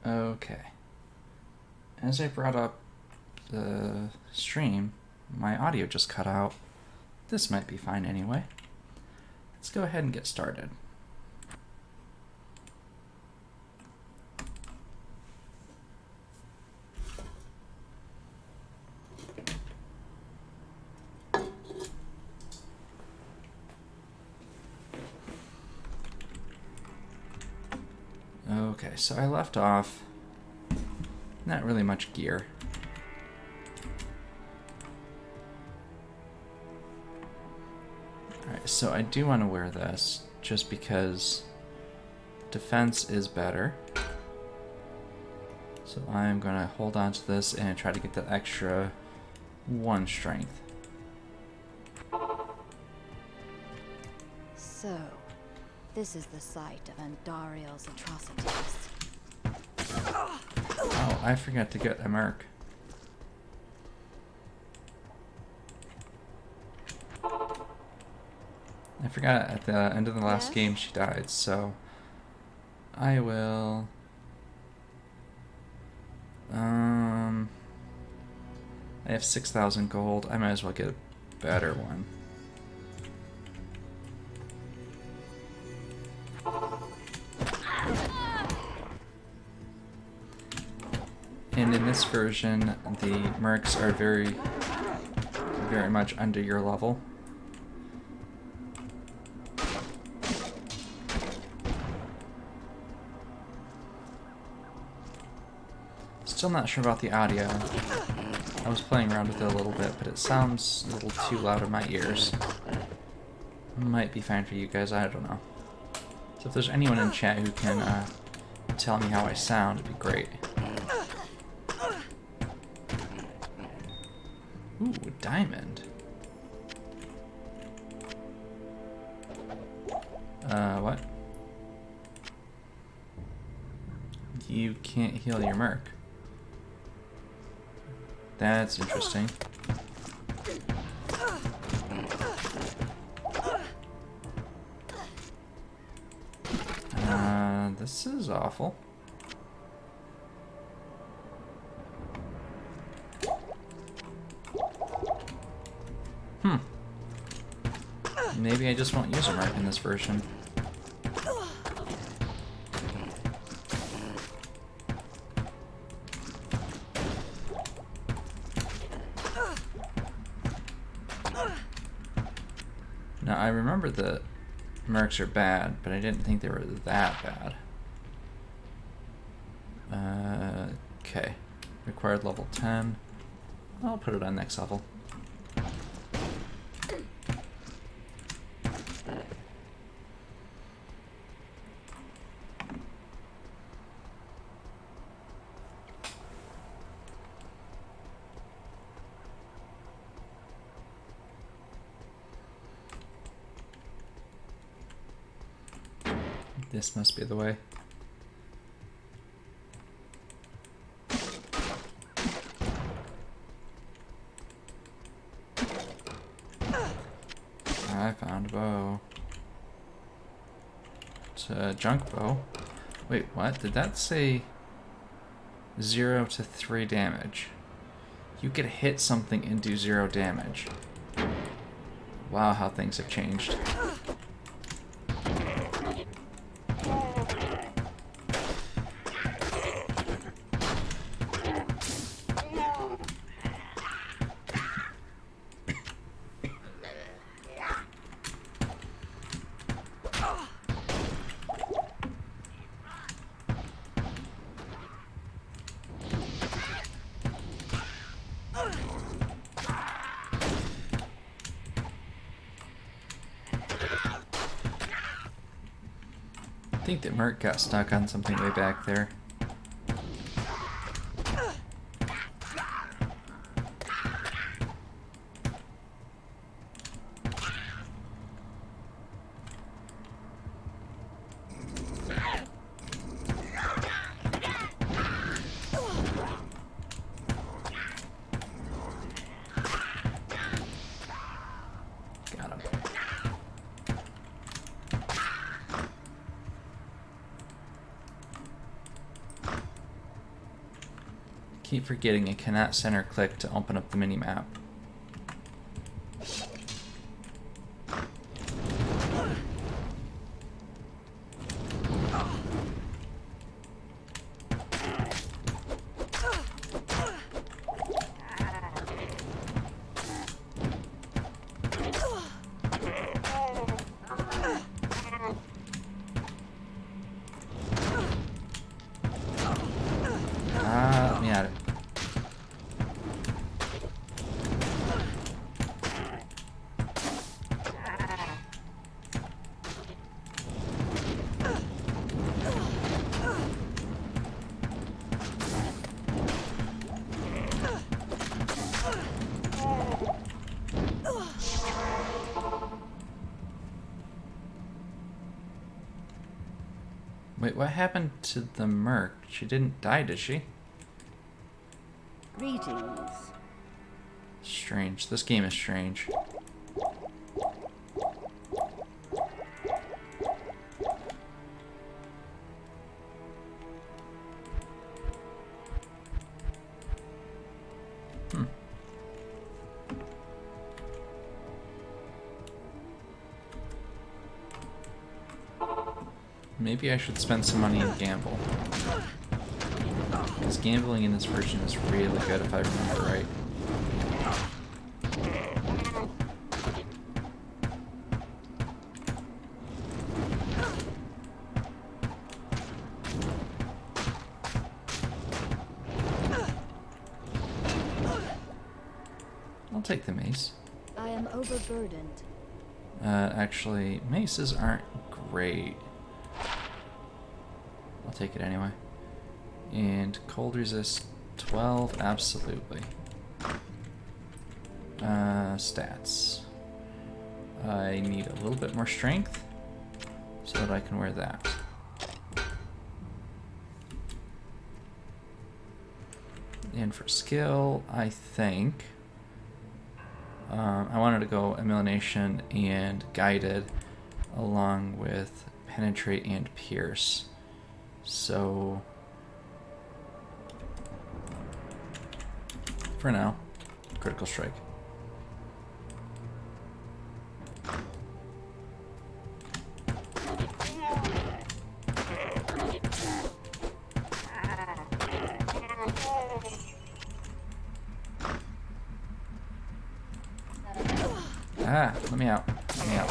Okay. As I brought up the stream, my audio just cut out. This might be fine anyway. Let's go ahead and get started. Okay, so I left off not really much gear. Alright, so I do want to wear this just because defense is better. So I'm going to hold on to this and try to get the extra 1 strength. So, this is the site of Andariel's atrocities. Oh, I forgot to get a merc. I forgot at the end of the last game she died, so I will... I have 6,000 gold. I might as well get a better one. And in this version, the mercs are very much under your level. Still not sure about the audio. I was playing around with it a little bit, but it sounds a little too loud in my ears. Might be fine for you guys, I don't know. So if there's anyone in chat who can tell me how I sound, it'd be great. Ooh, a diamond. What? You can't heal your merc. That's interesting. This is awful. Maybe I just won't use a merc in this version. Now, I remember the mercs are bad, but I didn't think they were that bad. Okay. Required level 10. I'll put it on next level. This must be the way. I found a bow. It's a junk bow. Wait, what? Did that say 0 to 3 damage? You could hit something and do 0 damage. Wow, how things have changed. I think that Merc got stuck on something way back there. keep forgetting I cannot center click to open up the mini-map. Let me at it. Wait, what happened to the merc? She didn't die, did she? Greetings. Strange. This game is strange. Maybe I should spend some money and gamble. Because gambling in this version is really good if I remember right. I'll take the mace. I am overburdened. Actually, maces aren't great. I'll take it anyway. And cold resist 12, absolutely. Stats. I need a little bit more strength so that I can wear that. And for skill, I think I wanted to go Elimination and Guided along with Penetrate and Pierce. So for now, Critical Strike. Ah, let me out. Let me out.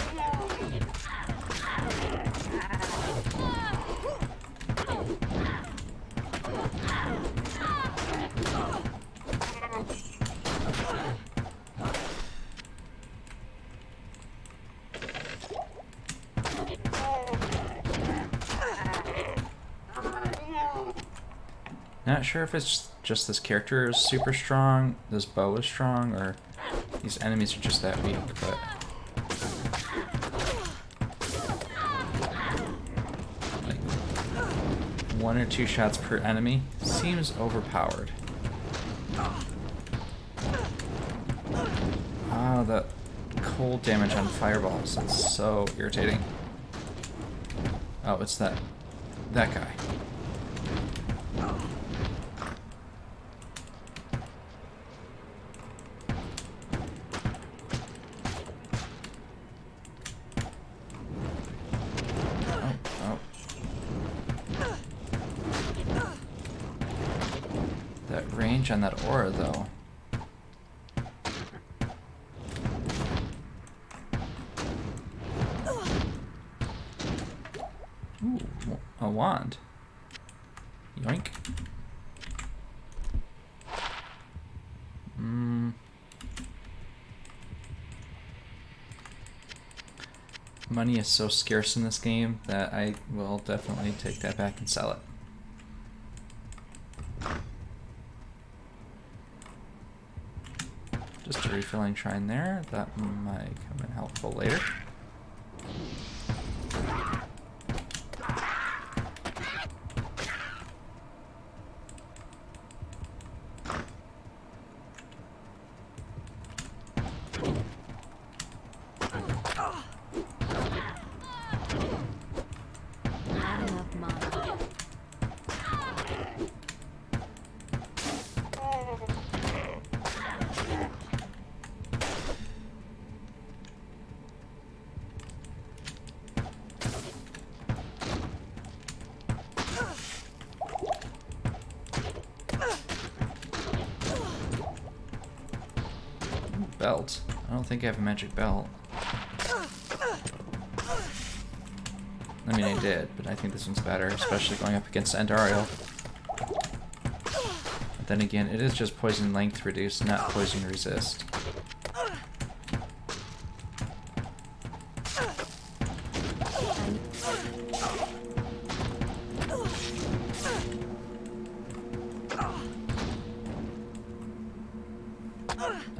Not sure if it's just this character is super strong, this bow is strong, or these enemies are just that weak, but like 1 or 2 shots per enemy seems overpowered. Ah, the cold damage on fireballs, it's so irritating. Oh, it's that guy. Range on that aura, though. Ooh, a wand. Yoink. Money is so scarce in this game that I will definitely take that back and sell it. Just a refilling shrine there. That might come in helpful later. Not enough money. belt. I don't think I have a magic belt. I mean, I did, but I think this one's better, especially going up against Andariel. But then again, it is just poison length reduced, not poison resist.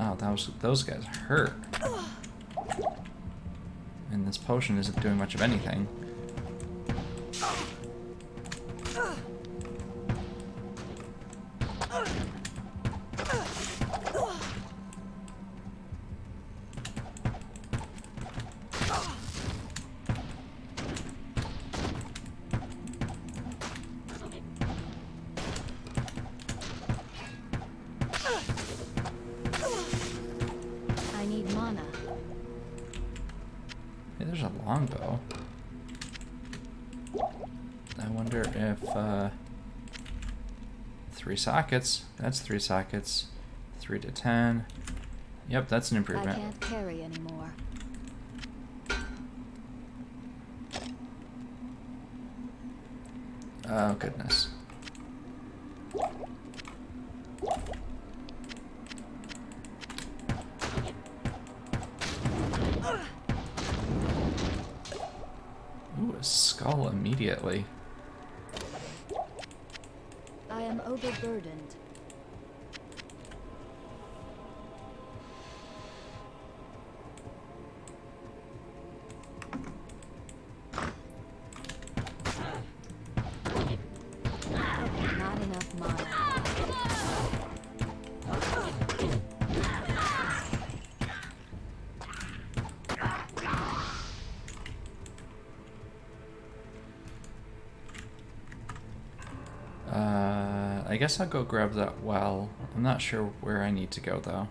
Oh, those guys hurt. And this potion isn't doing much of anything. I need mana. Hey, there's a longbow. I wonder if 3 sockets. That's 3 sockets. 3 to 10. Yep, that's an I improvement. can't carry anymore. Oh goodness. Ooh, a skull immediately. I am overburdened. Not enough mana. I guess I'll go grab that well. I'm not sure where I need to go though.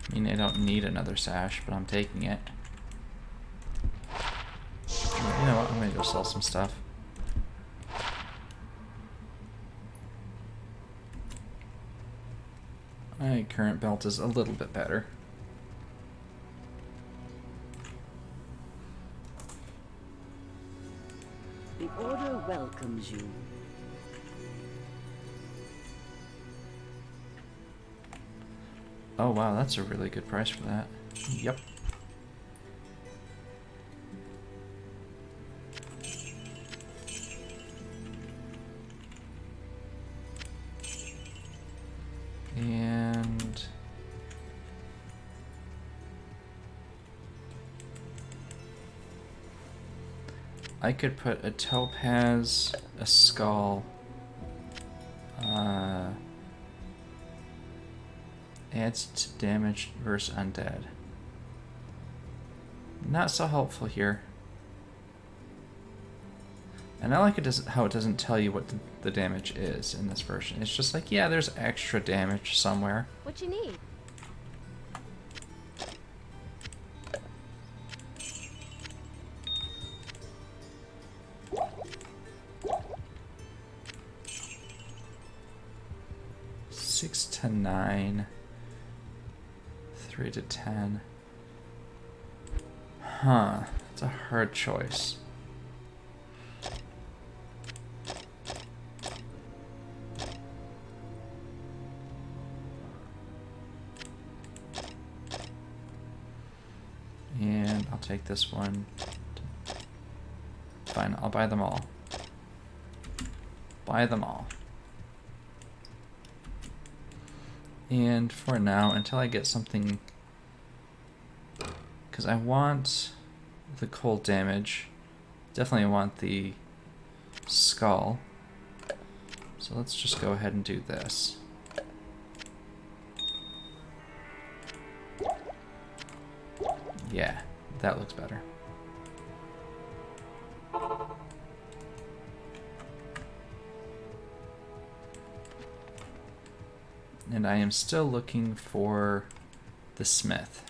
I mean, I don't need another sash, but I'm taking it. You know what? I'm gonna go sell some stuff. My current belt is a little bit better. The Order welcomes you. Oh wow, that's a really good price for that. Yep. And I could put a topaz, a skull, adds to damage versus undead. Not so helpful here. And I like it how it doesn't tell you what the damage is in this version. It's just like, yeah, there's extra damage somewhere. What you need? Six to 9. 3 to 10. Huh. It's a hard choice. And I'll take this one. Fine, I'll buy them all. Buy them all. And for now, until I get something, because I want the cold damage, definitely want the skull, so let's just go ahead and do this. Yeah, that looks better. And I am still looking for the smith.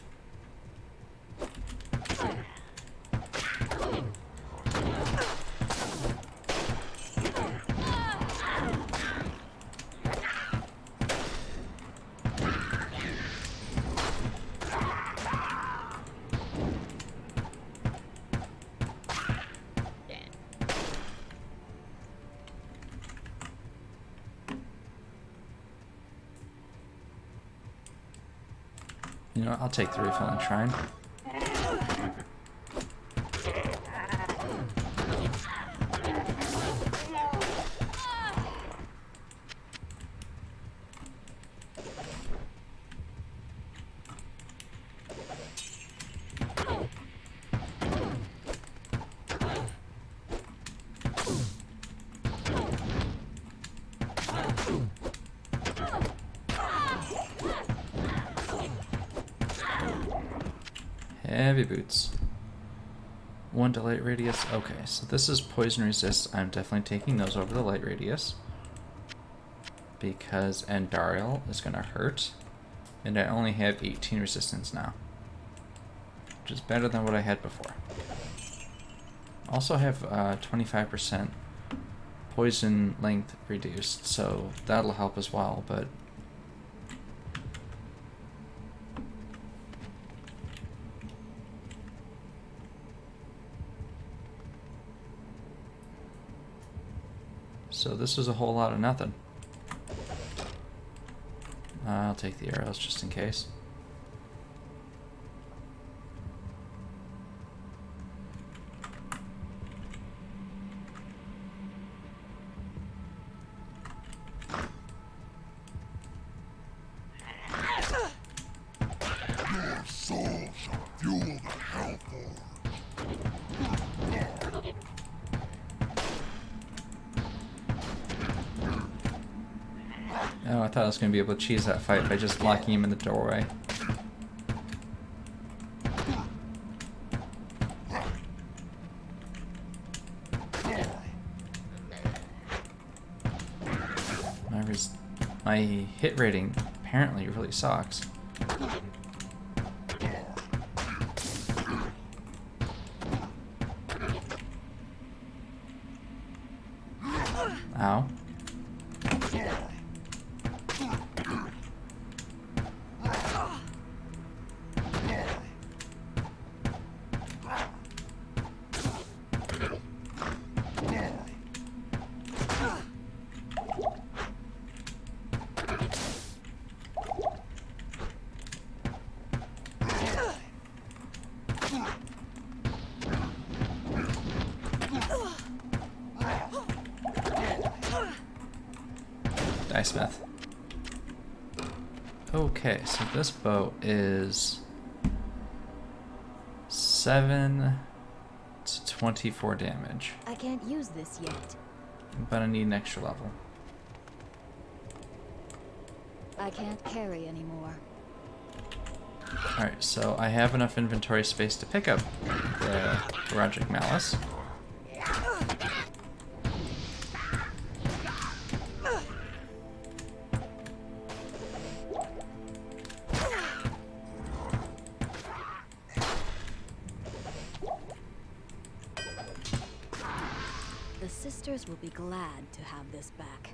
You know, I'll take the refilling shrine. Heavy boots. 1 to light radius. Okay, so this is poison resist. I'm definitely taking those over the light radius. Because Andariel is going to hurt. And I only have 18 resistance now. Which is better than what I had before. Also have 25% poison length reduced, so that'll help as well, but so this is a whole lot of nothing. I'll take the arrows just in case. Your soul shall fuel the hellforge. Oh, I thought I was going to be able to cheese that fight by just locking him in the doorway. My hit rating apparently really sucks. Ow. Smith. Okay, so this bow is 7 to 24 damage. I can't use this yet. But I need an extra level. I can't carry anymore. Alright, so I have enough inventory space to pick up the Roderick Malice. The sisters will be glad to have this back.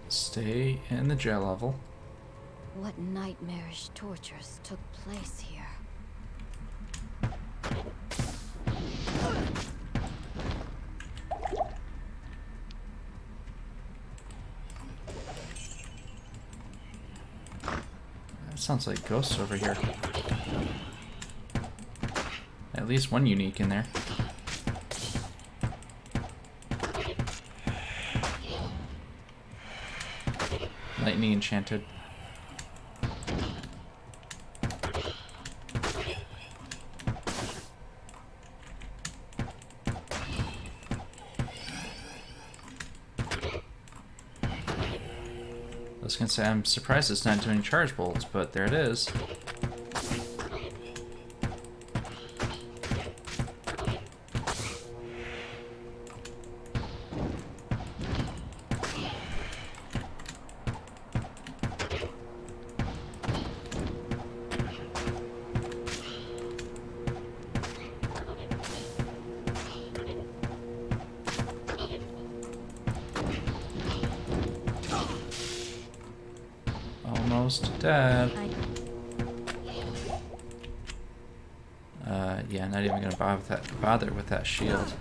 Stay in the jail level. What nightmarish tortures took place here? That sounds like ghosts over here. At least one unique in there. Lightning enchanted. was gonna say, I'm surprised it's not doing charge bolts, but there it is. Almost dead. Yeah, not even gonna bother with that shield.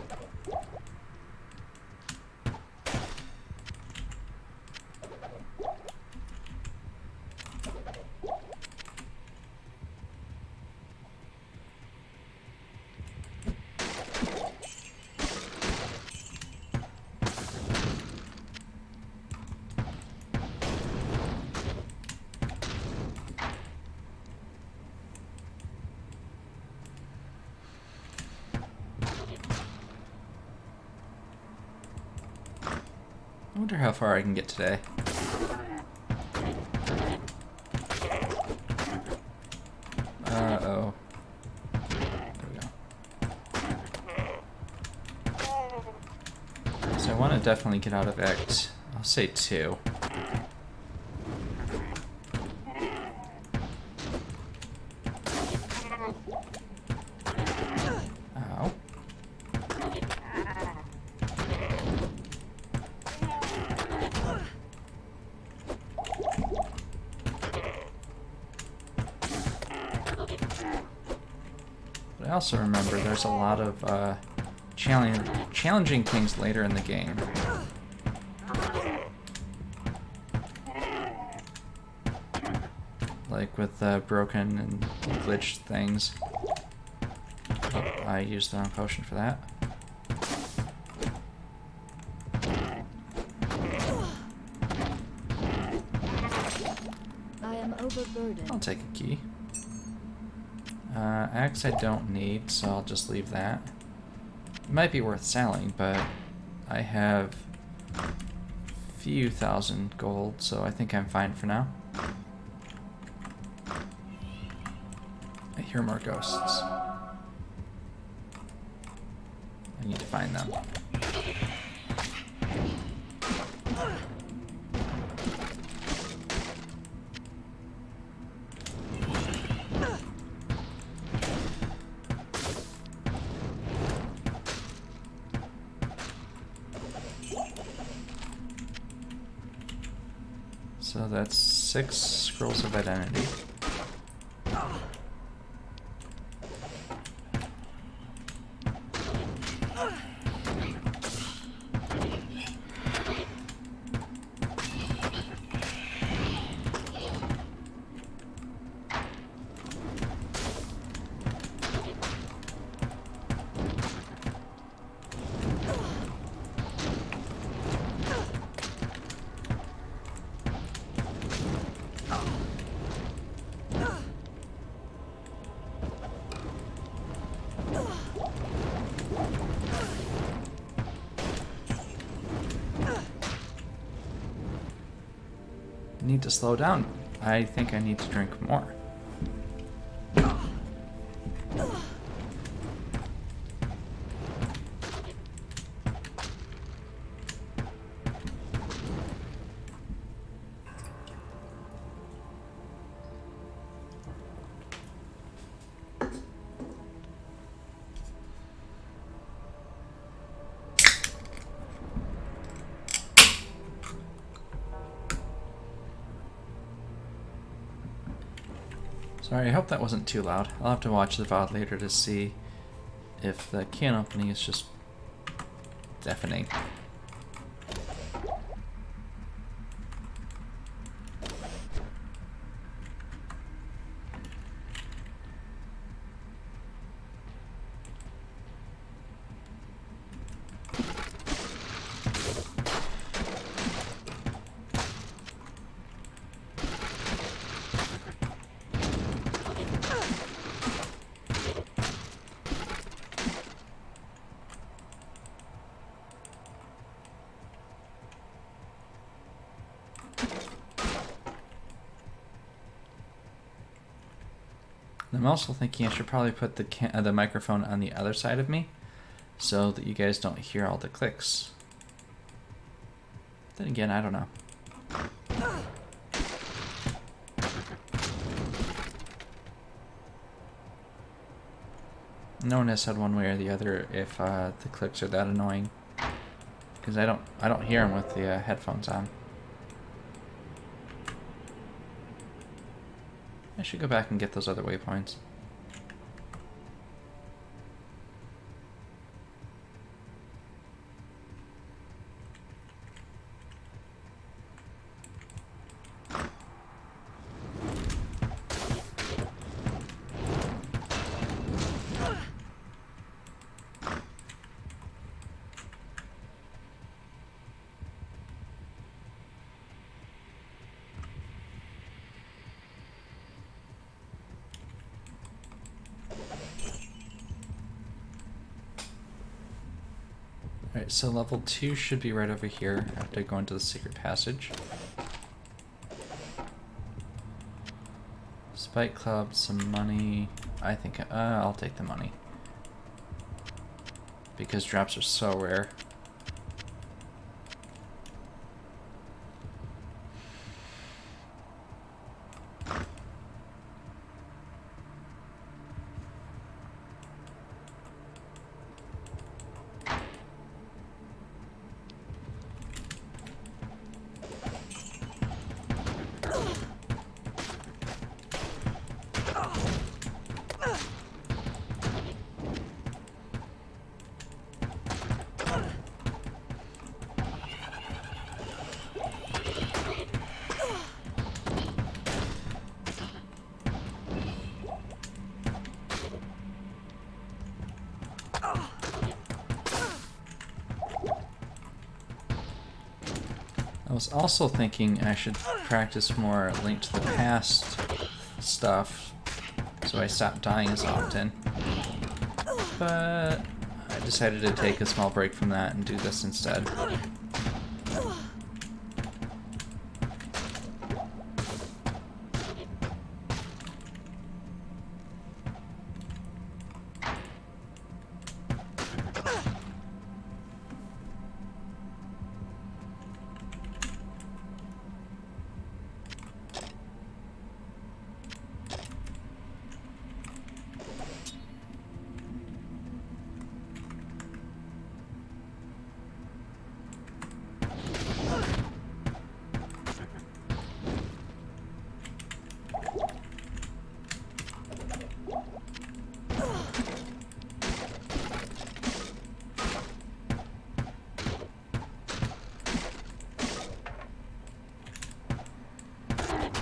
I wonder how far I can get today. Uh-oh. There we go. So I want to definitely get out of Act, I'll say 2. Ow. I also remember there's a lot of challenging things later in the game. Like with broken and glitched things. Oh, I used the wrong potion for that. I am overburdened. I'll take a key. Axe I don't need, so I'll just leave that. It might be worth selling, but I have a few thousand gold, so I think I'm fine for now. I hear more ghosts. I need to find them. So that's 6 scrolls of identity. Need to slow down. I think I need to drink more. Sorry, I hope that wasn't too loud. I'll have to watch the VOD later to see if the can opening is just deafening. I'm also thinking I should probably put the microphone on the other side of me so that you guys don't hear all the clicks. Then again, I don't know. No one has said one way or the other if the clicks are that annoying, because I don't hear them with the headphones on. I should go back and get those other waypoints. Alright, so level 2 should be right over here after I go into the secret passage. Spike Club, some money. I think I'll take the money. Because drops are so rare. I was also thinking I should practice more Link to the Past stuff so I stop dying as often. But I decided to take a small break from that and do this instead.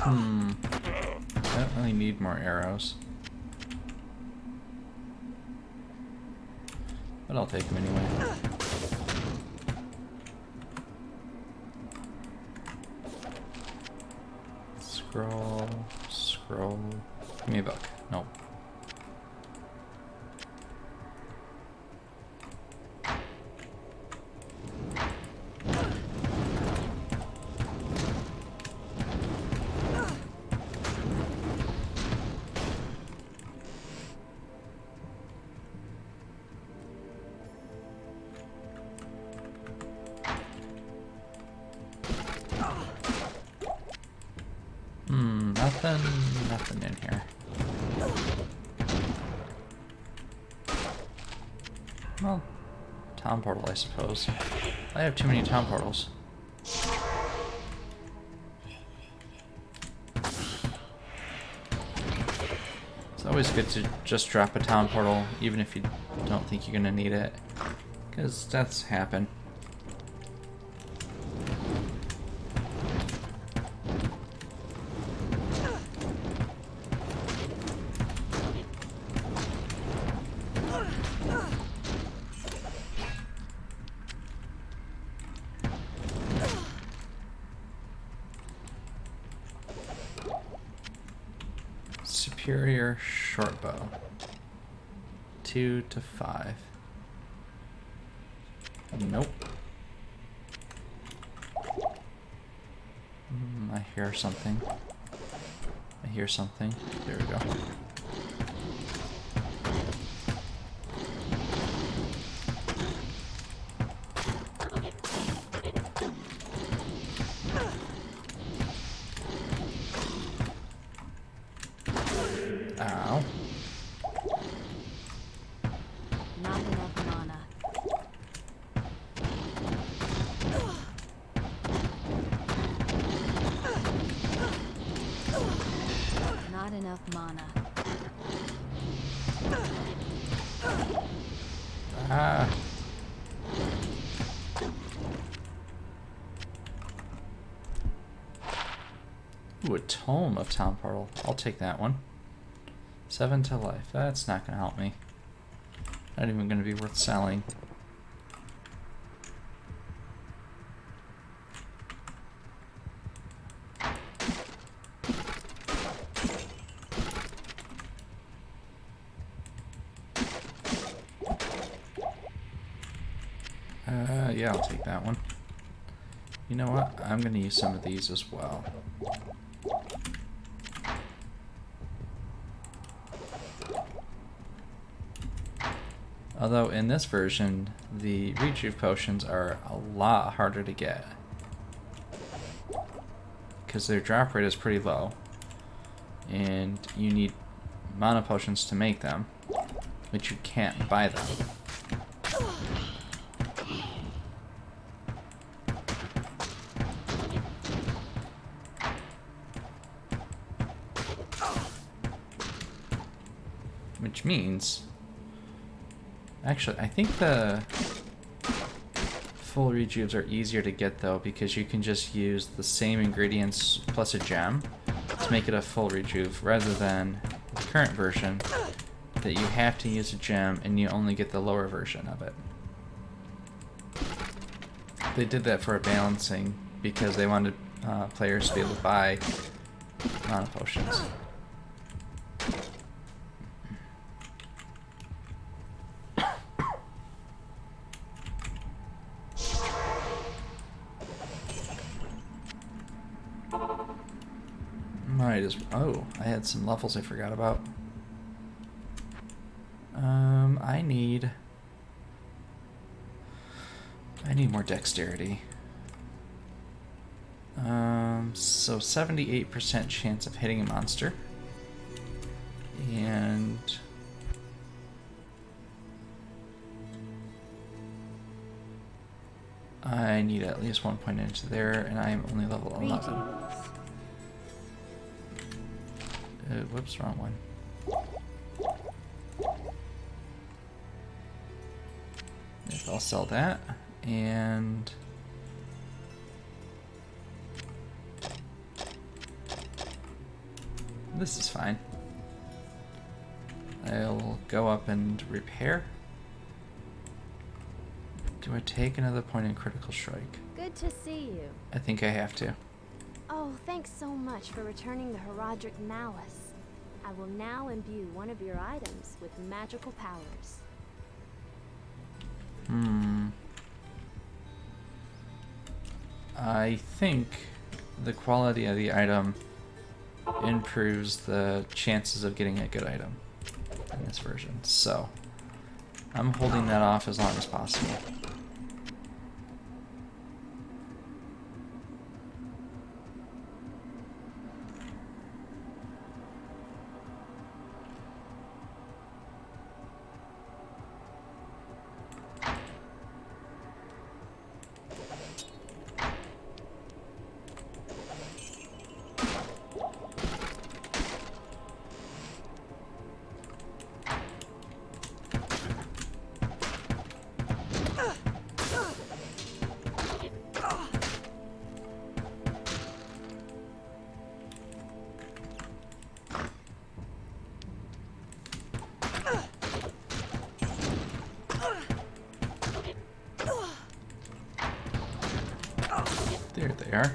I don't really need more arrows. But I'll take them anyway. Scroll, scroll. Give me a book. Nope. Nothing in here. Well, town portal, I suppose. I have too many town portals. It's always good to just drop a town portal, even if you don't think you're gonna need it, because deaths happen. Superior short bow. 2 to 5. Nope. I hear something. I hear something. There we go. enough mana. Ah. Ooh, a Tome of Town Portal. I'll take that one. 7 to life. That's not gonna help me. Not even gonna be worth selling. Yeah, I'll take that one. You know what? I'm gonna use some of these as well. Although in this version, the rejuve potions are a lot harder to get. Because their drop rate is pretty low. And you need mana potions to make them. But you can't buy them. Which means... Actually, I think the full rejuves are easier to get though, because you can just use the same ingredients plus a gem to make it a full rejuve, rather than the current version that you have to use a gem and you only get the lower version of it. They did that for a balancing because they wanted players to be able to buy mana potions. Might as oh, I had some levels I forgot about. I need more dexterity. So 78% chance of hitting a monster. And I need at least 1 point into there, and I am only level 11. Whoops, wrong one. If I'll sell that, and this is fine. I'll go up and repair. Do I take another point in critical strike? Good to see you. I think I have to. Oh, thanks so much for returning the Heraldric Malice. I will now imbue one of your items with magical powers. I think the quality of the item improves the chances of getting a good item in this version. So, I'm holding that off as long as possible. There they are.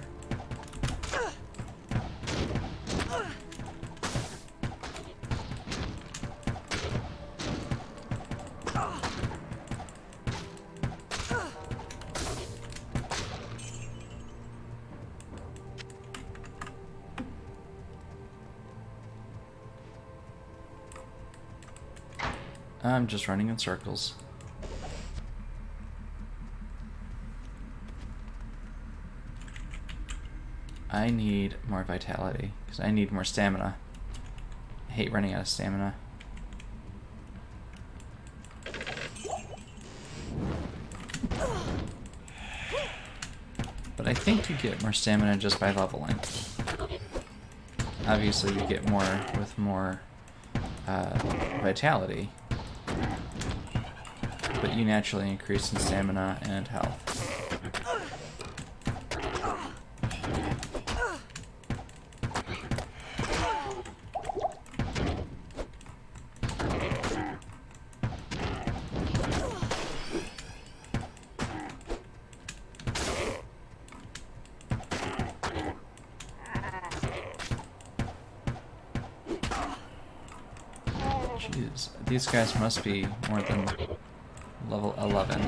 I'm just running in circles. I need more vitality, because I need more stamina. I hate running out of stamina. But I think you get more stamina just by leveling. Obviously, you get more with more vitality, but you naturally increase in stamina and health. Jeez, these guys must be more than level 11.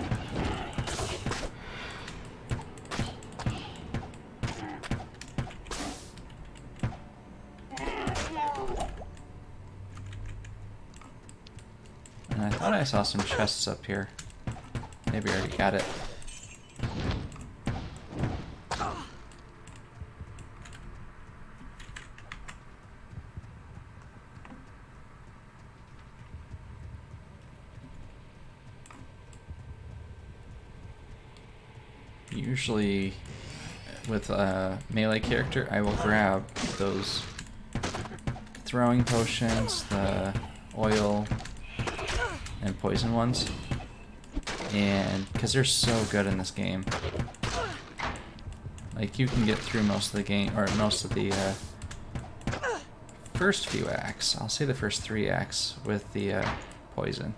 And I thought I saw some chests up here. Maybe I already got it. Usually, with a melee character, I will grab those throwing potions, the oil, and poison ones, and because they're so good in this game. Like, you can get through most of the game, or most of the first few acts. I'll say the first 3 acts with the poison.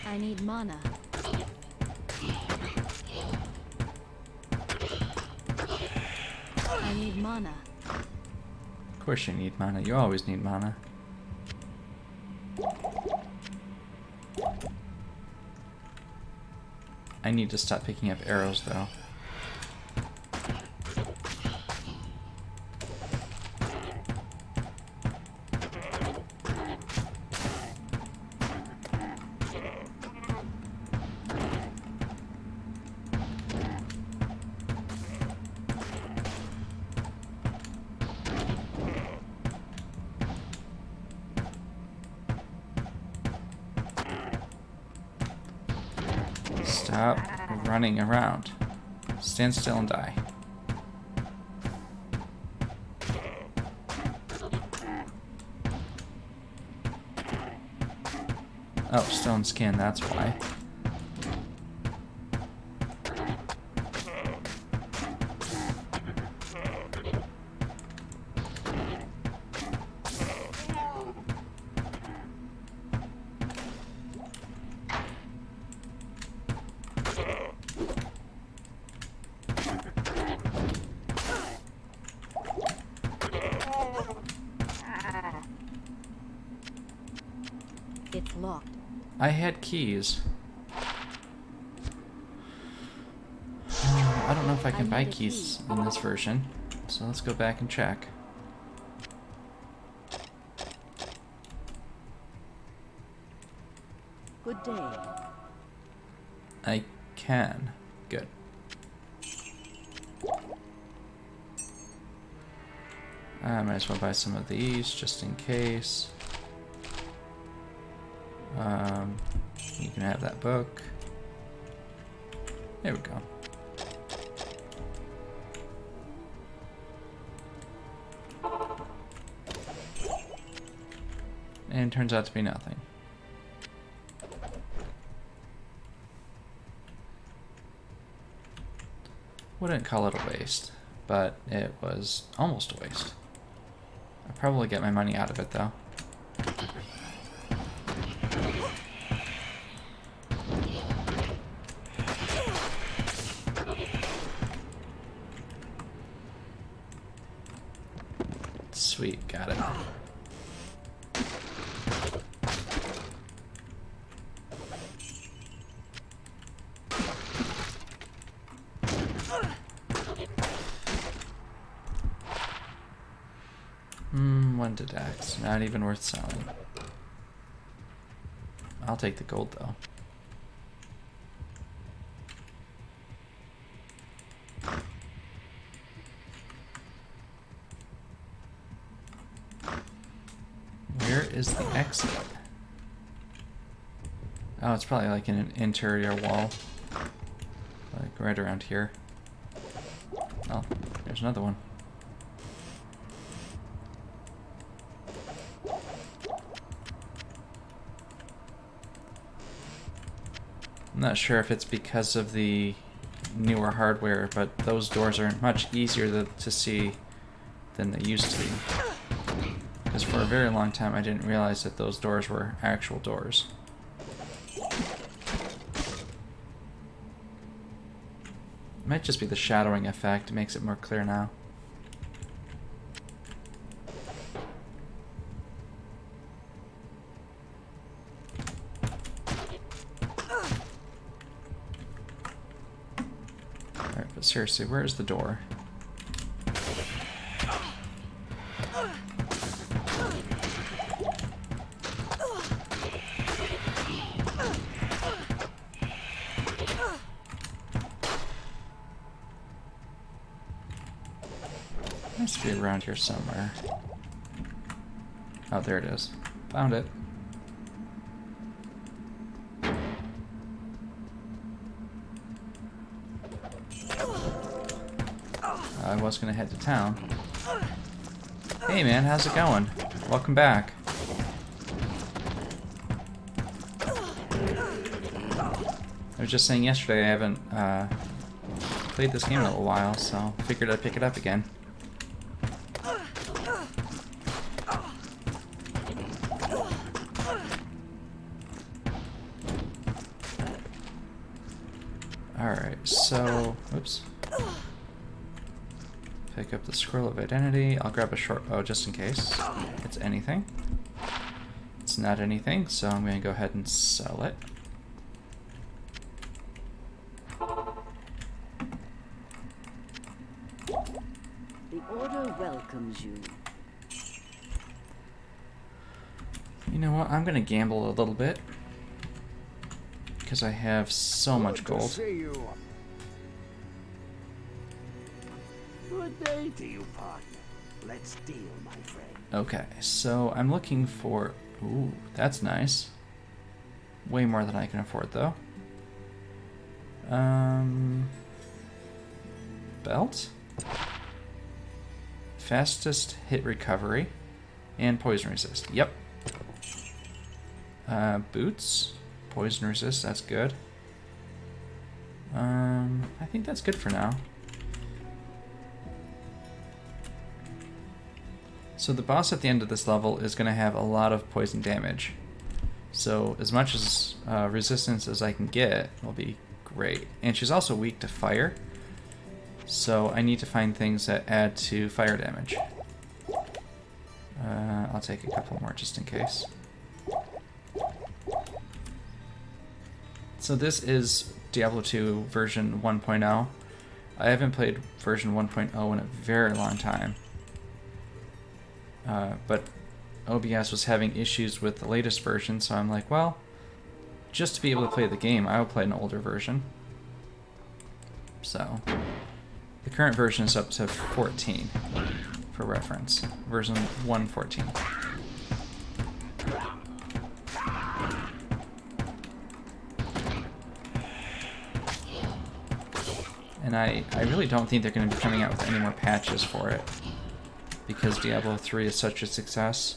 I need mana. I need mana. Of course you need mana. You always need mana. I need to stop picking up arrows, though. Stop running around. Stand still and die. Oh, stone skin, that's why. It's locked. I had keys. I don't know if I can buy keys in this version, so let's go back and check. Good day. I can. Good. I might as well buy some of these just in case. You can have that book. There we go. And turns out to be nothing. Wouldn't call it a waste, but it was almost a waste. I'll probably get my money out of it though. Sweet, got it. One to Dax, not even worth selling. I'll take the gold though. Where is the exit? Oh, it's probably like in an interior wall. Like right around here. Oh, there's another one. I'm not sure if it's because of the newer hardware, but those doors are much easier to see than they used to be. Because for a very long time I didn't realize that those doors were actual doors. It might just be the shadowing effect, it makes it more clear now. Alright, but seriously, where is the door? Must be around here somewhere. Oh, there it is. Found it. I was gonna head to town. Hey man, how's it going? Welcome back. I was just saying yesterday I haven't played this game in a little while, so figured I'd pick it up again. Alright, so, oops. Pick up the scroll of identity. I'll grab a short bow just in case it's anything. It's not anything, so I'm going to go ahead and sell it. The Order welcomes you. You know what? I'm going to gamble a little bit. Because I have so much gold. Good to see you. Good day to you, partner. Let's deal, my friend. Okay, so I'm looking for... Ooh, that's nice. Way more than I can afford, though. Belt? Fastest hit recovery. And poison resist. Yep. Boots. Poison resist, that's good. I think that's good for now. So the boss at the end of this level is going to have a lot of poison damage. So as much as resistance as I can get will be great. And she's also weak to fire. So I need to find things that add to fire damage. I'll take a couple more just in case. So this is Diablo 2 version 1.0. I haven't played version 1.0 in a very long time. But OBS was having issues with the latest version, so I'm like, well, just to be able to play the game, I will play an older version. So, the current version is up to 14, for reference. Version 1.14. And I really don't think they're going to be coming out with any more patches for it, because Diablo 3 is such a success.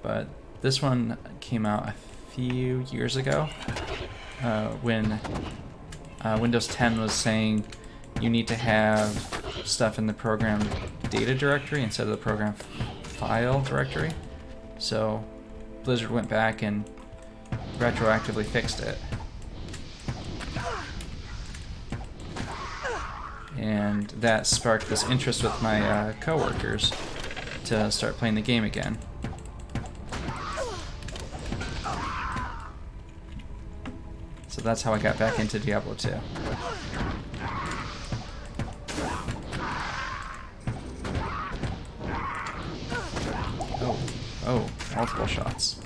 But this one came out a few years ago, when Windows 10 was saying you need to have stuff in the program data directory instead of the program file directory. So Blizzard went back and retroactively fixed it. And that sparked this interest with my coworkers to start playing the game again. So that's how I got back into Diablo 2. Oh, multiple shots.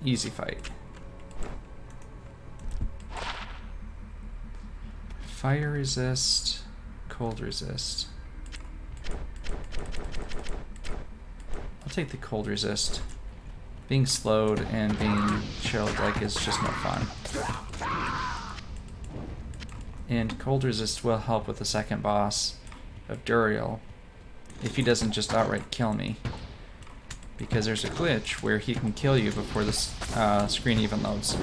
Easy fight. Fire resist, cold resist. I'll take the cold resist. Being slowed and being chilled like is just no fun. And cold resist will help with the second boss of Duriel if he doesn't just outright kill me. Because there's a glitch where he can kill you before the screen even loads.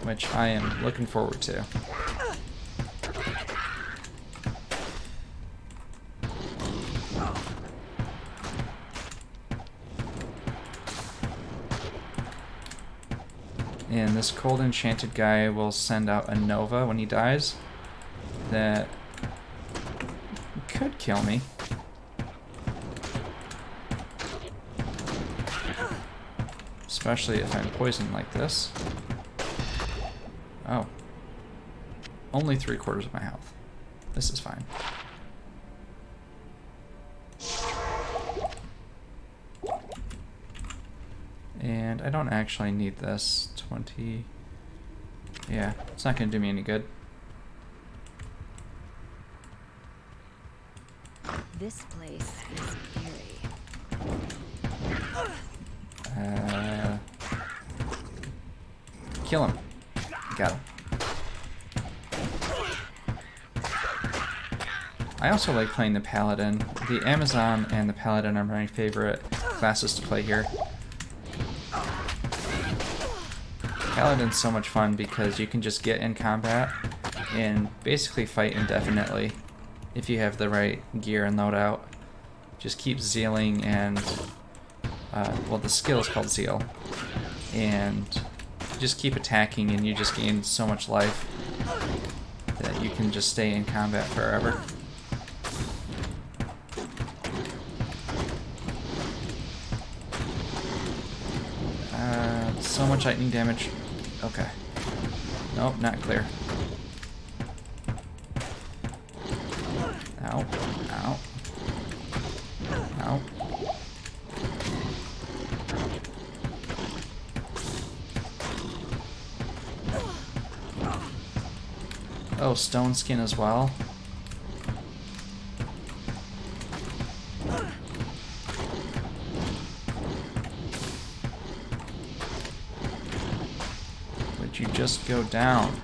Which I am looking forward to. And this cold enchanted guy will send out a Nova when he dies that could kill me. Especially if I'm poisoned like this. Oh. Only 3/4 of my health. This is fine. And I don't actually need this. 20. Yeah, it's not going to do me any good. This place is eerie. Kill him. Got him. I also like playing the Paladin. The Amazon and the Paladin are my favorite classes to play here. Paladin's so much fun because you can just get in combat and basically fight indefinitely if you have the right gear and loadout. Just keep zealing and, well, the skill is called Zeal. And just keep attacking and you just gain so much life that you can just stay in combat forever. So much lightning damage. Okay. Nope, not clear. Ow. Ow. Ow. Oh, stone skin as well. Would you just go down?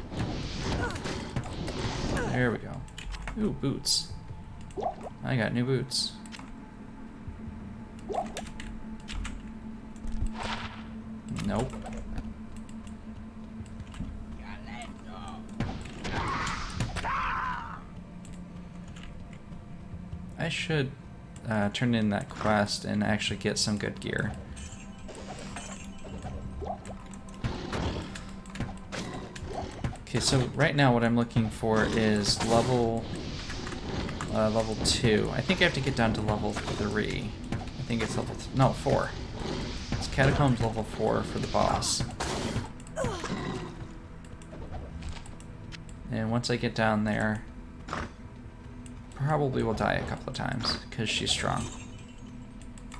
There we go. Ooh, boots. I got new boots. Nope. I should turn in that quest and actually get some good gear. Okay, so right now what I'm looking for is level 2. I think I have to get down to level 3. I think it's level 4. It's Catacombs level 4 for the boss. And once I get down there, probably will die a couple of times because she's strong.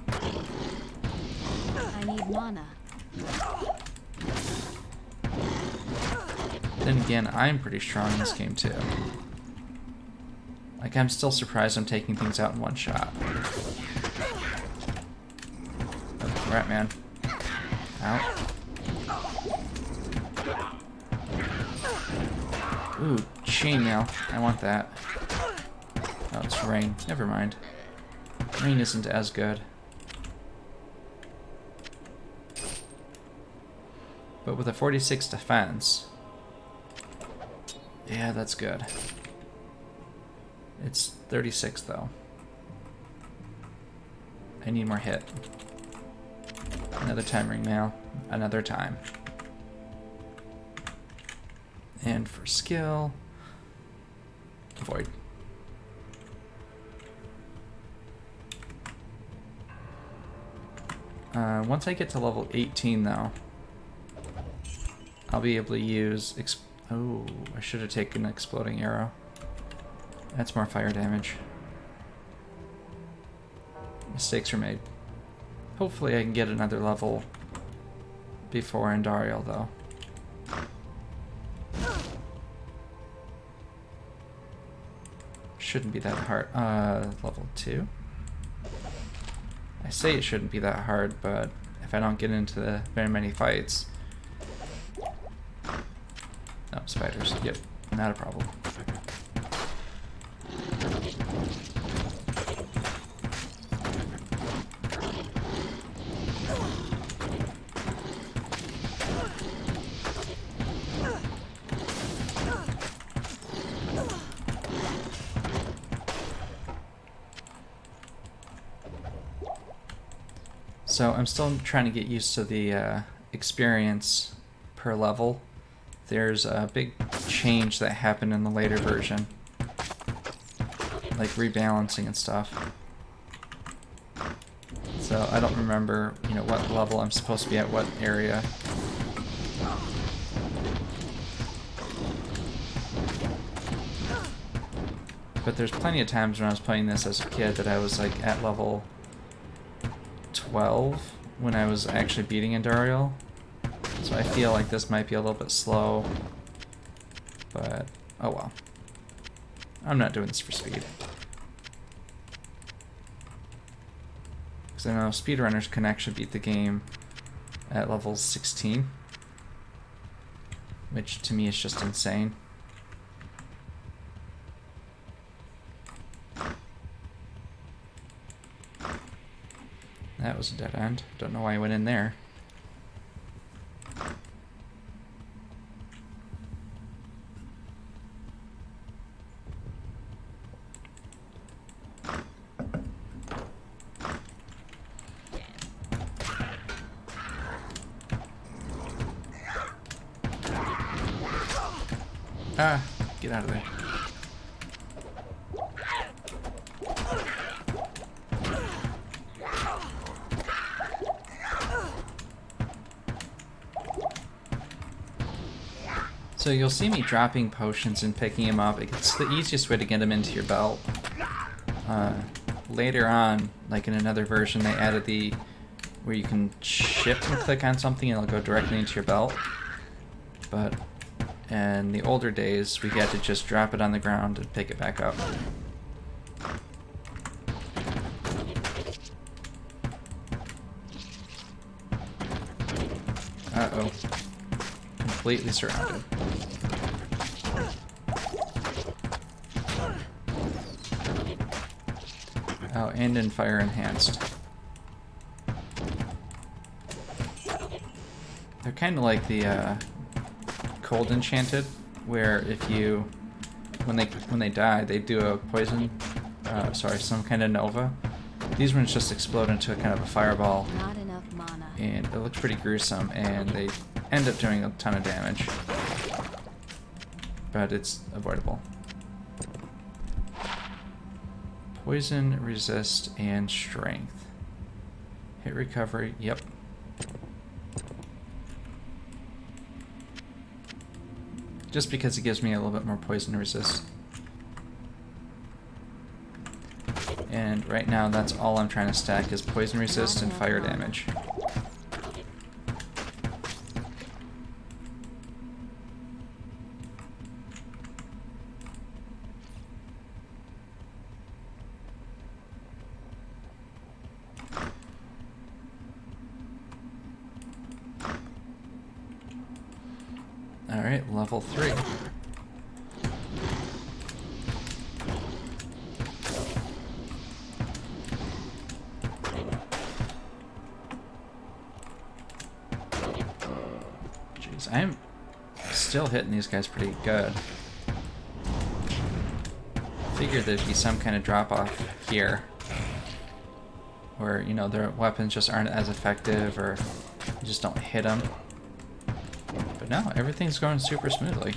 I need mana. Then again, I'm pretty strong in this game too. Like, I'm still surprised I'm taking things out in one shot. Oh, rat man. Ow. Ooh, chainmail. I want that. Oh, it's rain. Never mind. Rain isn't as good. But with a 46 defense... yeah, that's good. It's 36 though. I need more hit. Another time ring mail. Another time. And for skill... Void. Once I get to level 18 though, I'll be able to use... oh, I should have taken exploding arrow. That's more fire damage. Mistakes were made. Hopefully I can get another level before Andariel, though. Shouldn't be that hard. Level 2? I say it shouldn't be that hard, but if I don't get into very many fights... Oh, spiders. Yep, not a problem. So I'm still trying to get used to the experience per level. There's a big change that happened in the later version, like rebalancing and stuff. So I don't remember, you know, what level I'm supposed to be at what area. But there's plenty of times when I was playing this as a kid that I was like at level 12 when I was actually beating Andariel. So I feel like this might be a little bit slow, but oh well. I'm not doing this for speed. Because I know speedrunners can actually beat the game at level 16, which to me is just insane. That was a dead end. Don't know why I went in there. Ah, get out of there. So you'll see me dropping potions and picking them up. It's the easiest way to get them into your belt. Later on, like in another version, they added the where you can shift and click on something and it'll go directly into your belt. But in the older days, we had to just drop it on the ground and pick it back up. Uh-oh. Completely surrounded. Oh, and in fire enhanced. They're kind of like the cold enchanted, where if you, when they die, they do a poison, some kind of nova. These ones just explode into a kind of a fireball. Not enough mana. And it looks pretty gruesome, and they end up doing a ton of damage. But it's avoidable. Poison, resist, and strength. Hit recovery, yep. Just because it gives me a little bit more poison resist. And right now that's all I'm trying to stack is poison resist and fire damage. Alright, level 3. Jeez, I'm still hitting these guys pretty good. Figured there'd be some kind of drop off here. Where, you know, their weapons just aren't as effective or you just don't hit them. But no, everything's going super smoothly.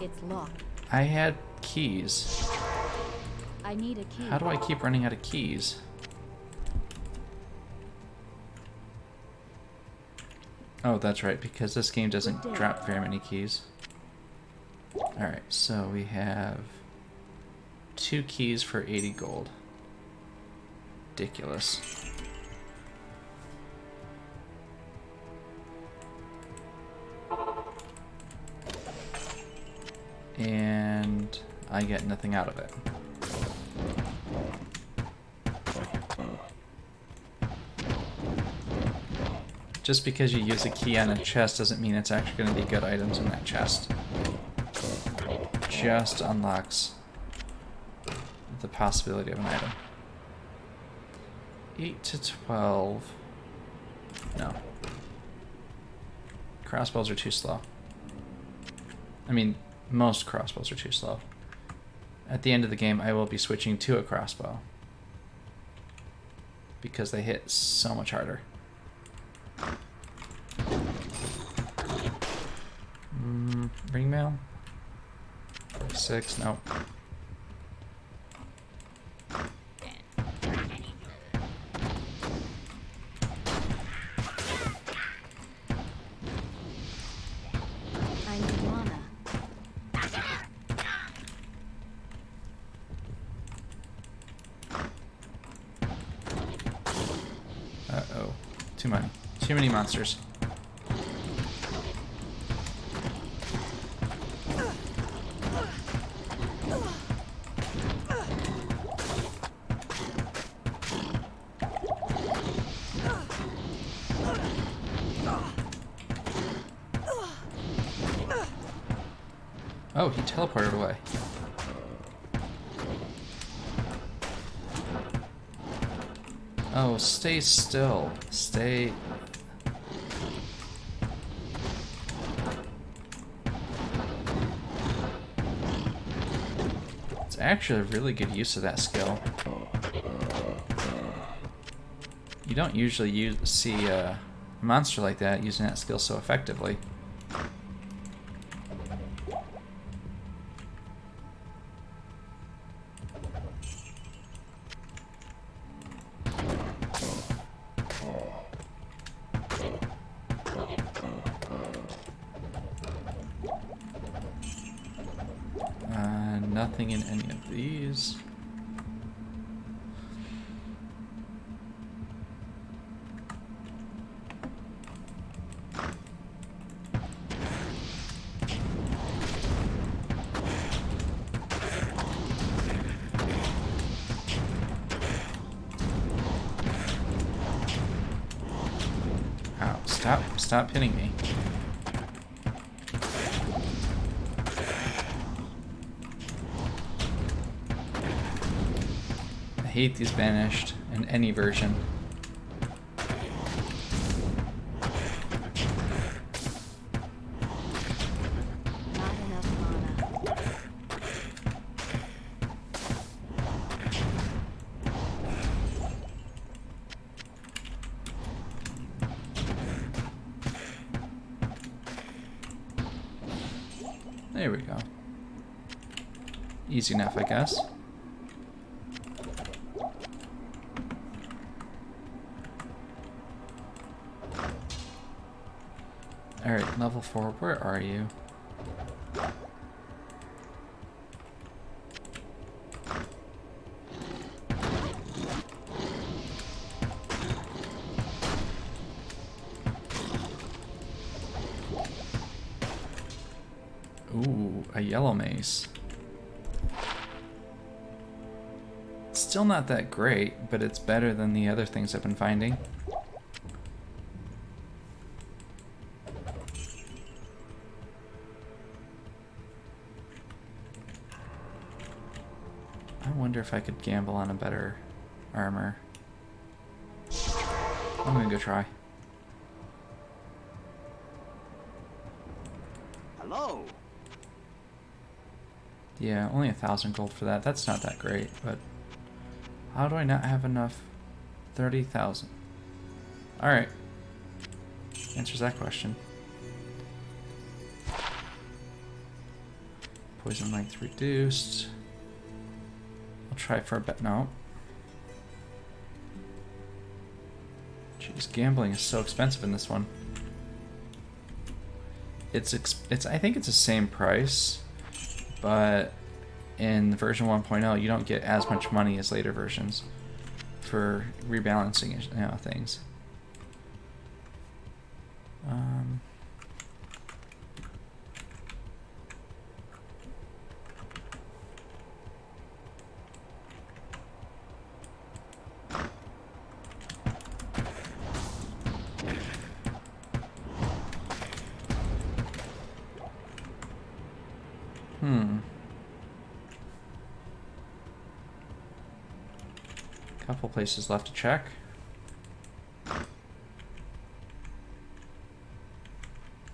It's locked. I had keys. I need a key. How do I keep running out of keys? Oh, that's right, because this game doesn't drop very many keys. Alright, so we have 2 keys for 80 gold. Ridiculous. And I get nothing out of it. Just because you use a key on a chest doesn't mean it's actually going to be good items in that chest. Just unlocks the possibility of an item. 8 to 12. No. Crossbows are too slow. I mean, most crossbows are too slow. At the end of the game, I will be switching to a crossbow. Because they hit so much harder. Ring mail? 6, nope. I need mana. Uh-oh. Too many. Too many monsters. Oh, he teleported away. Oh, stay still. Stay... It's actually a really good use of that skill. You don't usually see a monster like that using that skill so effectively. Nothing in any of these. Ow, stop hitting me. I hate these banished in any version. Not enough mana. There we go. Easy enough, I guess. Alright, level 4, where are you? Ooh, a yellow mace. Still not that great, but it's better than the other things I've been finding. I wonder if I could gamble on a better armor. I'm gonna go try. Hello. Yeah, only 1,000 gold for that. That's not that great, but how do I not have enough? 30,000. Alright. Answers that question. Poison length reduced. I'll try for a bet. No. Jeez, gambling is so expensive in this one. It's I think it's the same price, but in version 1.0 you don't get as much money as later versions for rebalancing, you know, things. Couple places left to check.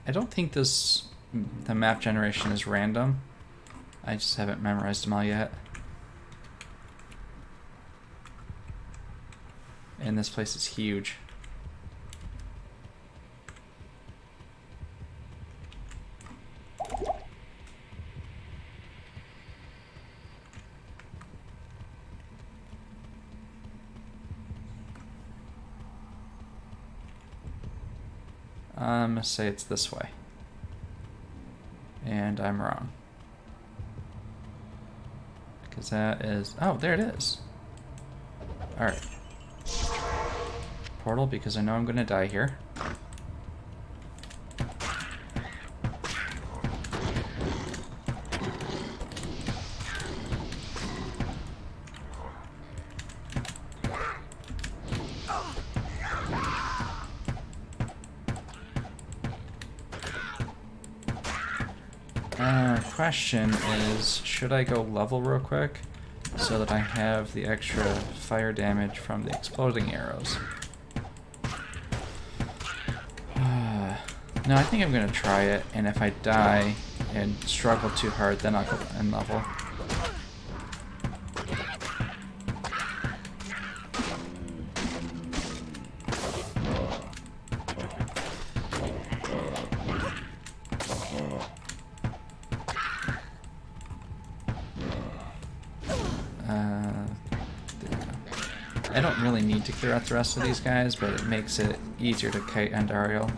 I don't think the map generation is random. I just haven't memorized them all yet. And this place is huge. I'm gonna say it's this way. And I'm wrong. Because that is... Oh, there it is. Alright. Portal, because I know I'm gonna die here. Question is, should I go level real quick so that I have the extra fire damage from the exploding arrows? No, I think I'm gonna try it, and if I die and struggle too hard, then I'll go and level. I don't really need to clear out the rest of these guys, but it makes it easier to kite Andariel.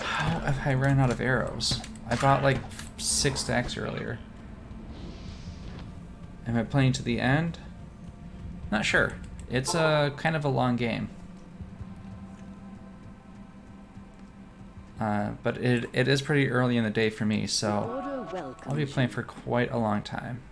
How have I ran out of arrows? I bought like 6 stacks earlier. Am I playing to the end? Not sure. It's a kind of a long game. But it is pretty early in the day for me, so I'll be playing for quite a long time.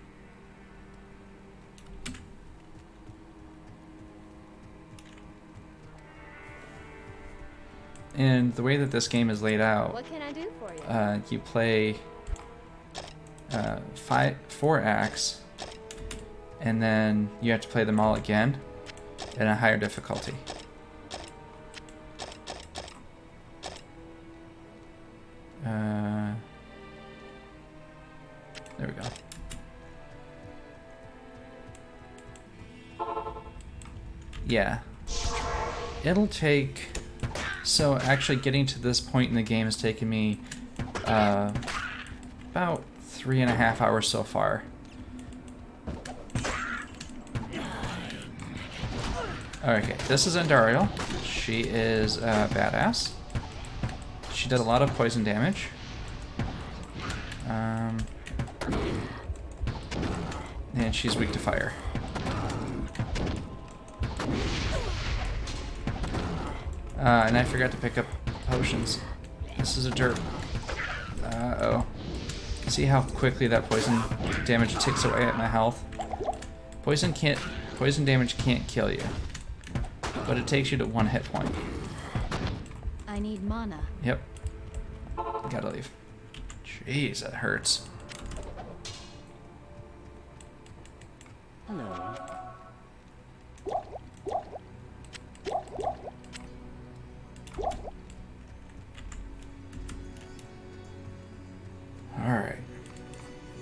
And the way that this game is laid out, What can I do for you? You play 4 acts, and then you have to play them all again at a higher difficulty. There we go. Yeah. It'll take... So actually getting to this point in the game has taken me about 3.5 hours so far. Okay, this is Andariel. She is a badass. She did a lot of poison damage. And she's weak to fire. And I forgot to pick up potions. This is a derp. Uh-oh. See how quickly that poison damage ticks away at my health? Poison damage can't kill you, but it takes you to 1 hit point. I need mana. Yep. Gotta leave. Jeez, that hurts. Hello. Alright.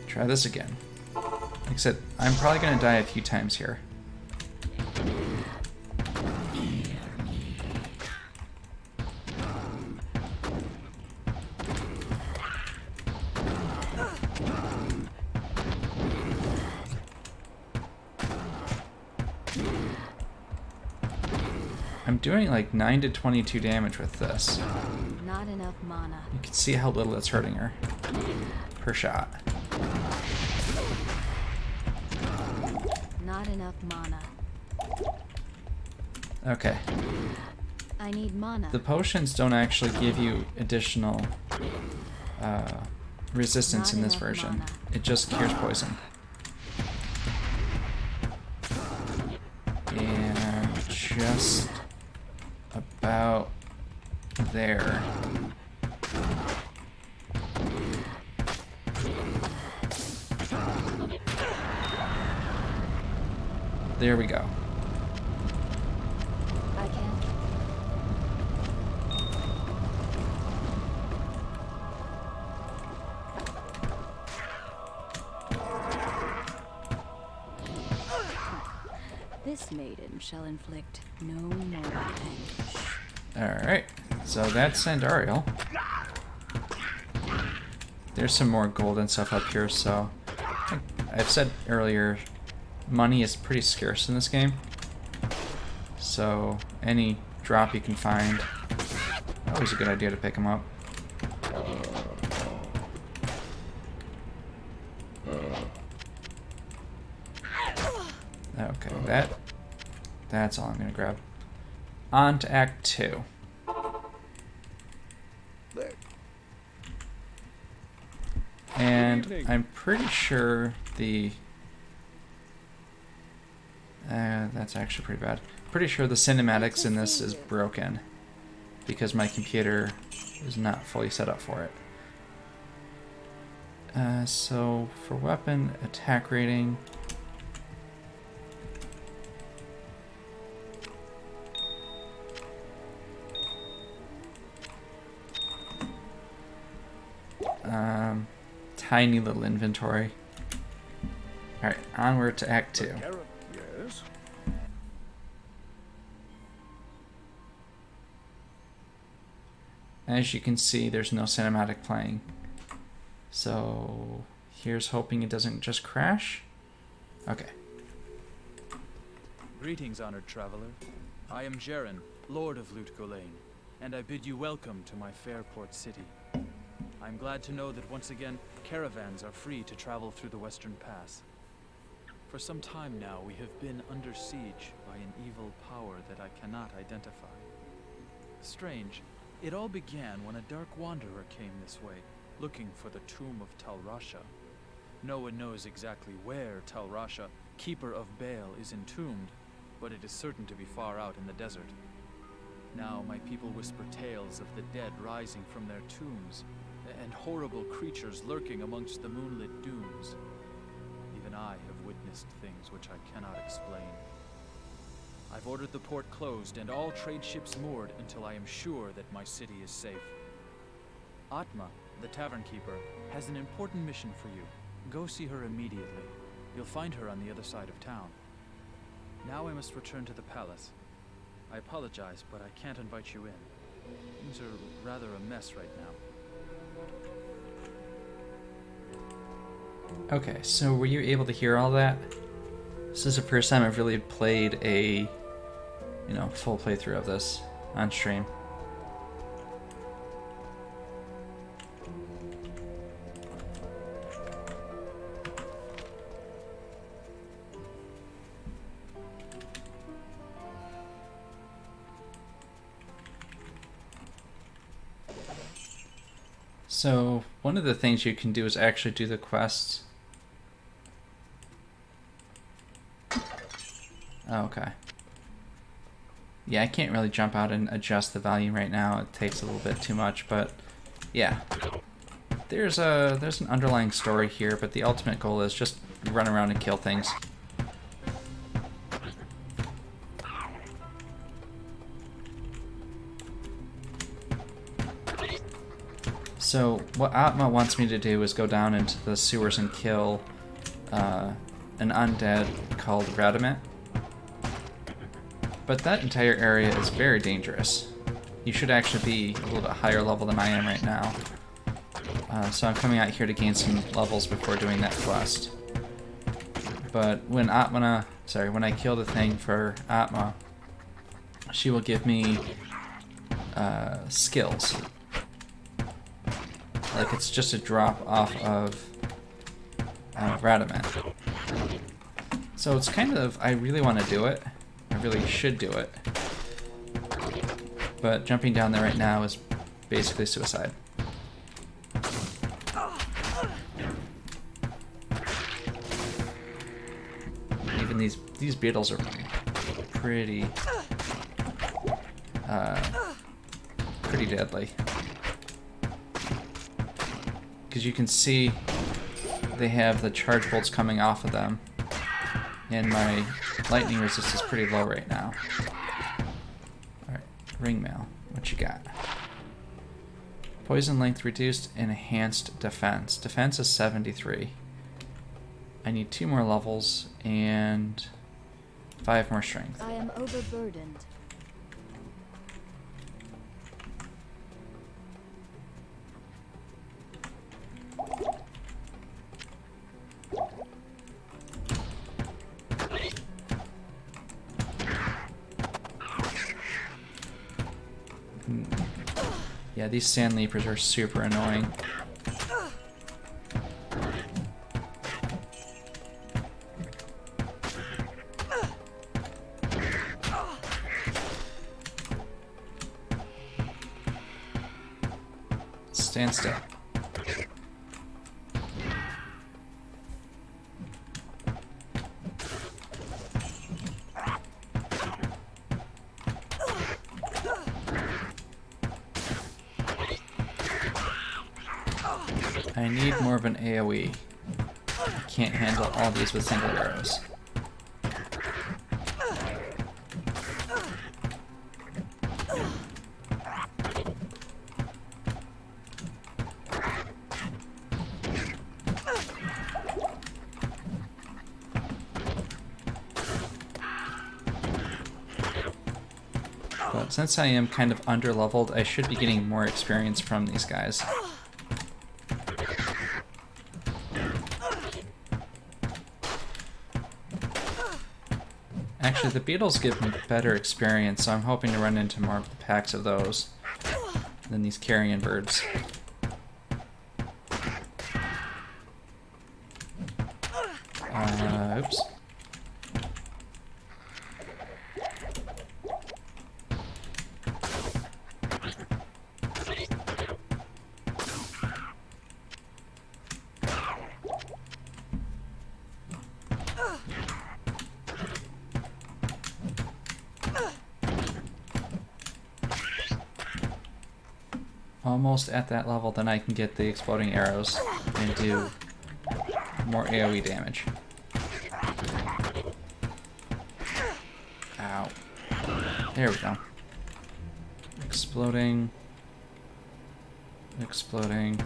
Try this again. Like I said, I'm probably gonna die a few times here. I'm doing like 9 to 22 damage with this. Not enough mana. You can see how little it's hurting her per shot. Not enough mana. Okay. I need mana. The potions don't actually give you additional resistance in this version. It just cures poison. And just about there. There we go. I can. This maiden shall inflict no more anguish. Alright, so that's Sandariel. There's some more gold and stuff up here, so I've said earlier, money is pretty scarce in this game. So any drop you can find, always a good idea to pick them up. Okay, that's all I'm gonna grab. On to Act 2. And I'm pretty sure the... that's actually pretty bad. Pretty sure the cinematics in this is broken because my computer is not fully set up for it. So for weapon attack rating... tiny little inventory. Alright, onward to Act 2. Yes. As you can see, there's no cinematic playing. So here's hoping it doesn't just crash. Okay. Greetings, honored traveler. I am Jaren, Lord of Lut Gholein, and I bid you welcome to my fair port city. I'm glad to know that once again, caravans are free to travel through the Western Pass. For some time now, we have been under siege by an evil power that I cannot identify. Strange, it all began when a dark wanderer came this way, looking for the tomb of Tal Rasha. No one knows exactly where Tal Rasha, keeper of Baal, is entombed, but it is certain to be far out in the desert. Now my people whisper tales of the dead rising from their tombs, and horrible creatures lurking amongst the moonlit dunes. Even I have witnessed things which I cannot explain. I've ordered the port closed and all trade ships moored until I am sure that my city is safe. Atma, the tavern keeper, has an important mission for you. Go see her immediately. You'll find her on the other side of town. Now I must return to the palace. I apologize, but I can't invite you in. Things are rather a mess right now. Okay, so were you able to hear all that? This is the first time I've really played a, full playthrough of this on stream. So, one of the things you can do is actually do the quests. Oh, okay. Yeah, I can't really jump out and adjust the volume right now. It takes a little bit too much, but yeah. There's an underlying story here, but the ultimate goal is just run around and kill things. So what Atma wants me to do is go down into the sewers and kill an undead called Radamit. But that entire area is very dangerous. You should actually be a little bit higher level than I am right now. So I'm coming out here to gain some levels before doing that quest. But when I kill the thing for Atma, she will give me skills. Like it's just a drop off of Radamant. So it's kind of, I really want to do it. I really should do it. But jumping down there right now is basically suicide. Even these beetles are pretty pretty deadly. Because you can see they have the charge bolts coming off of them. And my lightning resist is pretty low right now. Alright, ring mail. What you got? Poison length reduced, enhanced defense. Defense is 73. I need 2 more levels and 5 more strength. I am overburdened. Yeah, these sand leapers are super annoying. Stand still. I need more of an AoE. I can't handle all these with single arrows. But since I am kind of under-leveled, I should be getting more experience from these guys. Actually, the beetles give me better experience, so I'm hoping to run into more of the packs of those than these carrion birds. Oops. Almost at that level, then I can get the exploding arrows and do more AoE damage. Ow. There we go. Exploding. Exploding.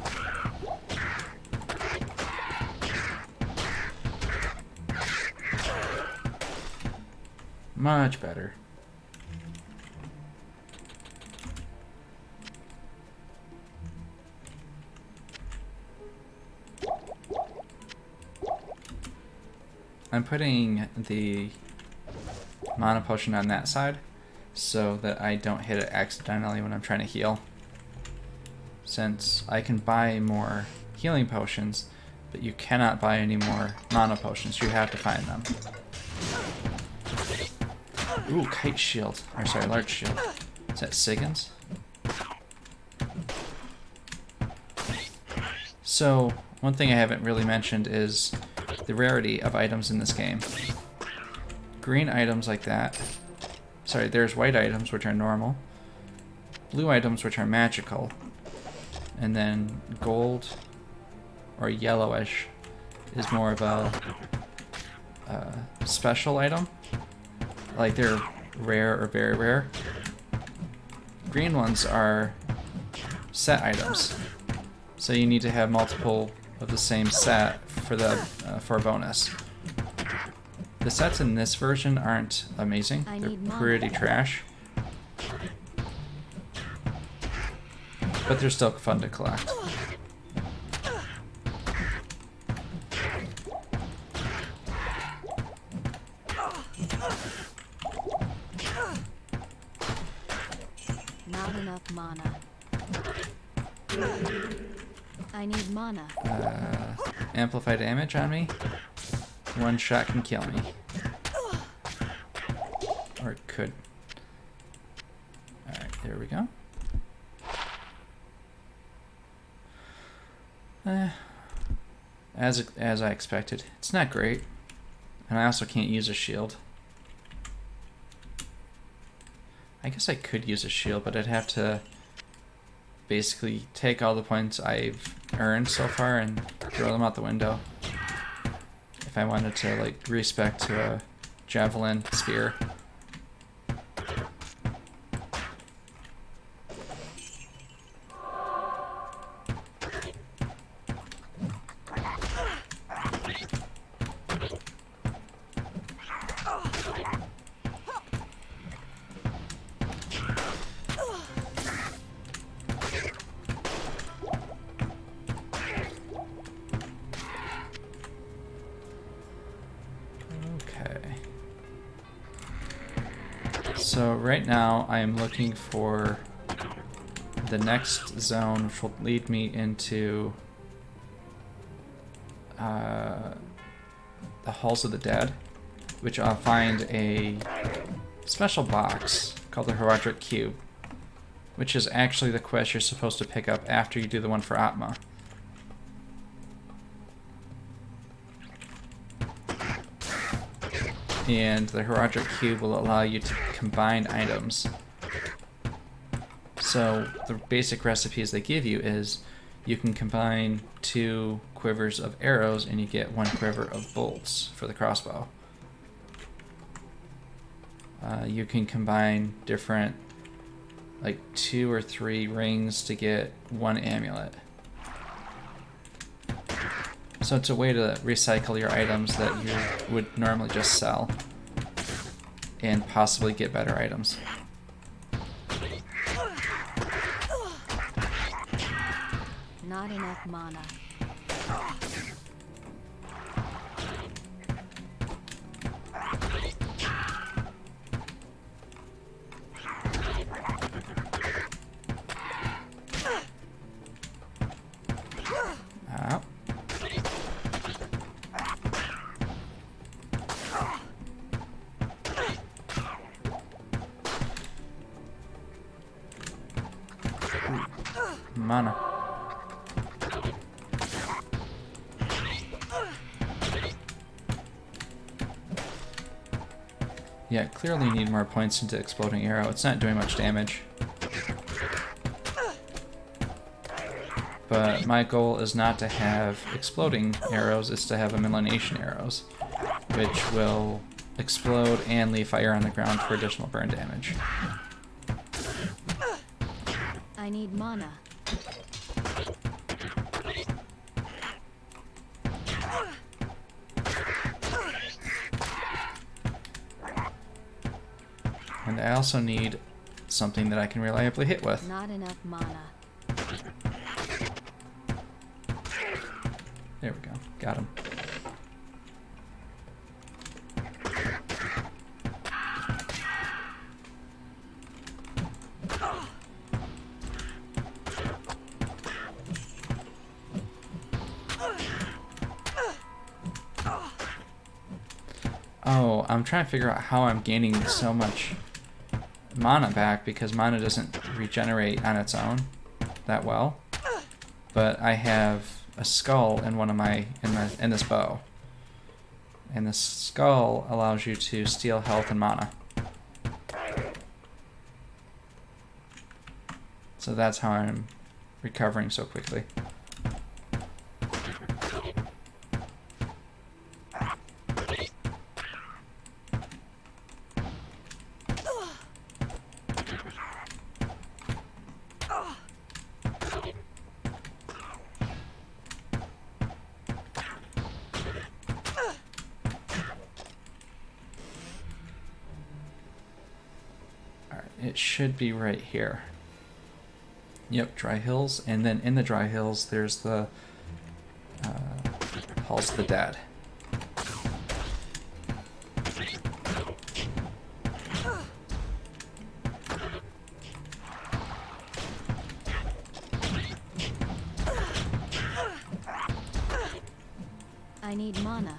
Much better. I'm putting the mana potion on that side so that I don't hit it accidentally when I'm trying to heal. Since I can buy more healing potions, but you cannot buy any more mana potions. You have to find them. Ooh, kite shield. Or sorry, large shield. Is that Sigyn's? So, one thing I haven't really mentioned is the rarity of items in this game. Green items like that. Sorry, there's white items, which are normal. Blue items, which are magical. And then gold or yellowish is more of a special item. Like they're rare or very rare. Green ones are set items. So you need to have multiple of the same set for the for a bonus. The sets in this version aren't amazing. They're pretty trash. But they're still fun to collect. mana. I need mana. Amplify damage on me. One shot can kill me. Or it could. Alright, there we go. As I expected. It's not great. And I also can't use a shield. I guess I could use a shield, but I'd have to basically take all the points I've earned so far and throw them out the window. If I wanted to like respec to a javelin spear. So right now I am looking for the next zone, which will lead me into the Halls of the Dead, which I'll find a special box called the Heraldric Cube, which is actually the quest you're supposed to pick up after you do the one for Atma. And the Heraldric Cube will allow you to combine items. So the basic recipes they give you is you can combine 2 quivers of arrows and you get 1 quiver of bolts for the crossbow. You can combine different, like 2 or 3 rings to get 1 amulet. So it's a way to recycle your items that you would normally just sell and possibly get better items. Not enough mana. Ow. Mana. Yeah, clearly need more points into Exploding Arrow. It's not doing much damage. But my goal is not to have exploding arrows, it's to have elimination arrows, which will explode and leave fire on the ground for additional burn damage. I need mana. And I also need something that I can reliably hit with. Not enough mana. There we go. Got him. Oh, I'm trying to figure out how I'm gaining so much mana back, because mana doesn't regenerate on its own that well. But I have a skull in one of my in this bow, and this skull allows you to steal health and mana. So that's how I'm recovering so quickly. It should be right here. Yep, Dry Hills, and then in the Dry Hills there's the Halls of the Dead. I need mana.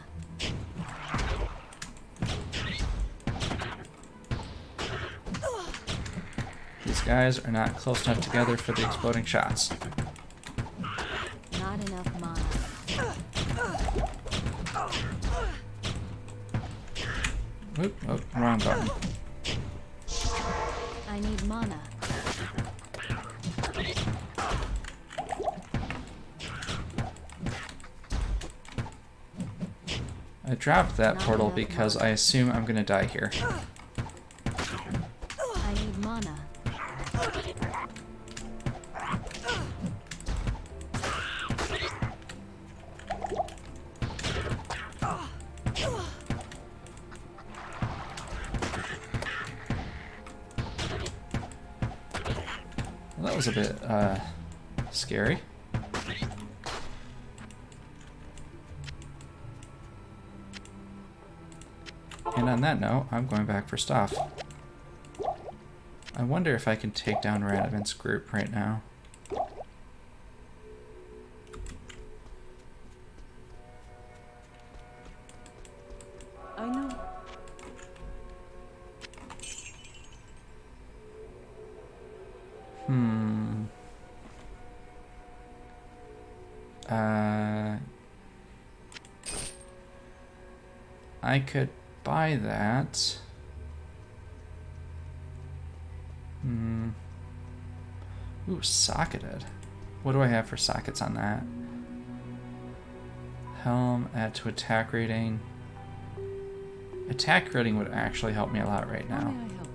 These guys are not close enough together for the exploding shots. Not enough mana. Oop, oh, wrong button. I need mana. I dropped that portal because I assume I'm gonna die here. I need mana. Well, that was a bit scary. And on that note, I'm going back for stuff. I wonder if I can take down Radovant's group right now. I know. I could buy that. Ooh, socketed. What do I have for sockets on that? Helm, add to attack rating. Attack rating would actually help me a lot right now. How may I help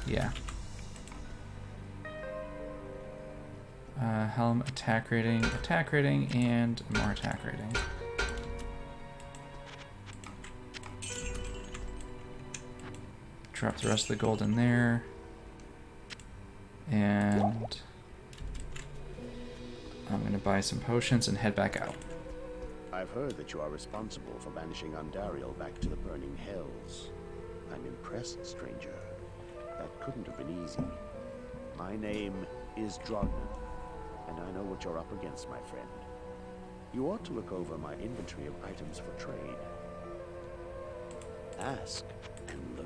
you? Yeah. Helm, attack rating, and more attack rating. Drop the rest of the gold in there. And I'm gonna buy some potions and head back out. I've heard that you are responsible for banishing Andariel back to the burning hells. I'm impressed, stranger. That couldn't have been easy. My name is Drognan, and I know what you're up against, my friend. You ought to look over my inventory of items for trade. Ask and learn.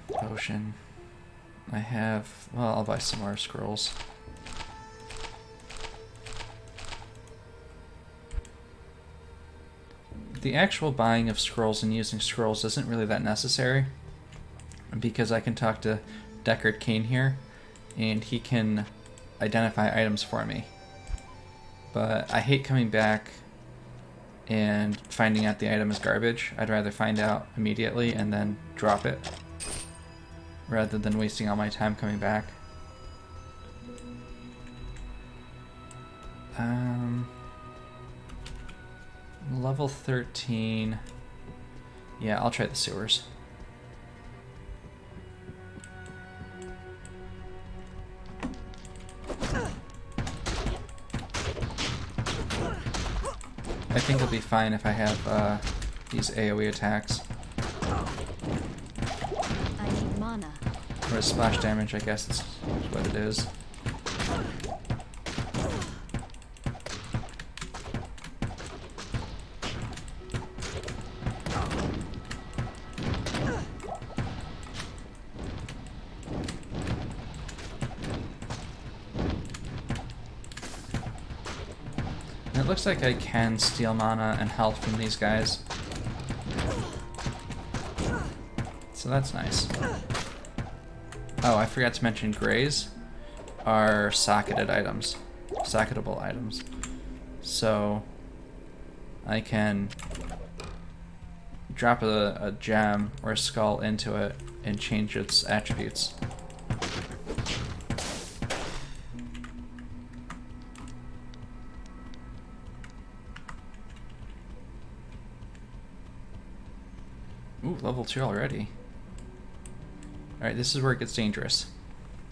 Potion. I have, well, I'll buy some more scrolls. The actual buying of scrolls and using scrolls isn't really that necessary, because I can talk to Deckard Cain here, and he can identify items for me. But I hate coming back and finding out the item is garbage. I'd rather find out immediately and then drop it, rather than wasting all my time coming back. Level 13. Yeah, I'll try the sewers. I think it'll be fine if I have these AoE attacks. I need mana. Or splash damage, I guess is what it is. It looks like I can steal mana and health from these guys. So that's nice. Oh, I forgot to mention grays are socketable items. So I can drop a gem or a skull into it and change its attributes. Ooh, level 2 already. Alright, this is where it gets dangerous.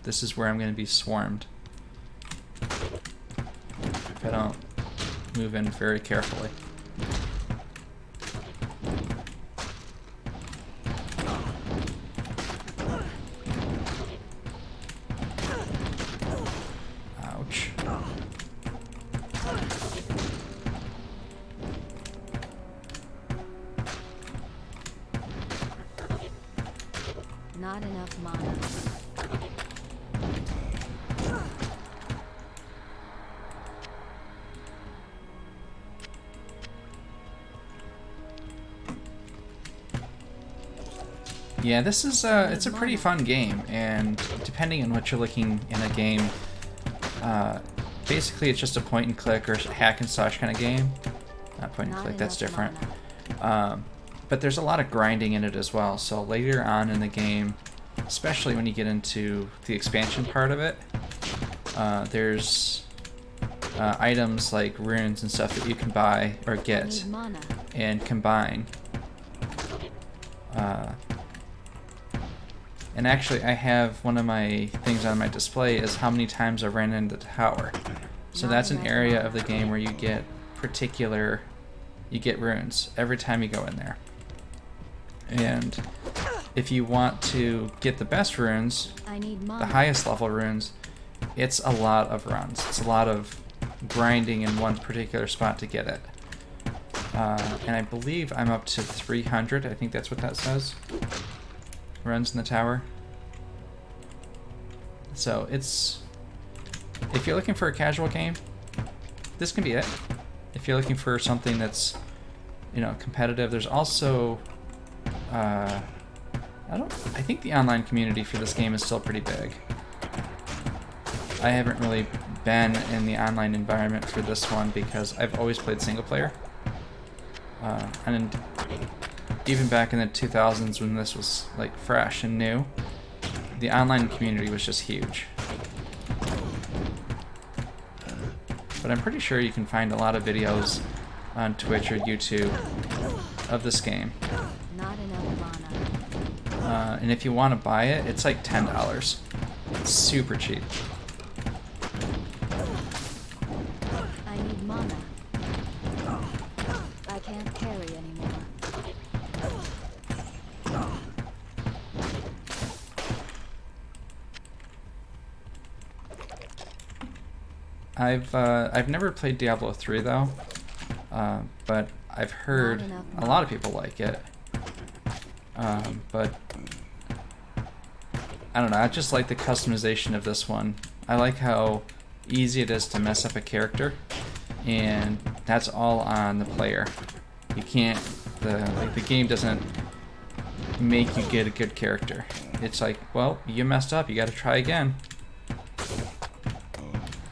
This is where I'm going to be swarmed. If I don't move in very carefully. Not enough mana. Yeah, this is it's a pretty fun game, and depending on what you're looking in a game, basically it's just a point and click or hack and slash kind of game. Not point and click, that's different. But there's a lot of grinding in it as well. So later on in the game, especially when you get into the expansion part of it, there's items like runes and stuff that you can buy or get and combine. And actually, I have one of my things on my display is how many times I ran into the tower. So that's an area of the game where you get you get runes every time you go in there. And if you want to get the best runes, the highest level runes, it's a lot of runs. It's a lot of grinding in one particular spot to get it. And I believe I'm up to 300. I think that's what that says. Runs in the tower. So it's, if you're looking for a casual game, this can be it. If you're looking for something that's, you know, competitive, there's also I think the online community for this game is still pretty big. I haven't really been in the online environment for this one because I've always played single player. And even back in the 2000s when this was like fresh and new, the online community was just huge. But I'm pretty sure you can find a lot of videos on Twitch or YouTube of this game. And if you want to buy it, it's like $10. It's super cheap. I need mana. I can't carry anymore. I've never played Diablo 3 though, but I've heard a lot of people like it. But I don't know, I just like the customization of this one. I like how easy it is to mess up a character, and that's all on the player. You can't, the game doesn't make you get a good character. It's like, well, you messed up, you gotta try again.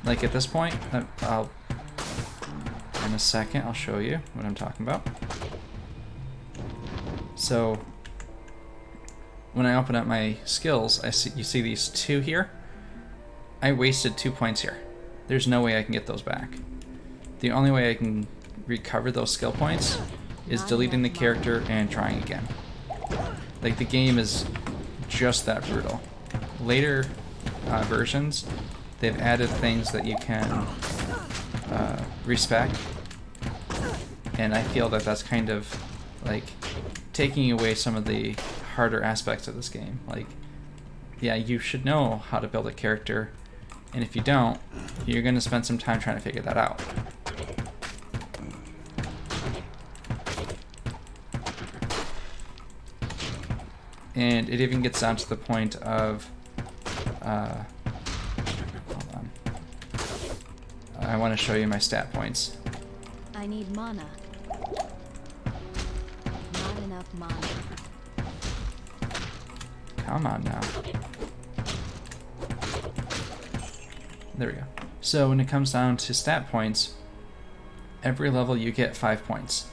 Like at this point, in a second I'll show you what I'm talking about. So when I open up my skills, you see these 2 here. I wasted 2 points here. There's no way I can get those back. The only way I can recover those skill points is deleting the character and trying again. Like, the game is just that brutal. Later versions, they've added things that you can respec, and I feel that that's kind of like taking away some of the harder aspects of this game. Like, yeah, you should know how to build a character, and if you don't, you're going to spend some time trying to figure that out. And it even gets down to the point of hold on. I want to show you my stat points. I need mana. Not enough mana. Come on now. There we go. So when it comes down to stat points, every level you get 5 points.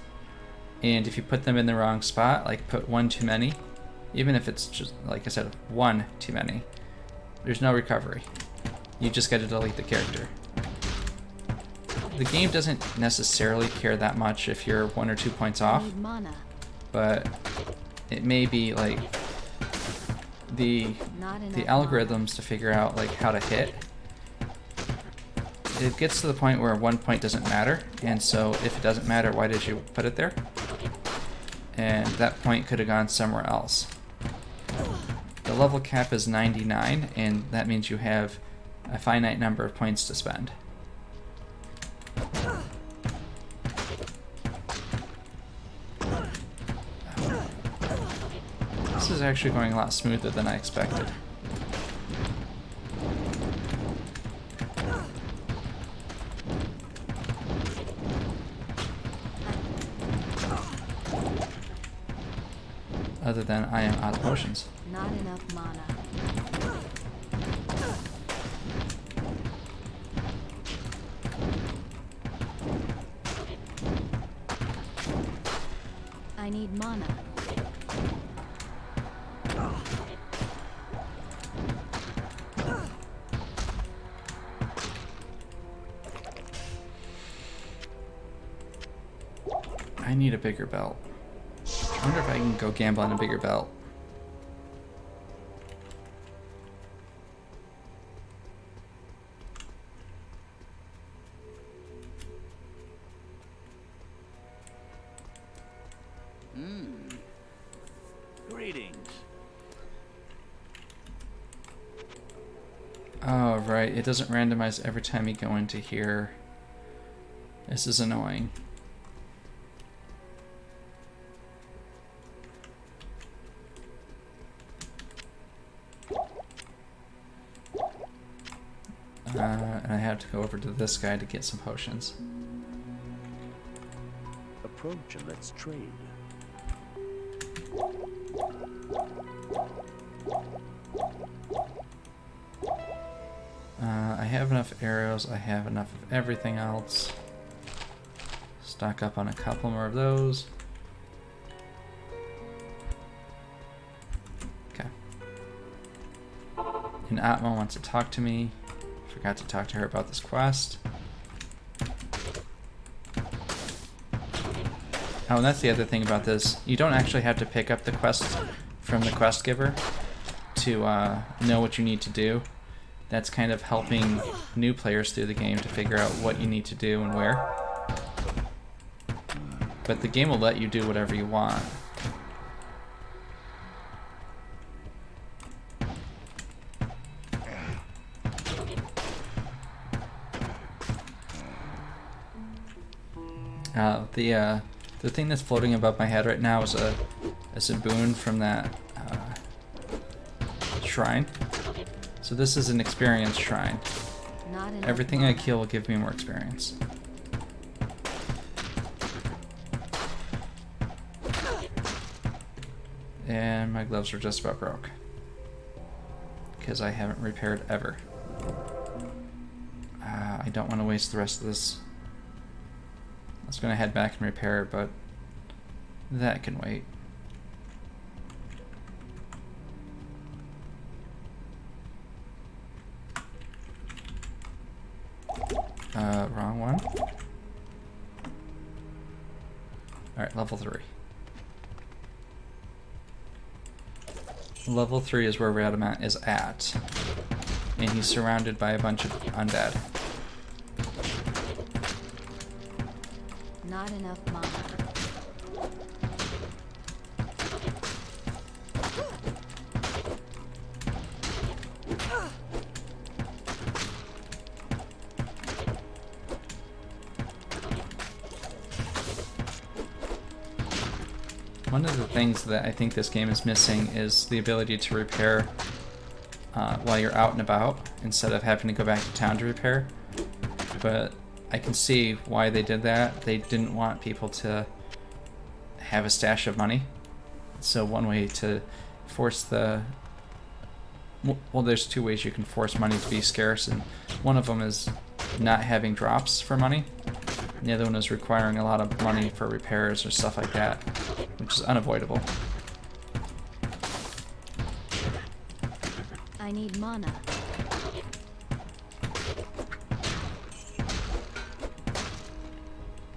And if you put them in the wrong spot, like put 1 too many, even if it's just, like I said, 1 too many, there's no recovery. You just got to delete the character. The game doesn't necessarily care that much if you're 1 or 2 points off, but it may be like the algorithms to figure out like how to hit. It gets to the point where 1 point doesn't matter, and so if it doesn't matter, why did you put it there? And that point could have gone somewhere else. The level cap is 99, and that means you have a finite number of points to spend. This is is actually going a lot smoother than I expected. Other than I am out of potions. Not enough mana. I need mana. I need a bigger belt. I wonder if I can go gamble on a bigger belt. Greetings. Oh, right. It doesn't randomize every time you go into here. This is annoying. And I have to go over to this guy to get some potions. Approach and let's trade. I have enough arrows. I have enough of everything else. Stock up on a couple more of those. Okay. And Atma wants to talk to me. Forgot to talk to her about this quest. Oh, and that's the other thing about this. You don't actually have to pick up the quest from the quest giver to know what you need to do. That's kind of helping new players through the game to figure out what you need to do and where. But the game will let you do whatever you want. The thing that's floating above my head right now is a boon from that shrine. So this is an experience shrine. Not enough Everything mana. I kill will give me more experience. And my gloves are just about broke. Because I haven't repaired ever. I don't want to waste the rest of this. I was going to head back and repair, but that can wait. Wrong one. Alright, level 3. Level 3 is where Radamat is at. And he's surrounded by a bunch of undead. Not enough mana. One of the things that I think this game is missing is the ability to repair while you're out and about, instead of having to go back to town to repair. But I can see why they did that. They didn't want people to have a stash of money. So one way to force the... Well, there's two ways you can force money to be scarce, and one of them is not having drops for money. And the other one is requiring a lot of money for repairs or stuff like that, which is unavoidable. I need mana.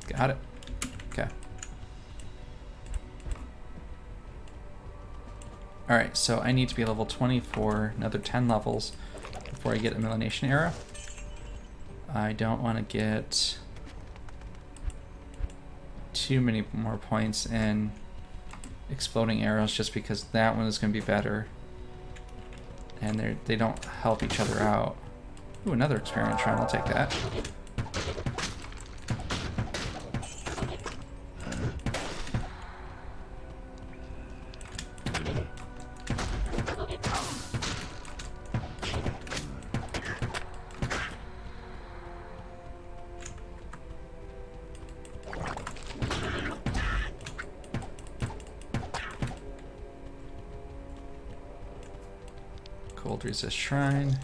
Got it. Okay. Alright, so I need to be level 24, another 10 levels before I get a Millenation Arrow. I don't want to get too many more points in Exploding Arrows just because that one is going to be better. And they don't help each other out. Ooh, another experience shrine, I'll take that. Cold resist shrine.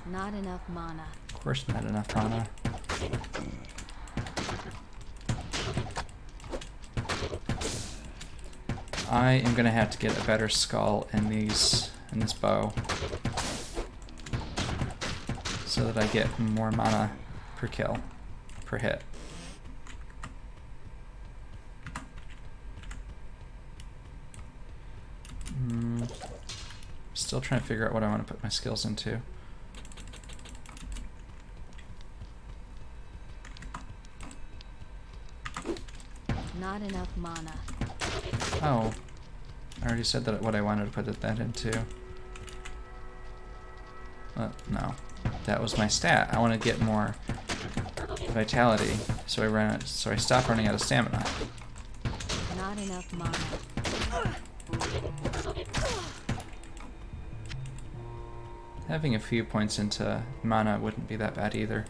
Not enough mana. Of course, not enough mana. I am gonna have to get a better skull in this bow, so that I get more mana per kill, per hit. Still trying to figure out what I want to put my skills into. Not enough mana. Oh, I already said that what I wanted to put that into. No, that was my stat. I want to get more vitality, so I stop running out of stamina. Not enough mana. Having a few points into mana wouldn't be that bad either.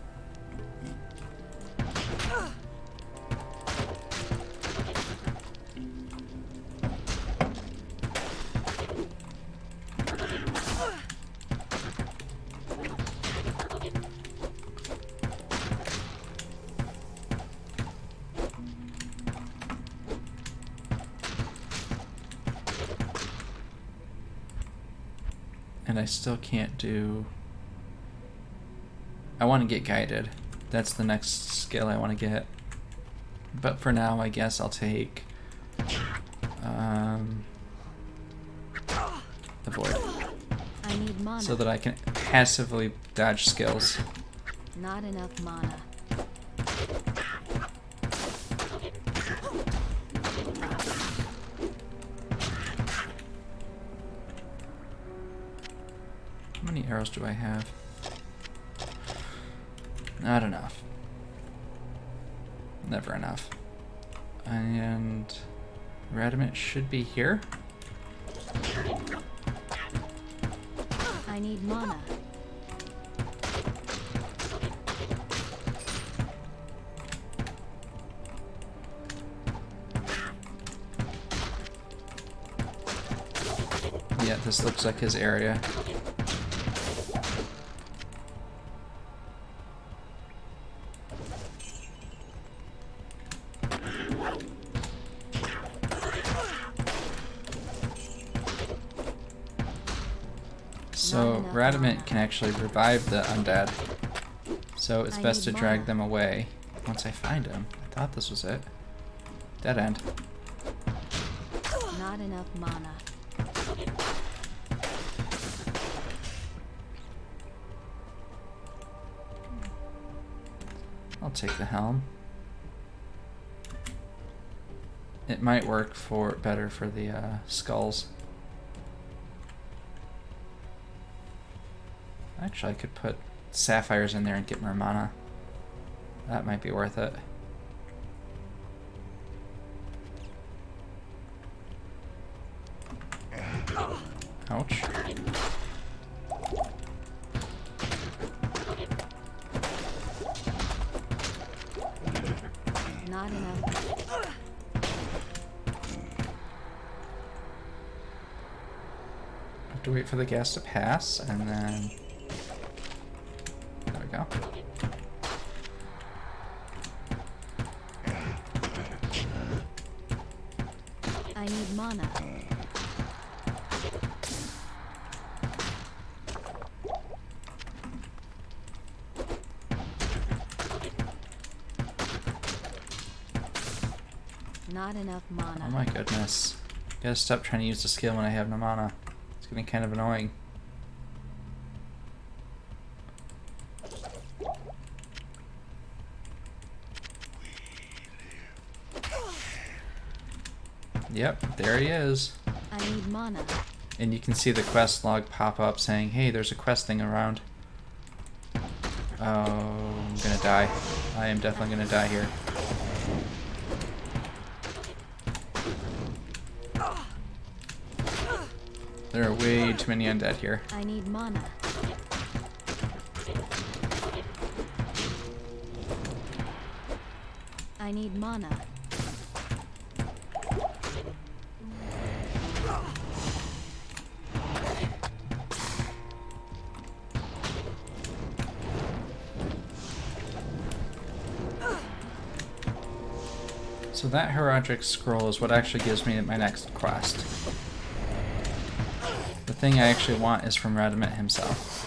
And I still can't do... I want to get guided. That's the next skill I want to get. But for now, I guess I'll take... Avoid. I need mana. So that I can passively dodge skills. Not enough mana. How many arrows do I have? Not enough. Never enough. And Radamant should be here. I need mana. Yeah, this looks like his area. So Radamant can actually revive the undead. So it's best to drag them away once I find him. I thought this was it. Dead end. Not enough mana. I'll take the helm. It might work better for the skulls. Actually, I could put sapphires in there and get more mana. That might be worth it. Ouch. Not enough. Have to wait for the gas to pass, and then... There we go. I need mana. Not enough mana. Oh my goodness. Gotta stop trying to use the skill when I have no mana. It's getting kind of annoying. Yep, there he is. I need mana. And you can see the quest log pop up saying, hey, there's a quest thing around. Oh, I'm gonna die. I am definitely gonna die here. There are way too many undead here. I need mana. I need mana. So that Heraldric Scroll is what actually gives me my next quest. The thing I actually want is from Radamit himself.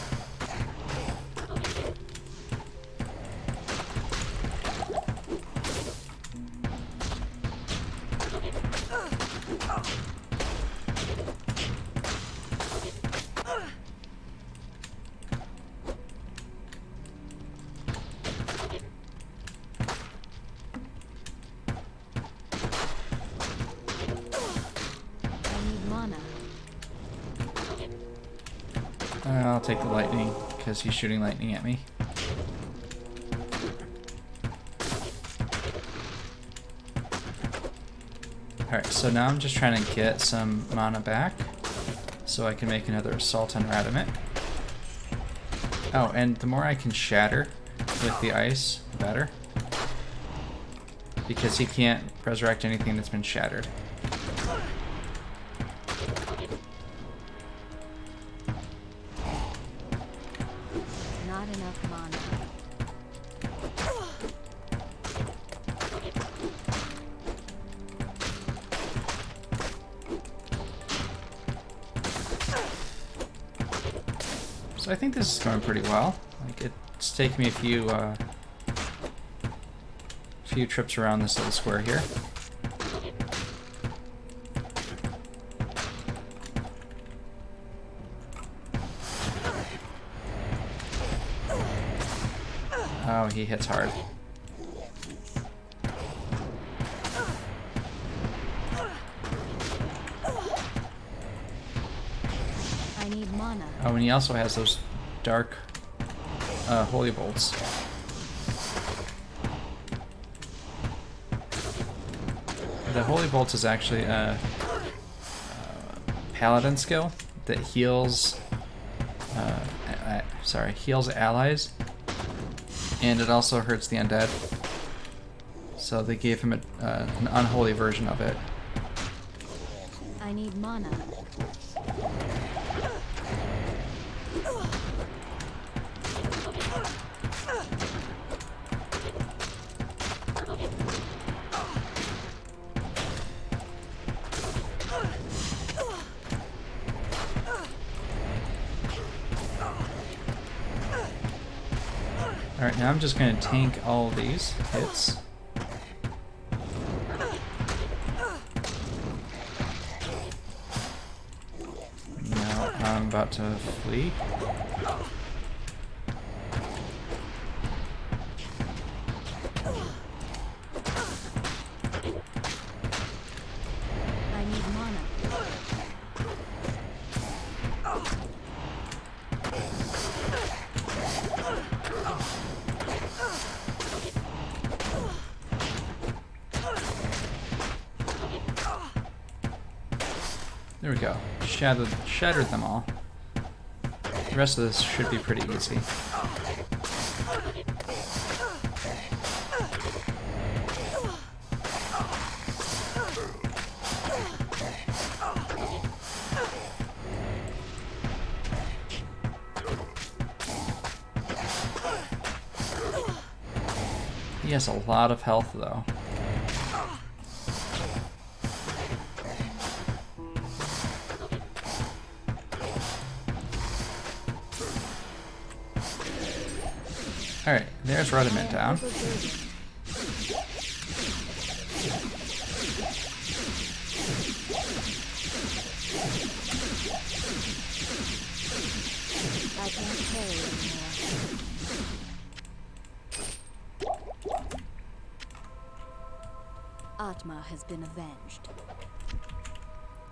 I'll take the lightning, because he's shooting lightning at me. Alright, so now I'm just trying to get some mana back, so I can make another assault on Radamit. Oh, and the more I can shatter with the ice, the better. Because he can't resurrect anything that's been shattered. Not enough mana. So I think this is going pretty well. Like, it's taken me a few trips around this little square here. Oh, he hits hard. I need mana. Oh, and he also has those dark holy bolts. The holy bolts is actually a paladin skill that heals heals allies, and it also hurts the undead. So they gave him an unholy version of it. I need mana. Alright, now I'm just going to tank all of these hits. Now I'm about to flee. I need mana. There we go. Shattered them all. The rest of this should be pretty easy. He has a lot of health though. Alright, there's Rudiment down. I can't carry anymore. Atma has been avenged.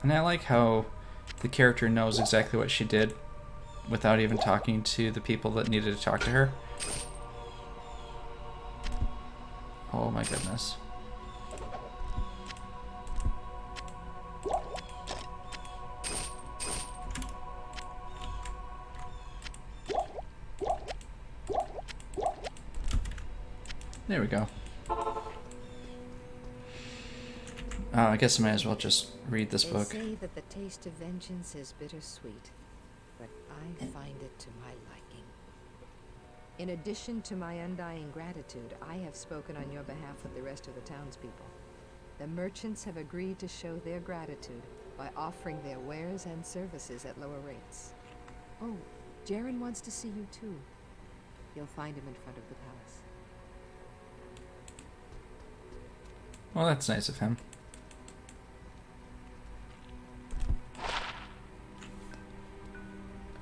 And I like how the character knows exactly what she did without even talking to the people that needed to talk to her. Oh my goodness. There we go. I guess I might as well just read this They book. say that the taste of vengeance is bittersweet, but I find it to my liking. In addition to my undying gratitude, I have spoken on your behalf with the rest of the townspeople. The merchants have agreed to show their gratitude by offering their wares and services at lower rates. Oh, Jaren wants to see you too. You'll find him in front of the palace. Well, that's nice of him.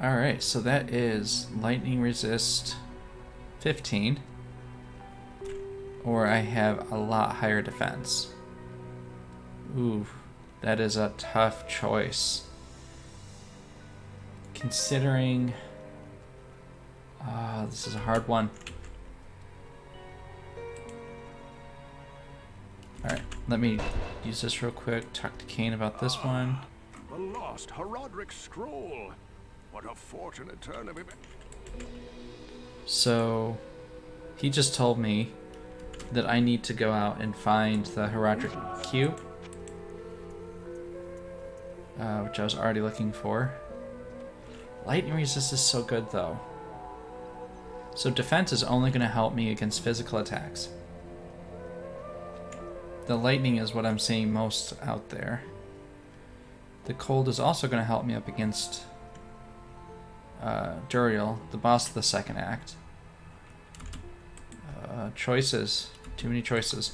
Alright, so that is lightning resist 15. Or I have a lot higher defense. Ooh, that is a tough choice. Considering... this is a hard one. Alright, let me use this real quick, talk to Kane about this one. The lost Herodric scroll. What a fortunate turn of events. So, he just told me that I need to go out and find the Herodric cube, which I was already looking for. Lightning resist is so good though. So defense is only going to help me against physical attacks. The lightning is what I'm seeing most out there. The cold is also going to help me up against Duriel, the boss of the second act. Choices. Too many choices.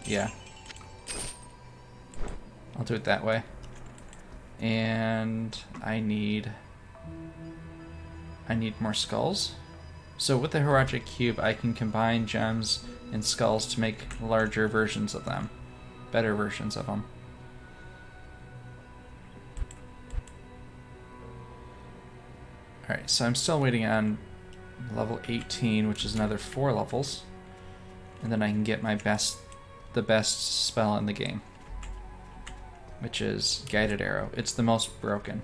Yeah. I'll do it that way. And I need more skulls. So with the Herodric cube, I can combine gems and skulls to make larger versions of them. Better versions of them. Alright, so I'm still waiting on level 18, which is another 4 levels. And then I can get the best spell in the game, which is Guided Arrow. It's the most broken.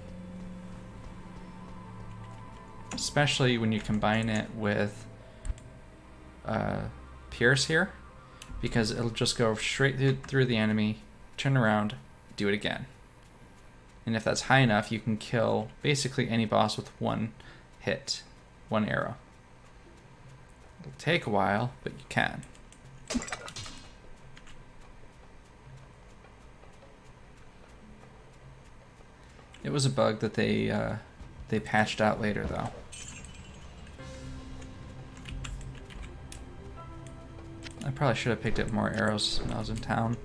Especially when you combine it with Pierce here, because it'll just go straight through the enemy, turn around, do it again. And if that's high enough, you can kill basically any boss with one hit, one arrow. It'll take a while, but you can. It was a bug that they patched out later, though. I probably should have picked up more arrows when I was in town.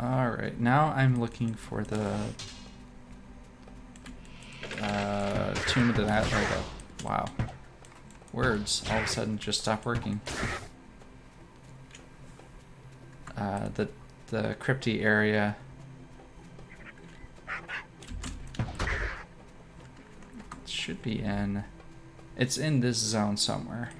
Alright, now I'm looking for the Tomb of the Atlas. Wow. Words all of a sudden just stop working. The crypty area. It should be in... It's in this zone somewhere.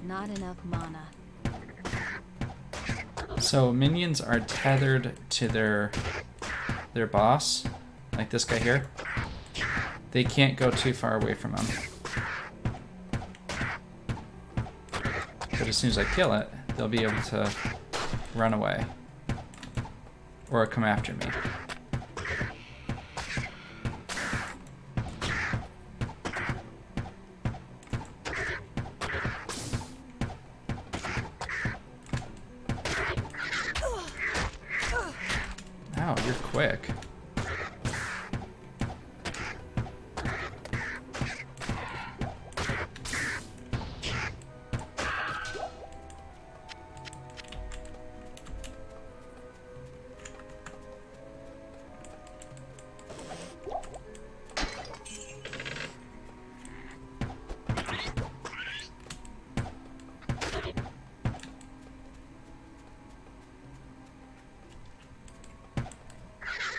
Not enough mana. So minions are tethered to their boss, like this guy here. They can't go too far away from him. But as soon as I kill it, they'll be able to run away or come after me. Wow, you're quick.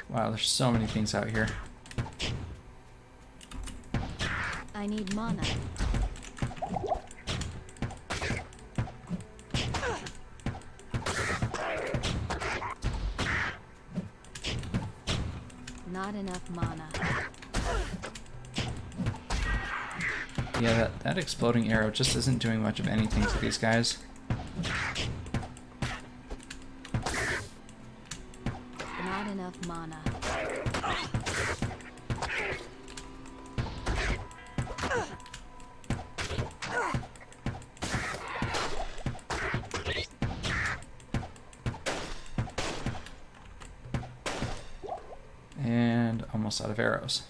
Wow, there's so many things out here. I need mana. Not enough mana. Yeah, that exploding arrow just isn't doing much of anything to these guys. Not enough mana. And almost out of arrows.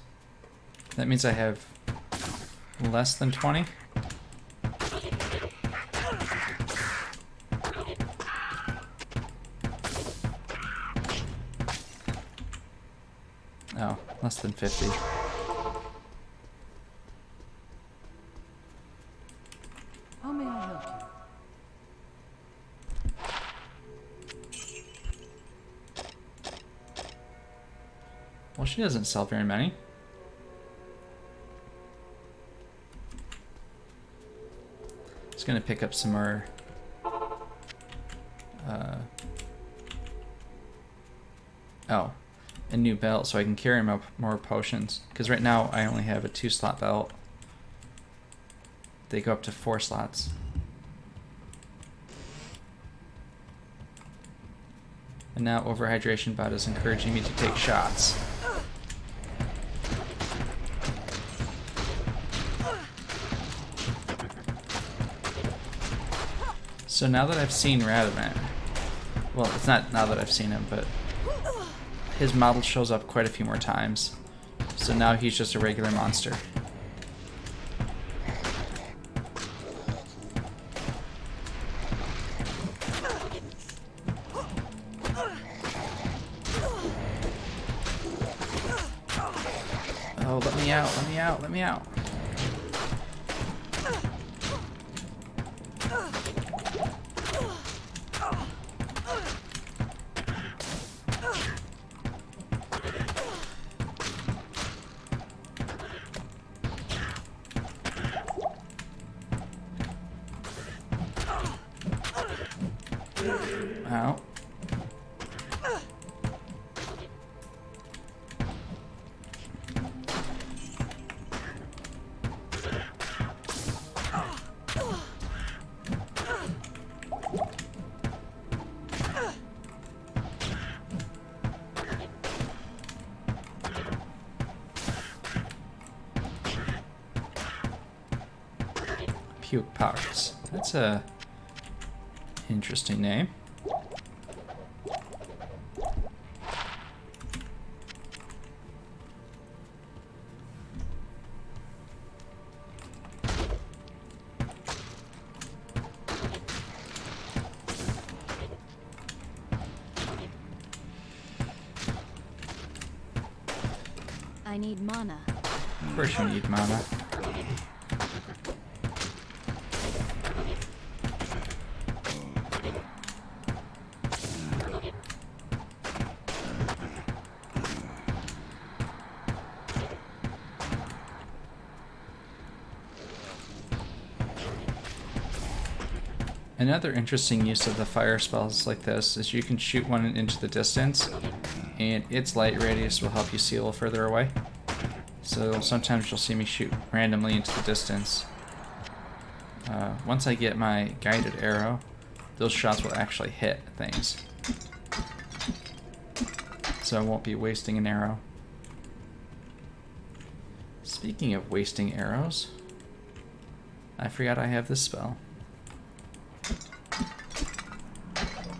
That means I have less than 20. Oh, less than 50. How may I help you? Well, she doesn't sell very many. Just gonna pick up some more oh, a new belt so I can carry more potions. Because right now I only have a 2-slot belt. They go up to 4 slots. And now overhydration bot is encouraging me to take shots. So now that I've seen Radaman, well, it's not now that I've seen him, but his model shows up quite a few more times. So now he's just a regular monster. Oh, let me out, let me out, let me out. Ow. Puke Pox. That's a interesting name. I need mana. Of course you need mana. Another interesting use of the fire spells like this is you can shoot one into the distance, and its light radius will help you see a little further away. So sometimes you'll see me shoot randomly into the distance. Once I get my guided arrow, those shots will actually hit things. So I won't be wasting an arrow. Speaking of wasting arrows, I forgot I have this spell.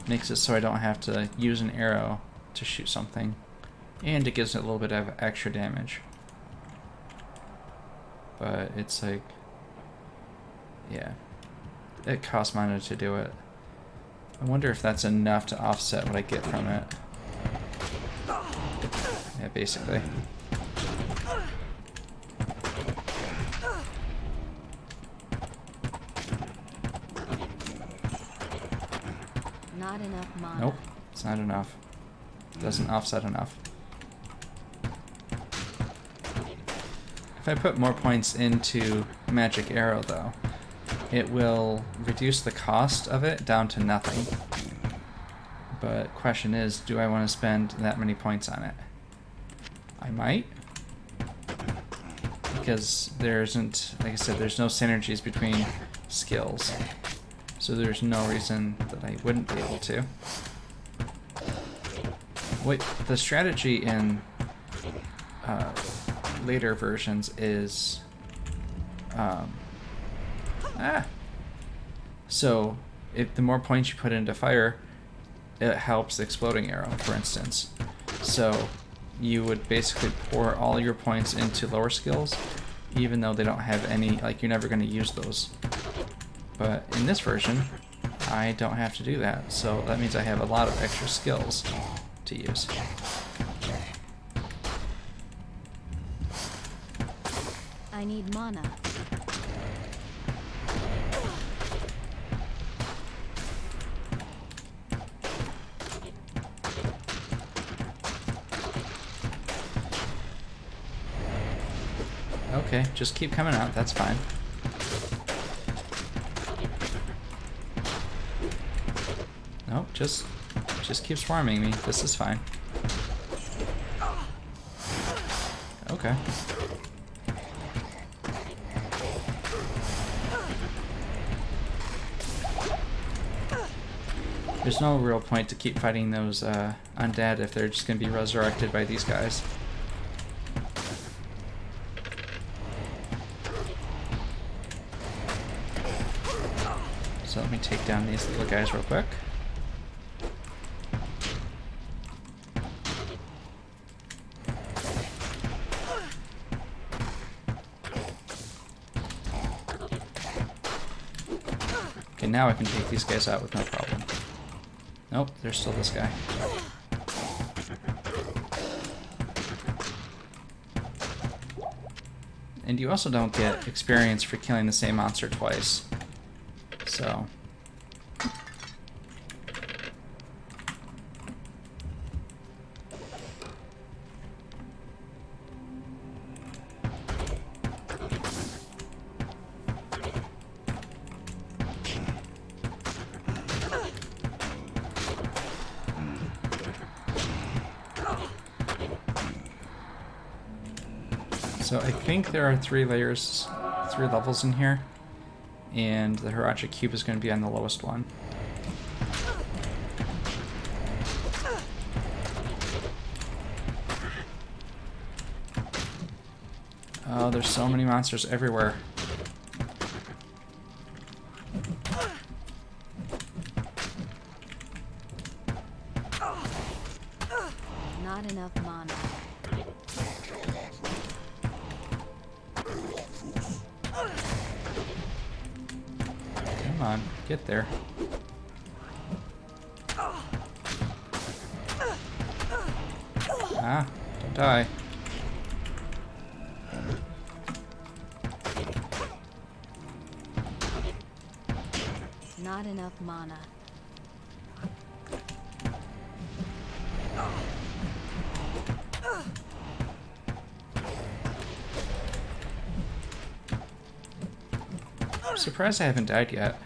Makes it so I don't have to use an arrow to shoot something, and it gives it a little bit of extra damage. But it's like, yeah, it costs mana to do it. I wonder if that's enough to offset what I get from it. Yeah, basically. Not enough mana. Nope, it's not enough. Doesn't offset enough. I put more points into Magic Arrow, though, it will reduce the cost of it down to nothing. But question is, do I want to spend that many points on it? I might. Because there isn't, like I said, there's no synergies between skills. So there's no reason that I wouldn't be able to. Wait, the strategy in later versions is so if the more points you put into fire, it helps the exploding arrow, for instance. So you would basically pour all your points into lower skills, even though they don't have any, like, you're never going to use those. But in this version, I don't have to do that, so that means I have a lot of extra skills to use. I need mana. Okay, just keep coming out, that's fine. Nope, just keep swarming me, this is fine. Okay. There's no real point to keep fighting those undead if they're just going to be resurrected by these guys. So let me take down these little guys real quick. Okay, now I can take these guys out with no problem. Nope, there's still this guy. And you also don't get experience for killing the same monster twice. So... So I think there are 3 levels in here, and the Haragic Cube is going to be on the lowest one. Oh, there's so many monsters everywhere. Not enough mana. Come on, get there. Ah, don't die. Not enough mana. I'm surprised I haven't died yet.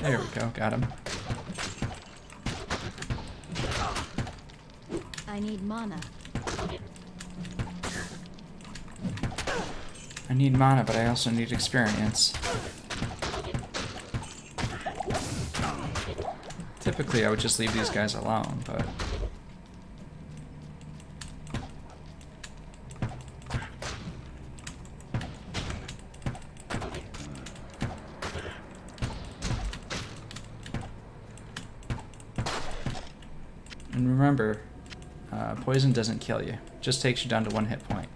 There we go, got him. I need mana. I need mana, but I also need experience. Typically, I would just leave these guys alone, but... And remember, poison doesn't kill you. It just takes you down to 1 hit point.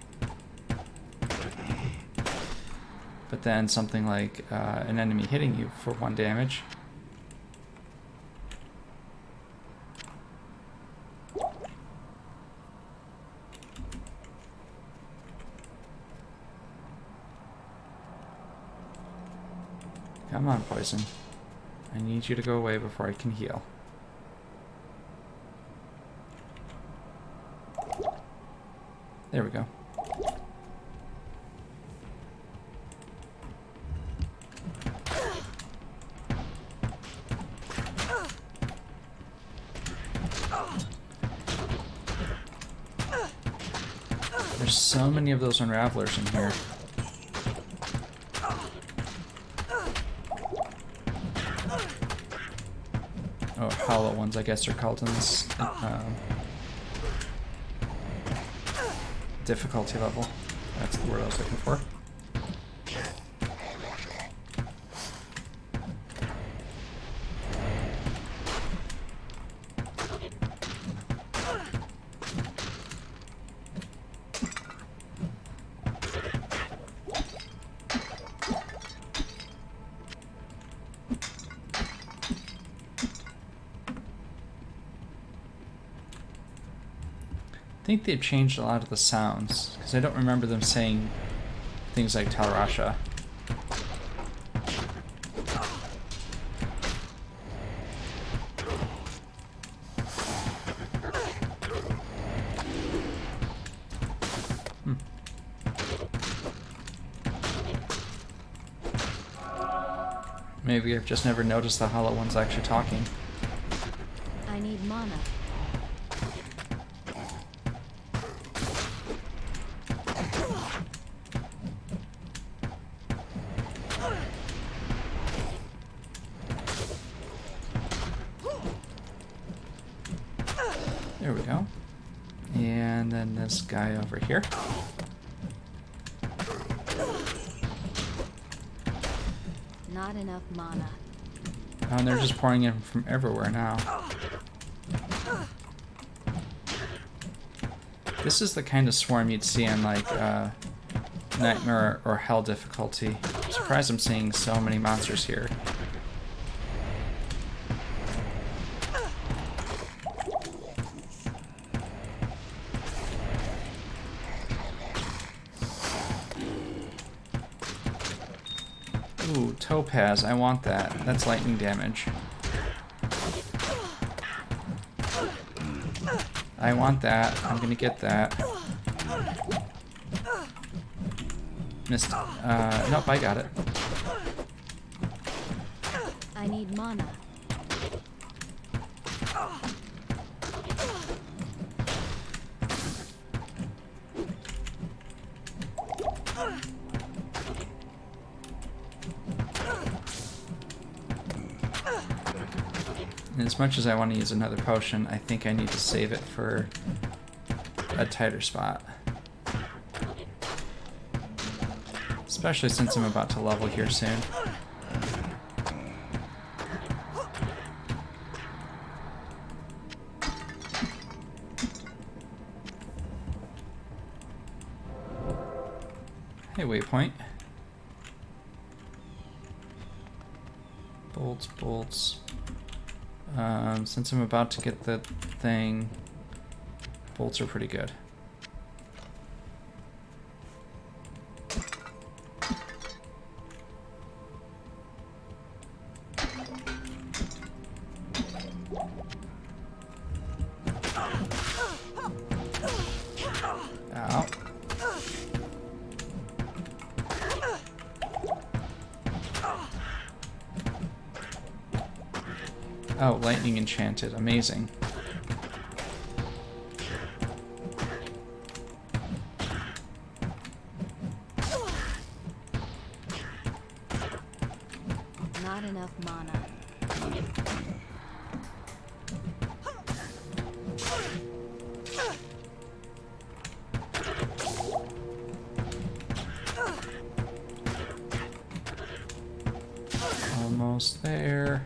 But then something like an enemy hitting you for 1 damage. Come on, poison. I need you to go away before I can heal. There we go. There's so many of those unravelers in here. Oh, hollow ones, I guess they're called in this difficulty level. That's the word I was looking for. I think they've changed a lot of the sounds, because I don't remember them saying things like Talrasha. Maybe I've just never noticed the hollow ones actually talking. I need mana. There we go. And then this guy over here. Not enough mana. Oh, and they're just pouring in from everywhere now. This is the kind of swarm you'd see on like Nightmare or Hell difficulty. I'm surprised I'm seeing so many monsters here. Ooh, Topaz, I want that. That's lightning damage. I want that. I'm gonna get that. Missed. Nope, I got it. I need mana. And as much as I want to use another potion, I think I need to save it for a tighter spot. Especially since I'm about to level here soon. Hey, waypoint. Bolts, bolts. Since I'm about to get the thing, bolts are pretty good. Ow. Oh, lightning enchanted. Amazing. Not enough mana. Almost there.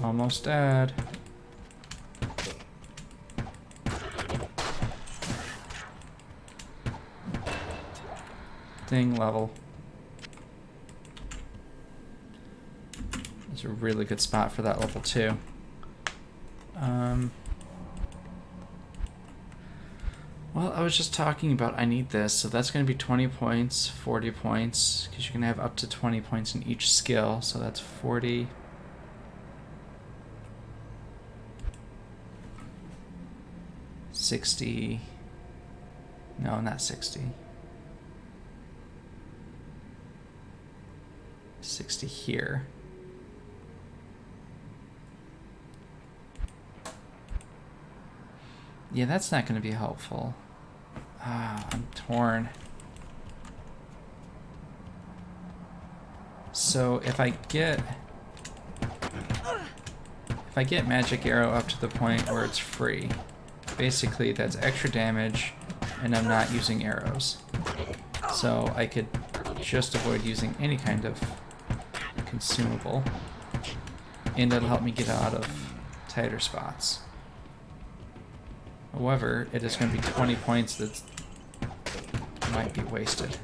Almost dead. Ding level. It's a really good spot for that level too. Well, I was just talking about I need this, so that's going to be 20 points, 40 points, because you can have up to 20 points in each skill, so that's 40. $60. No, not 60. 60 here. Yeah, that's not going to be helpful. Ah, I'm torn. So if I get magic arrow up to the point where it's free, basically that's extra damage and I'm not using arrows. So I could just avoid using any kind of consumable, and it'll help me get out of tighter spots. However, it is going to be 20 points that might be wasted.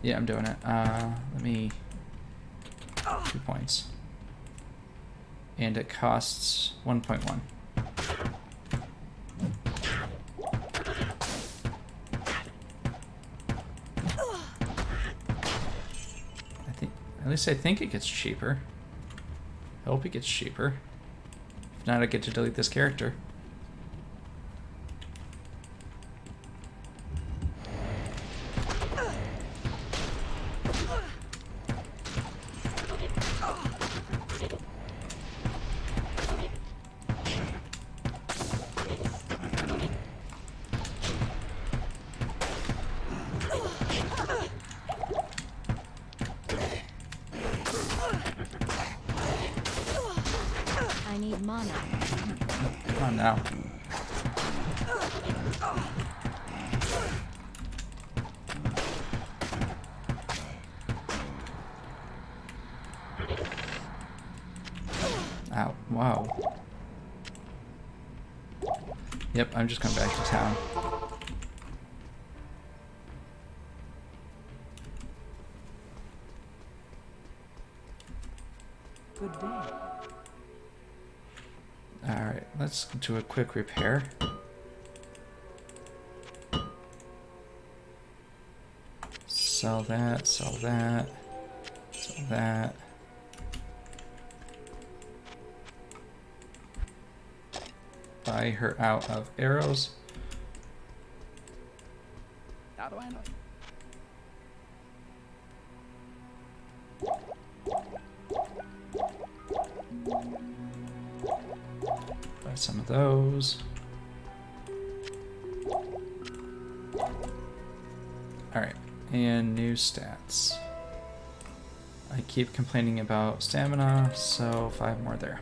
Yeah, I'm doing it. Let me... 2 points. And it costs 1.1. At least I think it gets cheaper. I hope it gets cheaper. If not, I get to delete this character. I need mana. Come on now. Ow. Wow. Yep, I'm just going back to town. Good day. Alright, let's do a quick repair. Sell that, sell that, sell that. Buy her out of arrows. How do I know? Buy some of those. Alright, and new stats. I keep complaining about stamina, so 5 more there.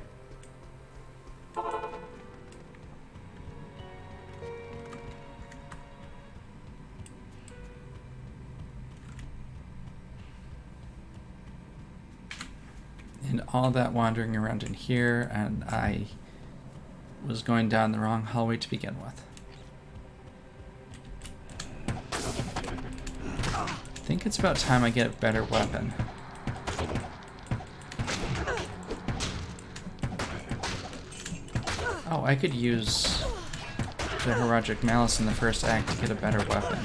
And all that wandering around in here, and I was going down the wrong hallway to begin with. I think it's about time I get a better weapon. Oh, I could use the Herodric Malice in the first act to get a better weapon.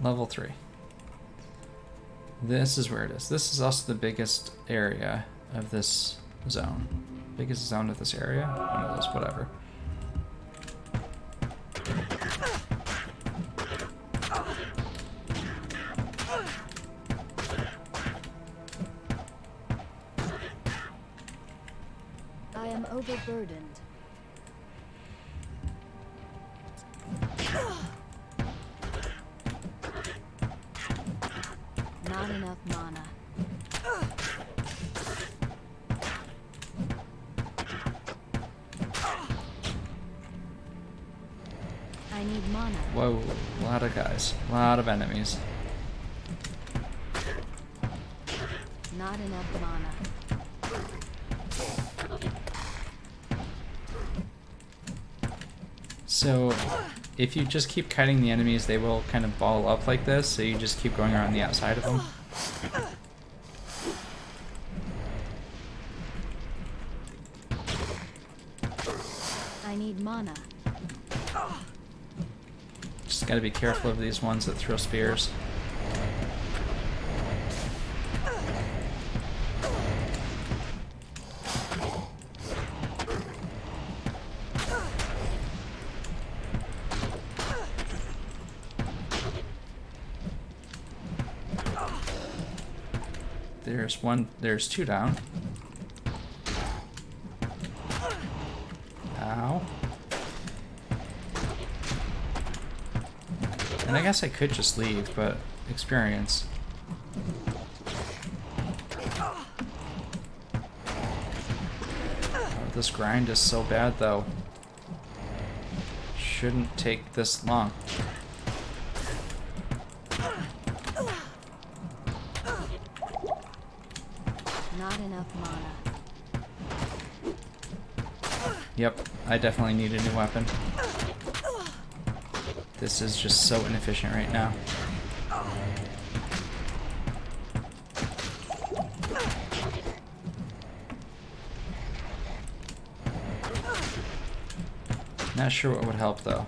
Level 3. This is where it is. This is also the biggest area of this zone. Biggest zone of this area? One of those, whatever. I am overburdened. need mana. Whoa, a lot of guys. A lot of enemies. Not enough mana. So, if you just keep kiting the enemies, they will kind of ball up like this, so you just keep going around the outside of them. I need mana. Just gotta be careful of these ones that throw spears. There's two down. Ow. And I guess I could just leave, but experience. Oh, this grind is so bad though. Shouldn't take this long. Not enough mana. Yep, I definitely need a new weapon. This is just so inefficient right now. Not sure what would help though.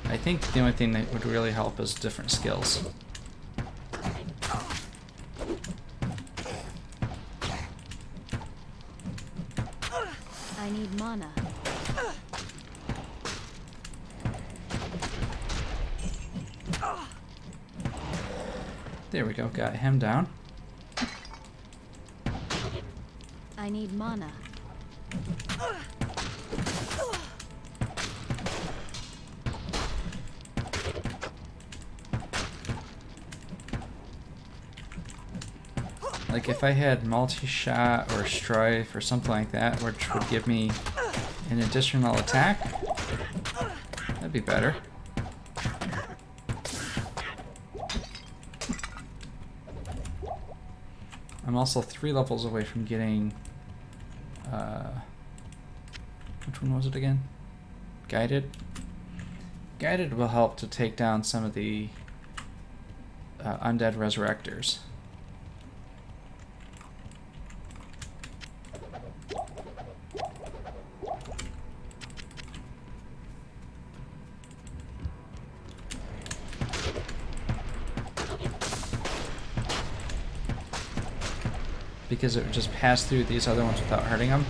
I think the only thing that would really help is different skills. I need mana. There we go, got him down. I need mana. Like if I had multi-shot or strife or something like that, which would give me an additional attack, that'd be better. I'm also 3 levels away from getting, which one was it again? Guided? Guided will help to take down some of the undead resurrectors. Because it would just pass through these other ones without hurting them.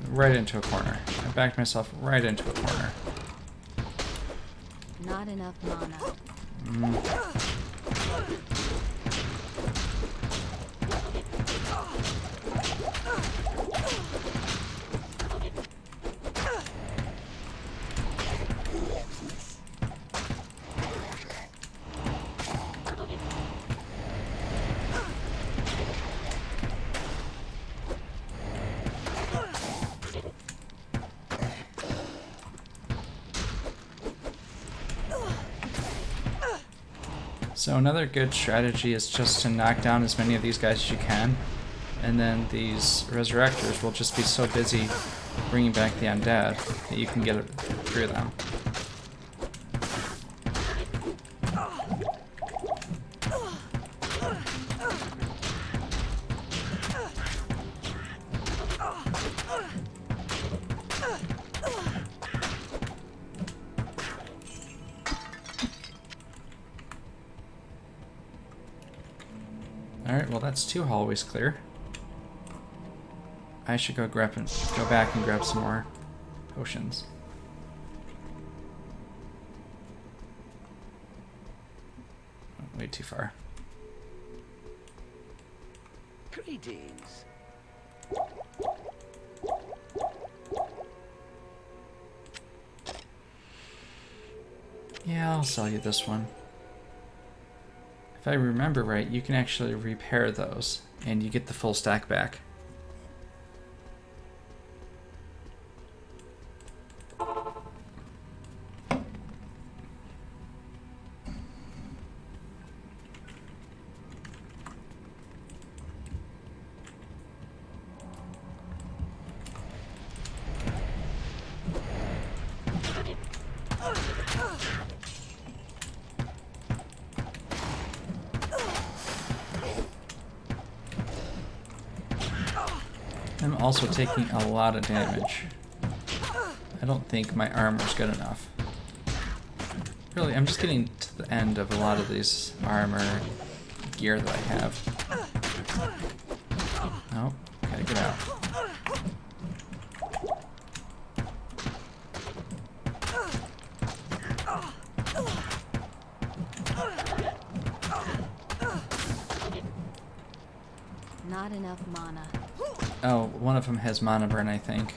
Right into a corner. I backed myself right into a corner. Not enough mana. So another good strategy is just to knock down as many of these guys as you can, and then these resurrectors will just be so busy bringing back the undead that you can get through them. Alright, well that's 2 hallways clear. I should go back and grab some more potions. Oh, way too far. Greetings. Yeah, I'll sell you this one. If I remember right, you can actually repair those, and you get the full stack back. I'm also taking a lot of damage. I don't think my armor's good enough. Really, I'm just getting to the end of a lot of these armor gear that I have. Oh, gotta get out. Not enough mana. Oh, one of them has mana burn, I think.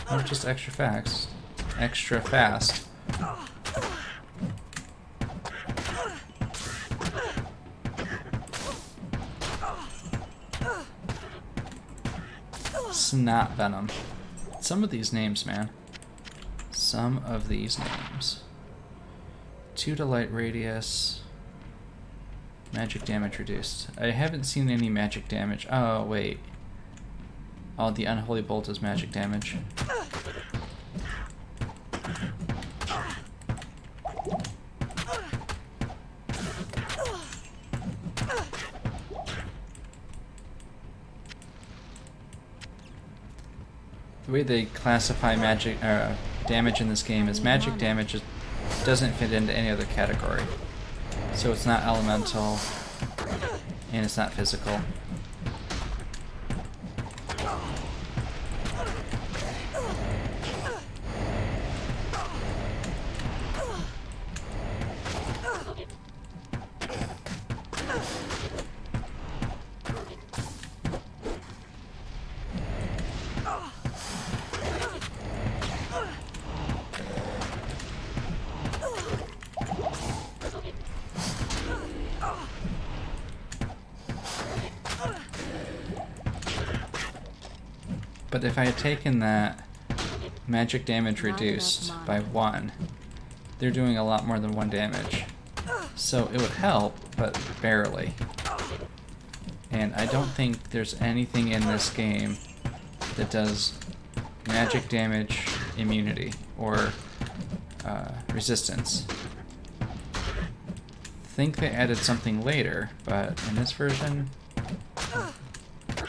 Oh, just extra fast. Extra fast. Snot venom. Some of these names, man. Some of these names. 2 to light radius. Magic damage reduced. I haven't seen any magic damage. Oh, wait. Oh, the unholy bolt is magic damage. The way they classify magic damage in this game is magic damage doesn't fit into any other category. So it's not elemental, and it's not physical. But if I had taken that magic damage reduced by 1, they're doing a lot more than 1 damage. So it would help, but barely. And I don't think there's anything in this game that does magic damage immunity or resistance. I think they added something later, but in this version,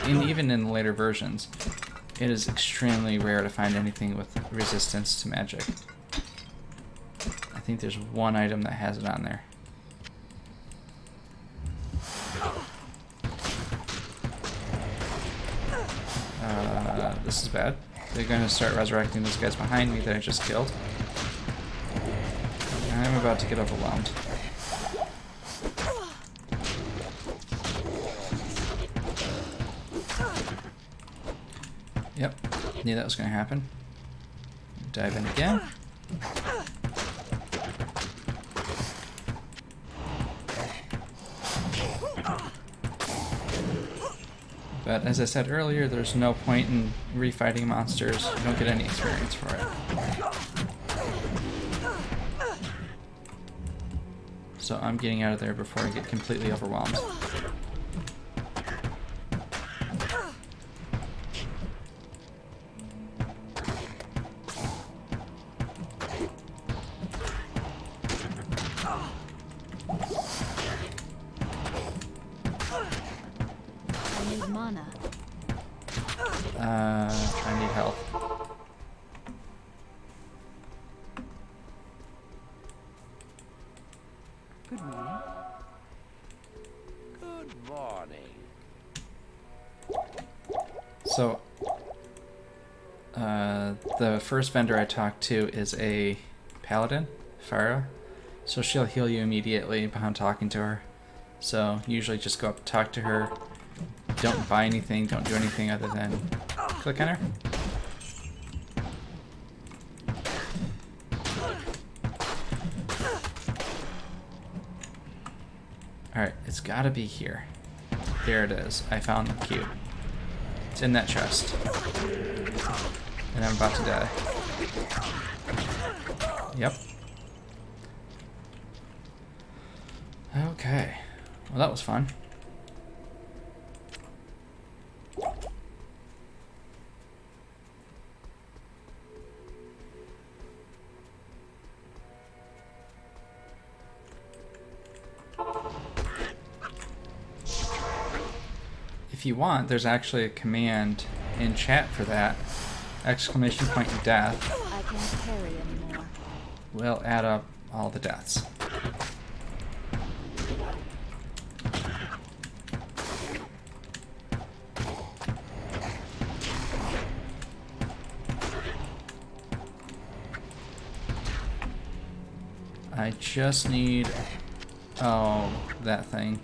and even in the later versions, it is extremely rare to find anything with resistance to magic. I think there's one item that has it on there. This is bad. They're going to start resurrecting these guys behind me that I just killed. I'm about to get overwhelmed. Yep, knew that was going to happen. Dive in again. But as I said earlier, there's no point in refighting monsters. You don't get any experience for it. So I'm getting out of there before I get completely overwhelmed. I need health. Good morning. Good morning. So, the first vendor I talked to is a paladin, Farah. So she'll heal you immediately upon talking to her. So usually just go up, talk to her. Don't buy anything, don't do anything other than click on her. Alright, it's gotta be here. There it is. I found the cube. It's in that chest. And I'm about to die. Yep. Okay. Well, that was fun. if you want, there's actually a command in chat for that. Exclamation point death. I can't carry anymore. Will add up all the deaths. I just need... oh, that thing.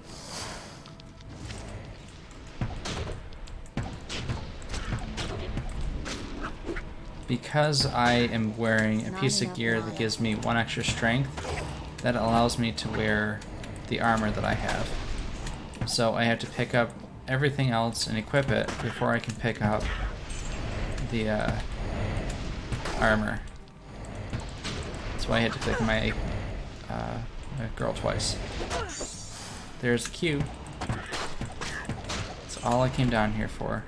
Because I am wearing a piece of gear that gives me 1 extra strength, that allows me to wear the armor that I have. So I have to pick up everything else and equip it before I can pick up the armor. That's why I had to pick my girl twice. There's the cube. That's all I came down here for.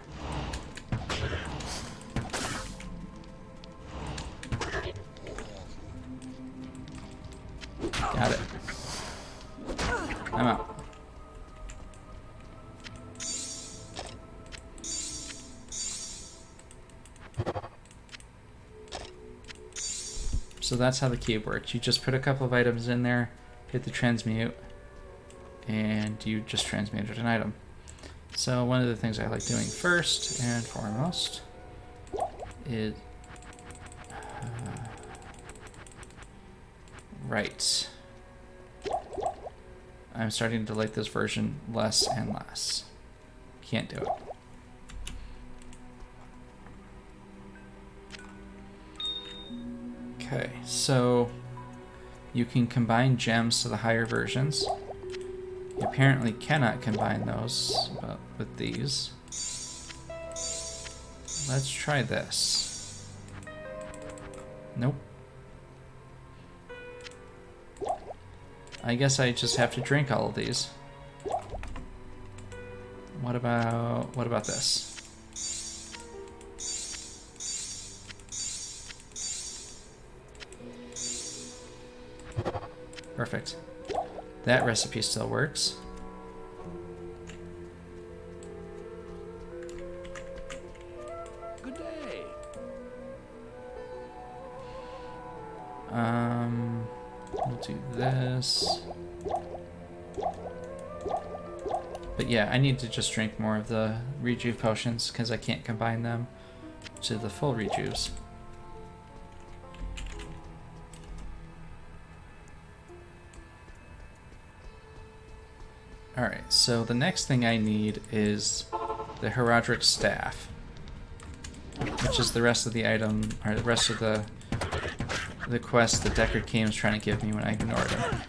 Got it. I'm out. So that's how the cube works. You just put a couple of items in there, hit the transmute, and you just transmuted an item. So one of the things I like doing first and foremost is... right. I'm starting to like this version less and less. Can't do it. Okay, so you can combine gems to the higher versions. You apparently cannot combine those with these. Let's try this. Nope. I guess I just have to drink all of these. What about this? Perfect. That recipe still works. Good day. We'll do this. But yeah, I need to just drink more of the rejuve potions because I can't combine them to the full rejuves. Alright, so the next thing I need is the Heraldric Staff, which is the rest of the item, or the rest of the quest that Deckard Cain was trying to give me when I ignored him.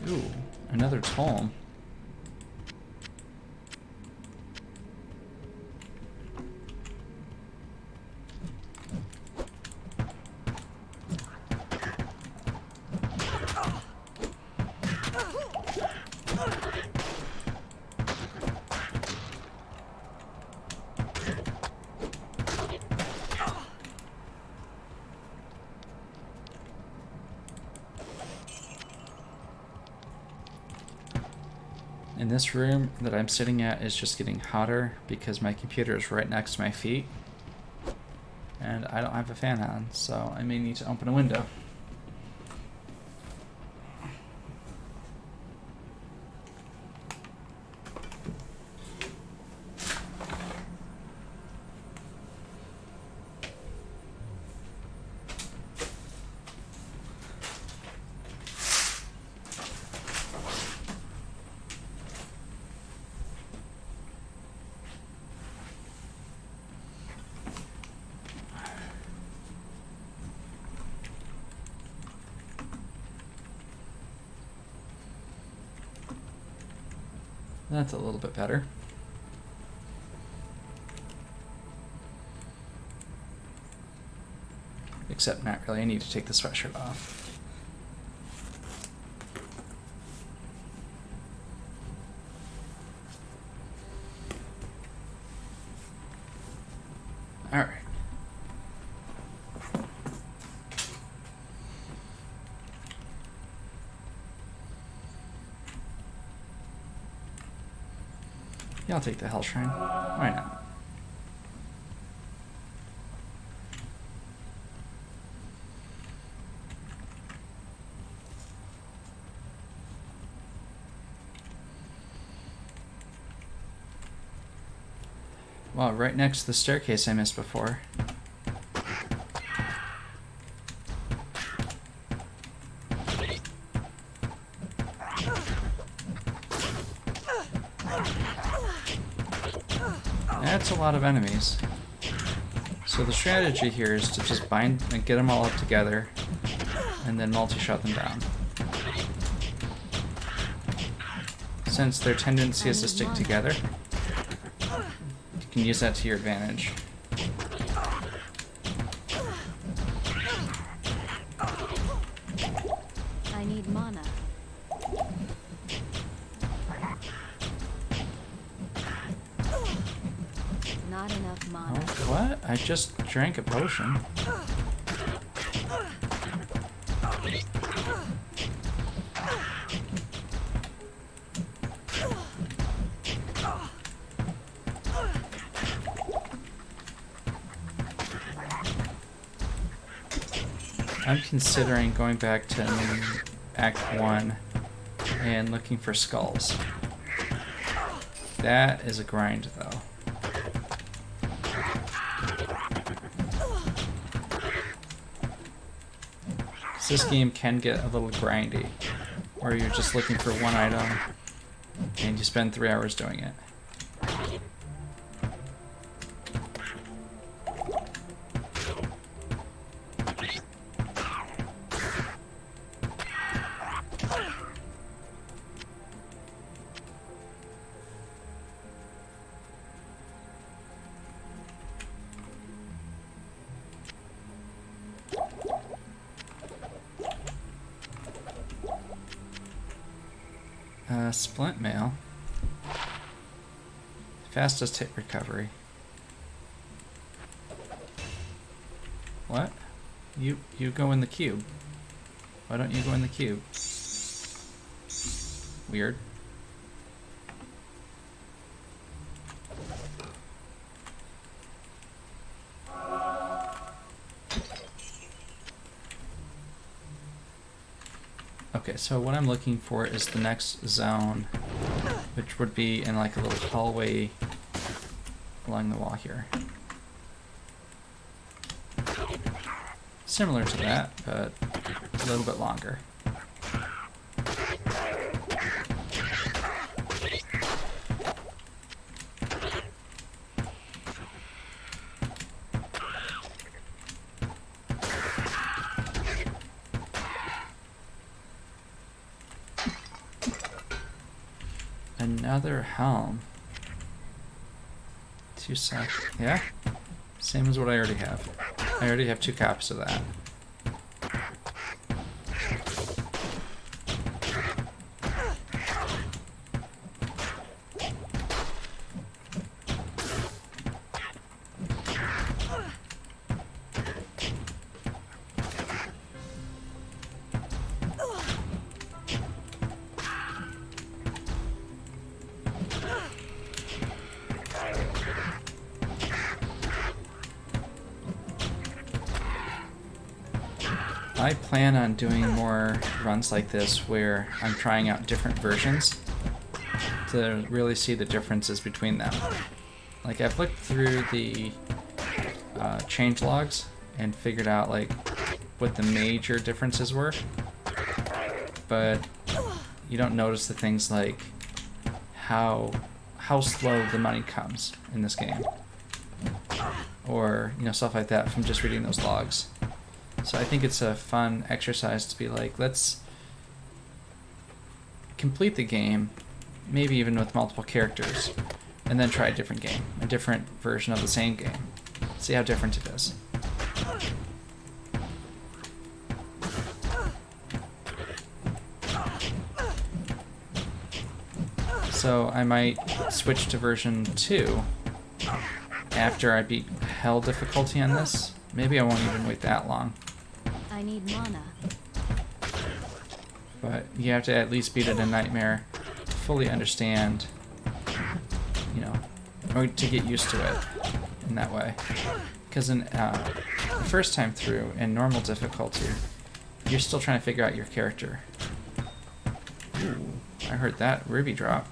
Ooh, another tome. And this room that I'm sitting at is just getting hotter because my computer is right next to my feet. And I don't have a fan on, so I may need to open a window. That's a little bit better. Except not really, I need to take the sweatshirt off. Yeah, I'll take the Hell Shrine. Why not? Wow, right next to the staircase I missed before. That's a lot of enemies. So the strategy here is to just bind and get them all up together and then multi-shot them down. Since their tendency is to stick together, you can use that to your advantage. I need mana. Not enough mana. Oh, what? I just drank a potion. I'm considering going back to Act 1 and looking for skulls. That is a grind, though. This game can get a little grindy, where you're just looking for one item and you spend 3 hours doing it. Splint mail. Fastest hit recovery. What? You go in the cube. Why don't you go in the cube? Weird. Okay, so what I'm looking for is the next zone, which would be in like a little hallway along the wall here. Similar to that, but a little bit longer. Another helm. 2 sec. Yeah? Same as what I already have. I already have 2 copies of that. I plan on doing more runs like this where I'm trying out different versions to really see the differences between them. Like, I've looked through the change logs and figured out like what the major differences were, but you don't notice the things like how slow the money comes in this game, or stuff like that from just reading those logs. So I think it's a fun exercise to be like, let's complete the game, maybe even with multiple characters, and then try a different game, a different version of the same game. See how different it is. So I might switch to version 2 after I beat Hell difficulty on this. Maybe I won't even wait that long. I need mana. But you have to at least beat it in Nightmare to fully understand, or to get used to it in that way. Because in the first time through, in normal difficulty, you're still trying to figure out your character. Ooh, I heard that ruby drop.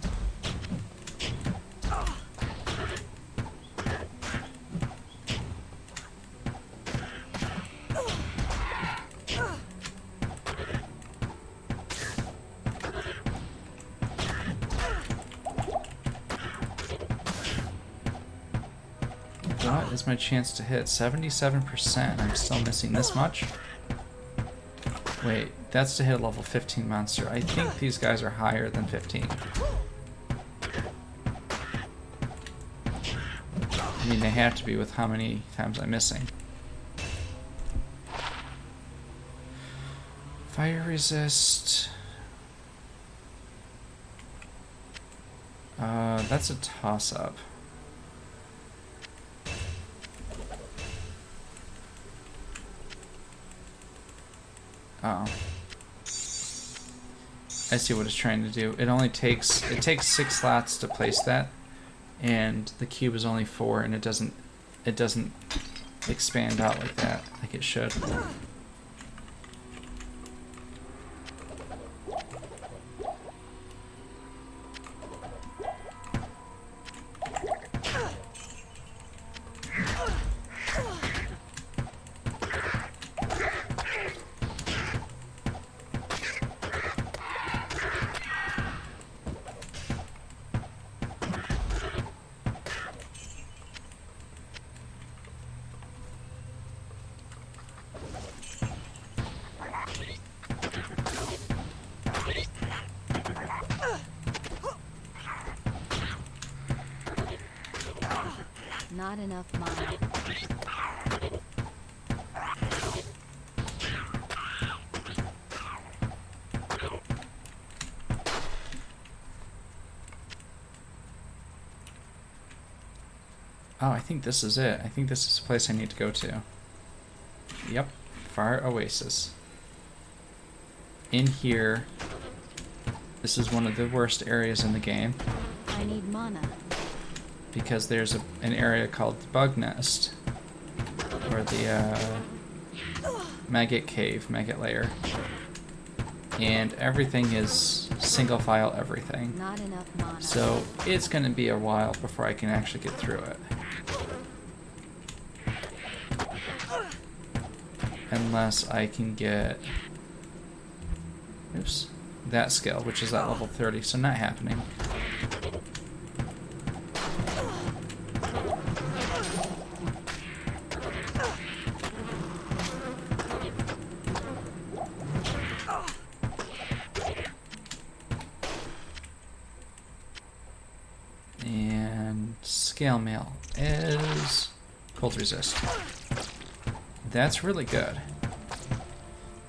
What is my chance to hit? 77%. I'm still missing this much. Wait, that's to hit a level 15 monster. I think these guys are higher than 15. I mean, they have to be with how many times I'm missing. Fire resist. That's a toss-up. Oh. I see what it's trying to do. It takes 6 slots to place that, and the cube is only 4, and it doesn't expand out like that, like it should. Not enough mana. Oh, I think this is it. I think this is the place I need to go to. Yep, Fire Oasis. In here, this is one of the worst areas in the game. I need mana. Because there's an area called the Bug Nest, or the Maggot Cave, Maggot Lair, and everything is single file everything. Not enough mana. So it's going to be a while before I can actually get through it. Unless I can get, oops, that skill, which is at level 30, so not happening. Scale mail is cold resist. That's really good,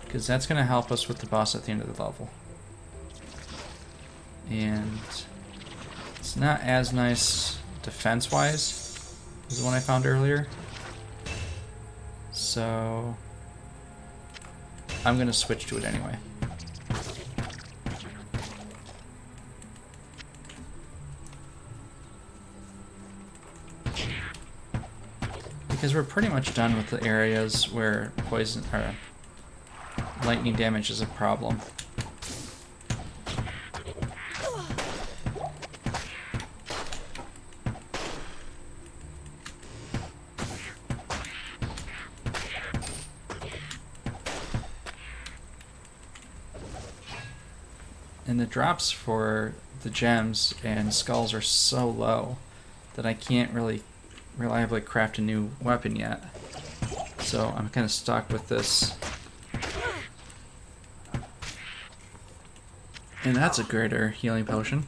because that's going to help us with the boss at the end of the level. And it's not as nice defense-wise as the one I found earlier. So I'm going to switch to it anyway. Because we're pretty much done with the areas where poison or lightning damage is a problem. And the drops for the gems and skulls are so low that I can't really reliably craft a new weapon yet. So I'm kind of stuck with this. And that's a greater healing potion.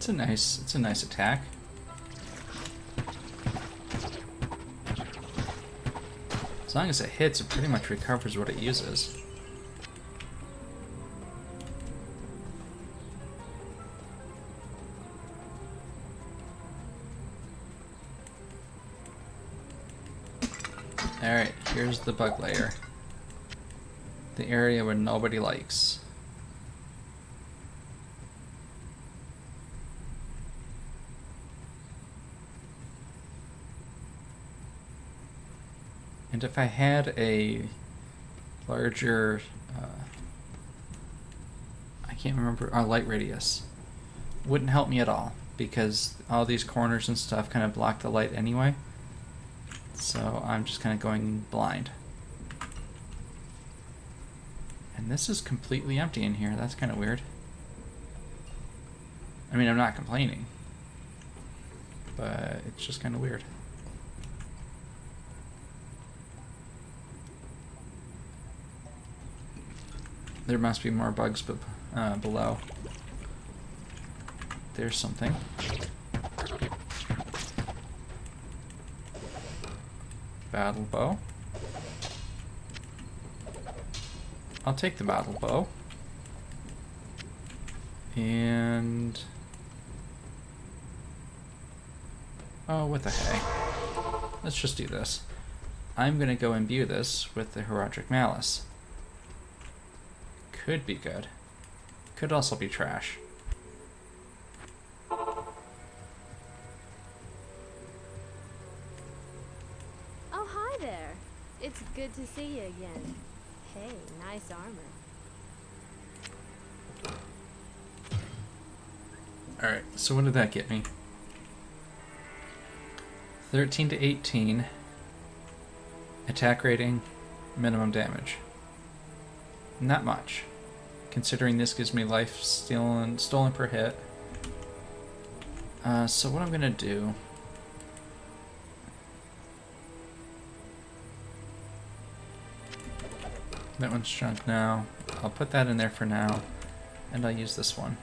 It's a nice attack. As long as it hits, it pretty much recovers what it uses. Alright, here's the bug layer. The area where nobody likes. And if I had a larger, I can't remember, light radius, wouldn't help me at all, because all these corners and stuff kind of block the light anyway. So I'm just kind of going blind. And this is completely empty in here. That's kind of weird. I mean, I'm not complaining, but it's just kind of weird. There must be more bugs below. There's something. Battle bow. I'll take the battle bow. And... oh, what the heck. Let's just do this. I'm gonna go imbue this with the Herodric Malice. Could be good. Could also be trash. Oh, hi there. It's good to see you again. Hey, nice armor. Alright, so what did that get me? 13 to 18. Attack rating, minimum damage. Not much, considering this gives me life stolen per hit. So what I'm gonna do... that one's junk now. I'll put that in there for now, and I'll use this one.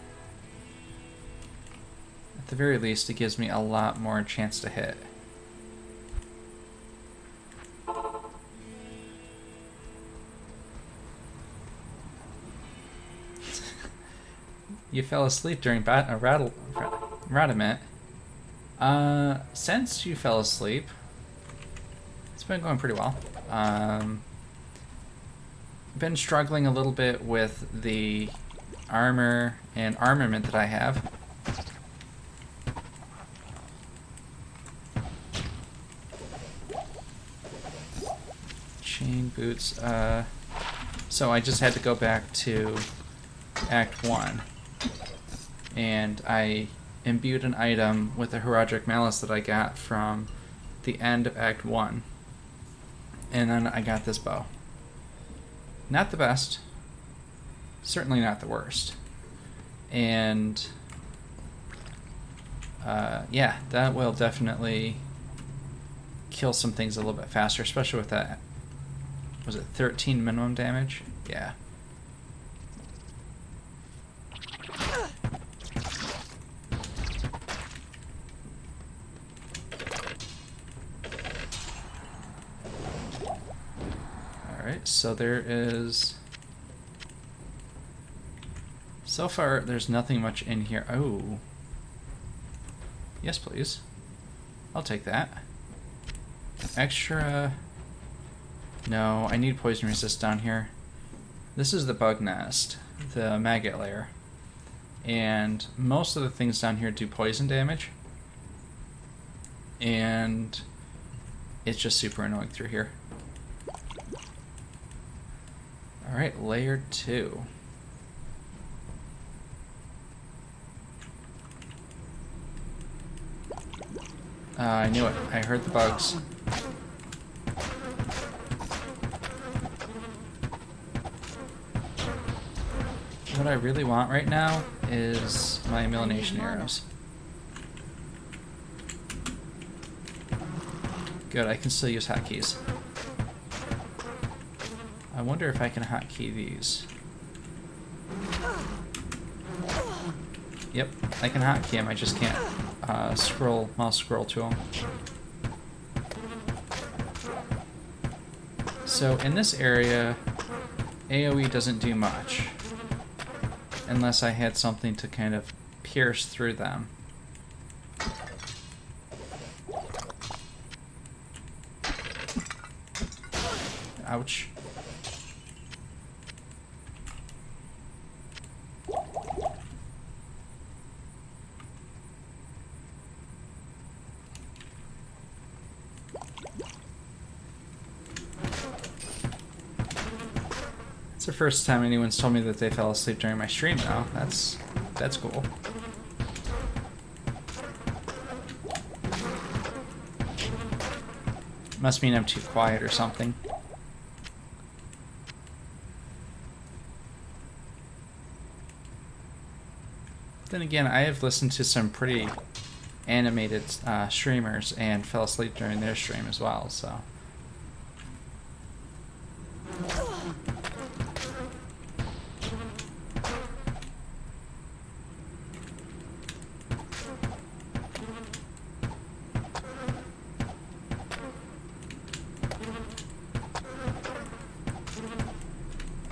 At the very least, it gives me a lot more chance to hit. You fell asleep during Radamant. Since you fell asleep, it's been going pretty well. Been struggling a little bit with the armor and armament that I have. Chain boots. So I just had to go back to Act 1. And I imbued an item with the Herodric Malice that I got from the end of Act 1. And then I got this bow. Not the best. Certainly not the worst. And yeah, that will definitely kill some things a little bit faster, especially with that, was it 13 minimum damage? Yeah. Alright, so there is... so far, there's nothing much in here. Oh. Yes, please. I'll take that. Extra... no, I need poison resist down here. This is the bug nest, the maggot layer. And most of the things down here do poison damage. And it's just super annoying through here. Alright, layer 2. I knew it. I heard the bugs. What I really want right now is my Millination arrows. Good, I can still use hotkeys. I wonder if I can hotkey these. Yep, I can hotkey him, I just can't mouse scroll to him. So in this area, AoE doesn't do much. Unless I had something to kind of pierce through them. Ouch. It's the first time anyone's told me that they fell asleep during my stream now. That's cool. Must mean I'm too quiet or something. Then again, I have listened to some pretty animated streamers and fell asleep during their stream as well, so.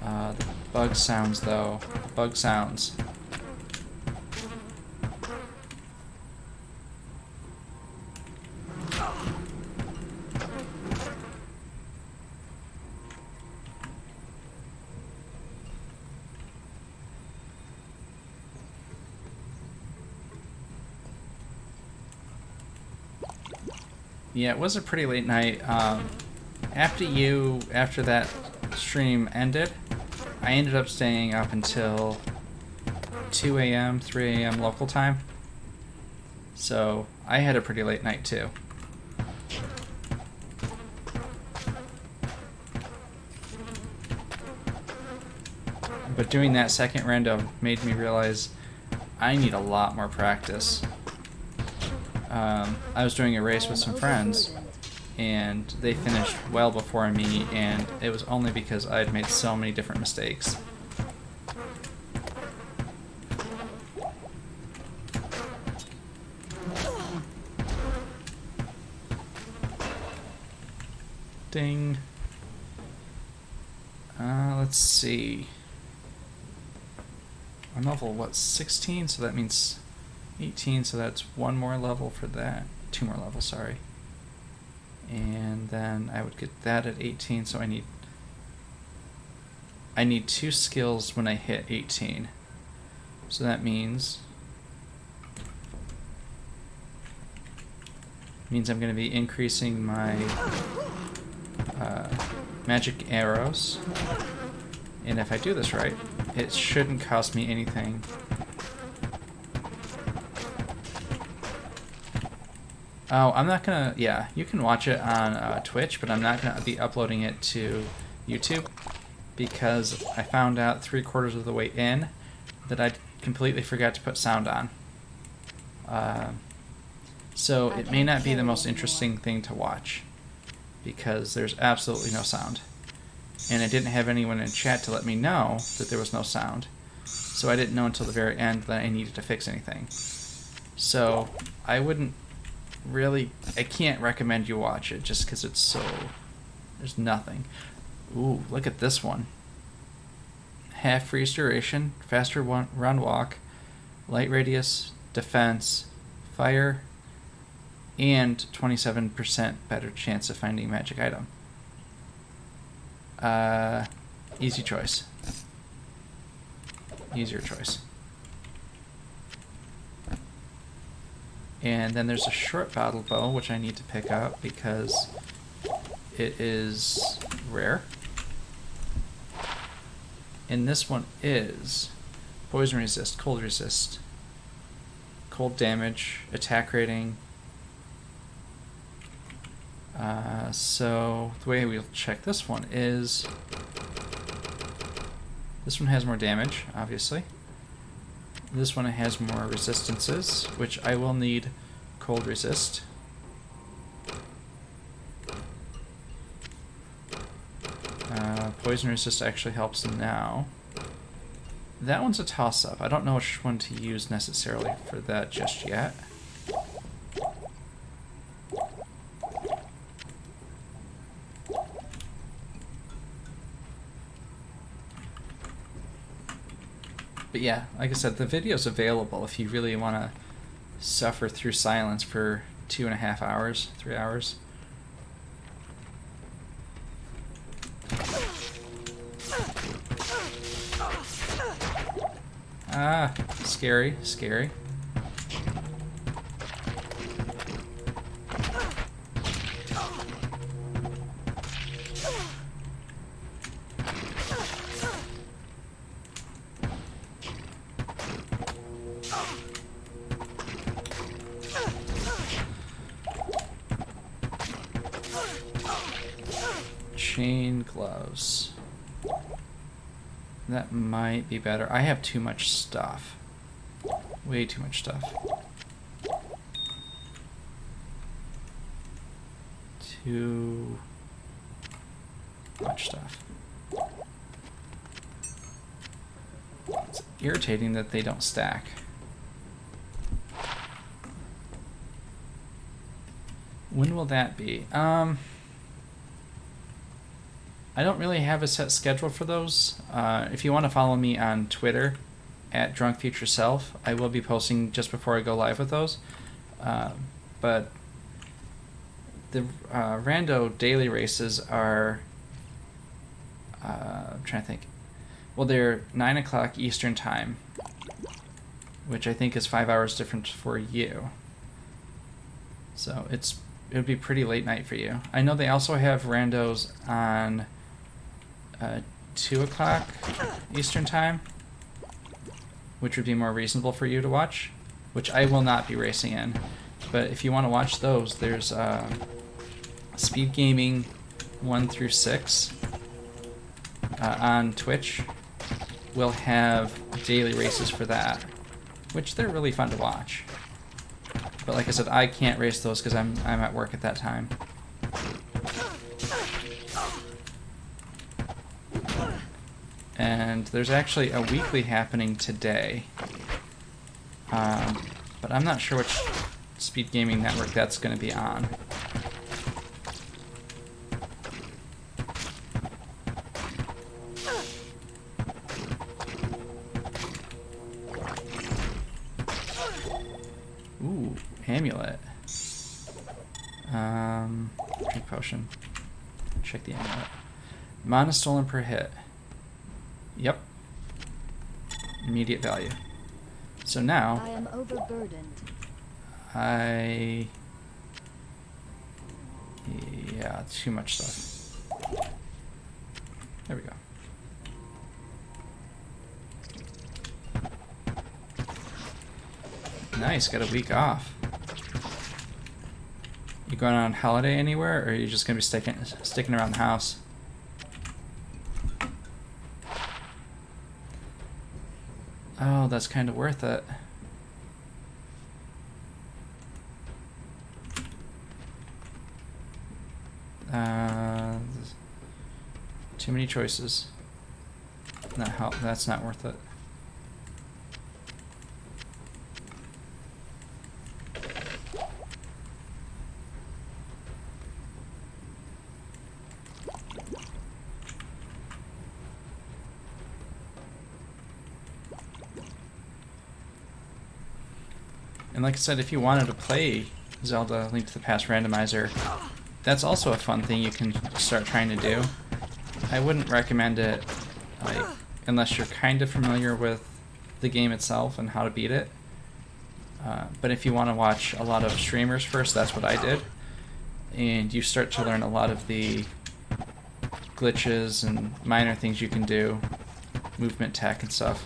The bug sounds, though. Bug sounds. Yeah, it was a pretty late night. After that stream ended, I ended up staying up until 2 a.m., 3 a.m. local time. So I had a pretty late night too. But doing that second random made me realize I need a lot more practice. I was doing a race with some friends, and they finished well before me, and it was only because I had made so many different mistakes. Ding. Let's see. I'm level, what, 16? So that means 18, so that's one more level for that. 2 more levels, sorry. And then I would get that at 18, so I need 2 skills when I hit 18. So that means I'm going to be increasing my magic arrows. And if I do this right, it shouldn't cost me anything. Oh, I'm not gonna, yeah, you can watch it on Twitch, but I'm not gonna be uploading it to YouTube because I found out 3/4 of the way in that I completely forgot to put sound on. So it may not be the most interesting thing to watch because there's absolutely no sound. And I didn't have anyone in chat to let me know that there was no sound. So I didn't know until the very end that I needed to fix anything. So I wouldn't really, I can't recommend you watch it just because it's so, there's nothing. Ooh, look at this one. Half freeze duration, faster run walk, light radius, defense, fire, and 27% better chance of finding a magic item. Easy choice. Easier choice. And then there's a short battle bow, which I need to pick up because it is rare. And this one is poison resist, cold damage, attack rating. So the way we'll check this one is this one has more damage, obviously. This one has more resistances, which I will need cold resist. Poison resist actually helps now. That one's a toss-up. I don't know which one to use necessarily for that just yet. But yeah, like I said, the video's available if you really want to suffer through silence for 2.5 hours, 3 hours. Ah, scary, scary. Chain gloves. That might be better. I have too much stuff. Way too much stuff. Too much stuff. It's irritating that they don't stack. When will that be? I don't really have a set schedule for those. If you want to follow me on Twitter, @DrunkFutureSelf, I will be posting just before I go live with those. But the rando daily races are, I'm trying to think. Well, they're 9 o'clock Eastern time, which I think is 5 hours different for you. So it would be pretty late night for you. I know they also have randos on 2 o'clock Eastern time, which would be more reasonable for you to watch, which I will not be racing in. But if you want to watch those, there's Speed Gaming 1 through 6 on Twitch. We'll have daily races for that, which they're really fun to watch. But like I said, I can't race those because I'm at work at that time. And there's actually a weekly happening today, but I'm not sure which Speed Gaming network that's going to be on. Ooh, amulet. Drink potion. Check the amulet. Mana stolen per hit. Yep. Immediate value. So now I am overburdened. Yeah, too much stuff. There we go. Nice, got a week off. You going on holiday anywhere, or are you just gonna be sticking around the house? Oh, that's kind of worth it. Too many choices. That's not worth it. And like I said, if you wanted to play Zelda Link to the Past Randomizer, that's also a fun thing you can start trying to do. I wouldn't recommend it unless you're kind of familiar with the game itself and how to beat it. But if you want to watch a lot of streamers first, that's what I did. And you start to learn a lot of the glitches and minor things you can do, movement tech and stuff.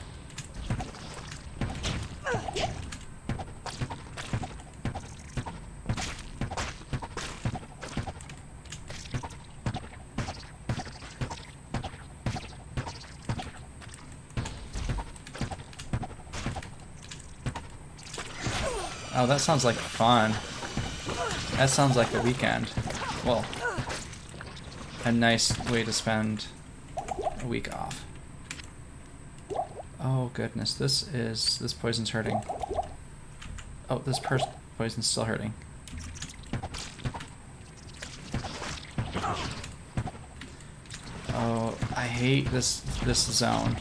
Oh, that sounds like fun. That sounds like a weekend. Well, a nice way to spend a week off. Oh goodness, this poison's hurting. Oh, this poison's still hurting. Oh, I hate this zone.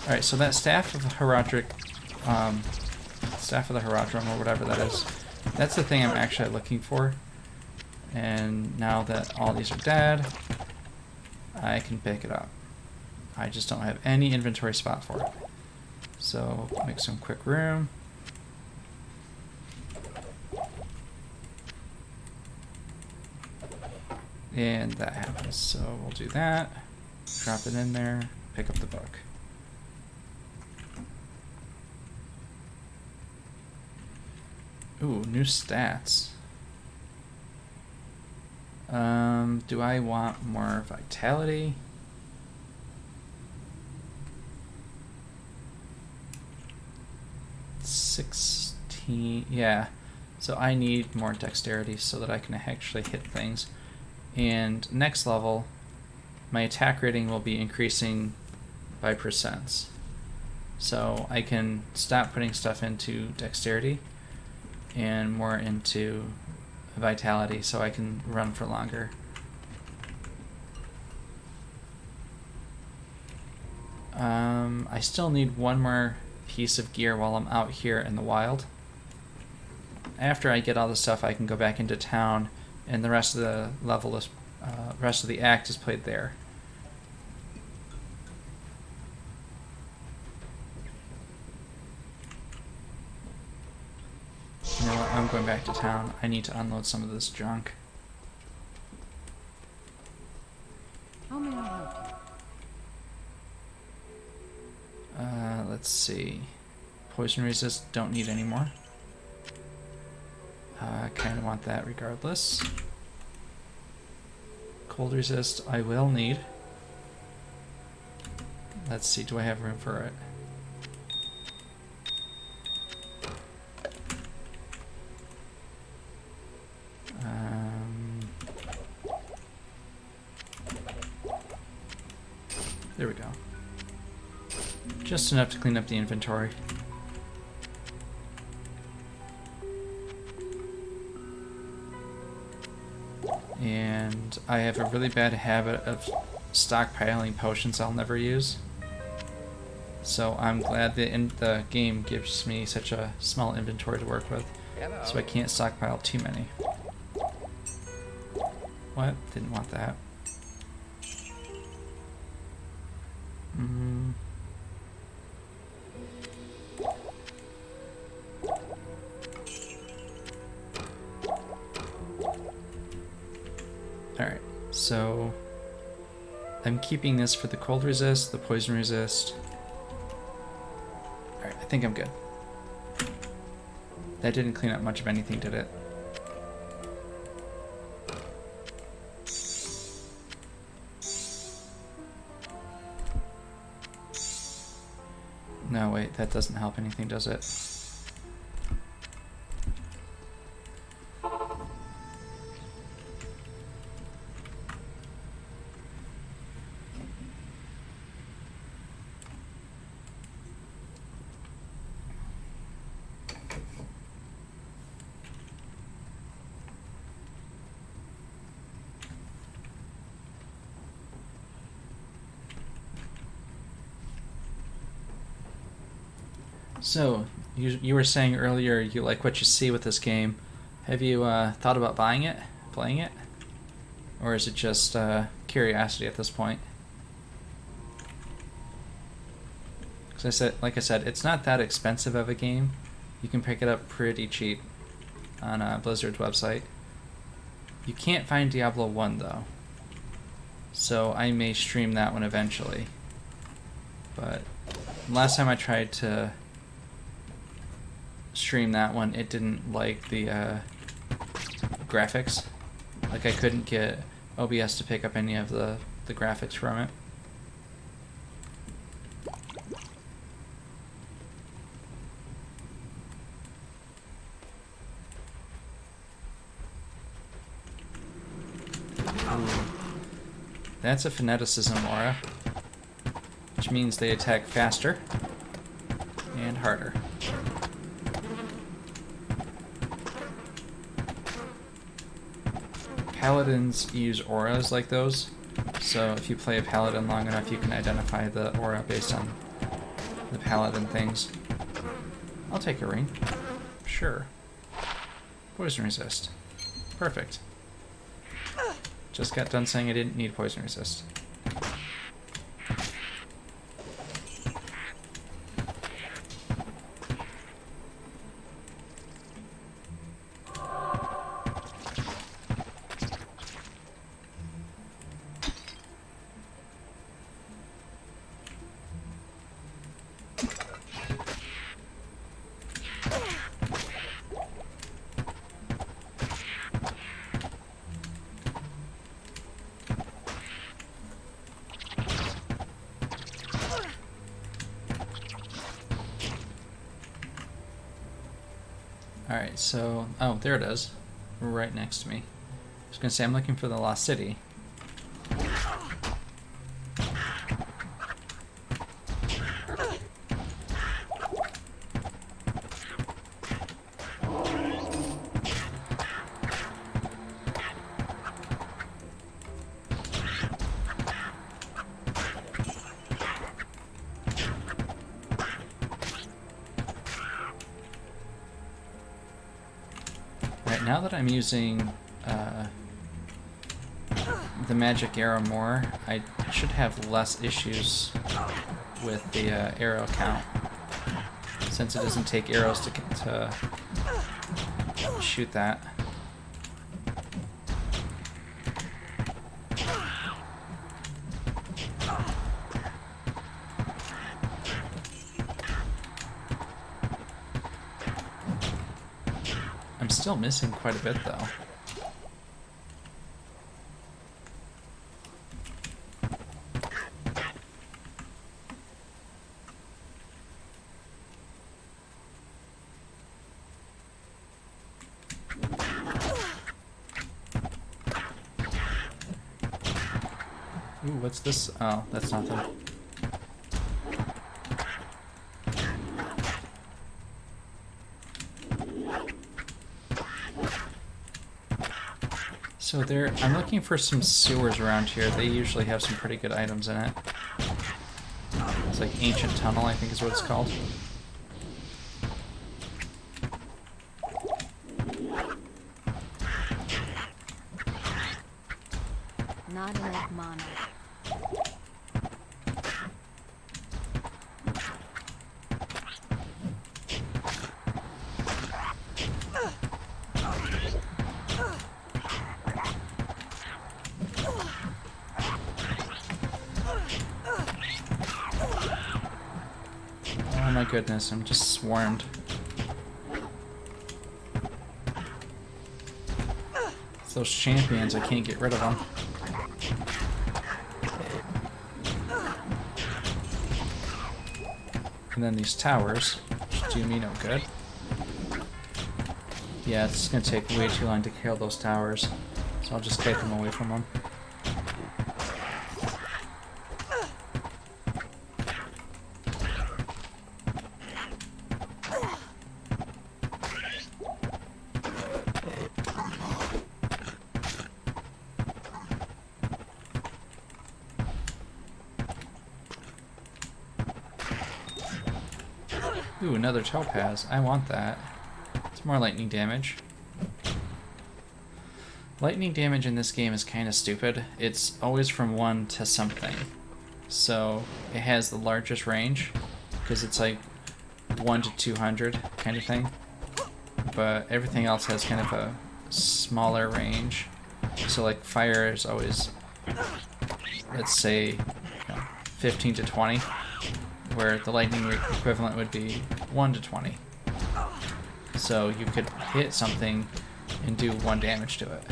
Alright, so that Staff of Herodric, Staff of the Herodrum, or whatever that is, that's the thing I'm actually looking for. And now that all these are dead, I can pick it up. I just don't have any inventory spot for it. So, make some quick room. And that happens, so we'll do that. Drop it in there, pick up the book. Ooh, new stats. Do I want more vitality? Yeah. So I need more dexterity so that I can actually hit things. And next level, my attack rating will be increasing by percents. So I can stop putting stuff into dexterity and more into vitality so I can run for longer. I still need one more piece of gear while I'm out here in the wild. After I get all the stuff, I can go back into town, and the rest of the level is, rest of the act is played there. You know what? I'm going back to town. I need to unload some of this junk. How may I help you? Let's see. Poison resist, don't need anymore. I kind of want that regardless. Cold resist, I will need. Let's see, do I have room for it? There we go. Just enough to clean up the inventory. And I have a really bad habit of stockpiling potions I'll never use. So I'm glad that the game gives me such a small inventory to work with. Hello. So I can't stockpile too many. What? Didn't want that. Alright, so I'm keeping this for the cold resist, the poison resist. Alright, I think I'm good. That didn't clean up much of anything, did it? No, wait, that doesn't help anything, does it? So, you were saying earlier you like what you see with this game. Have you thought about buying it, playing it? Or is it just curiosity at this point? Because like I said, it's not that expensive of a game. You can pick it up pretty cheap on Blizzard's website. You can't find Diablo 1 though. So I may stream that one eventually. But last time I tried to stream that one, it didn't like the graphics. Like I couldn't get OBS to pick up any of the graphics from it. Ooh. That's a fanaticism aura. which means they attack faster and harder. Paladins use auras like those, so if you play a paladin long enough, you can identify the aura based on the paladin things. I'll take a ring. Sure. Poison resist. Perfect. Just got done saying I didn't need poison resist. Alright, so... oh, there it is. Right next to me. I was gonna say, I'm looking for the Lost City. Now that I'm using the magic arrow more, I should have less issues with the arrow count, since it doesn't take arrows to shoot that. I'm still missing quite a bit, though. Ooh, what's this? Oh, that's nothing. So there, I'm looking for some sewers around here. They usually have some pretty good items in it. It's like Ancient Tunnel, I think is what it's called. Not enough mana. Oh my goodness, I'm just swarmed. It's those champions, I can't get rid of them. And then these towers, which do me no good. Yeah, it's gonna take way too long to kill those towers, so I'll just take them away from them. Ooh, another topaz. I want that. It's more lightning damage. Lightning damage in this game is kind of stupid. It's always from 1 to something. So it has the largest range, because it's like 1 to 200 kind of thing. But everything else has kind of a smaller range. So like fire is always, let's say, 15 to 20. Where the lightning equivalent would be 1 to 20. So you could hit something and do 1 damage to it.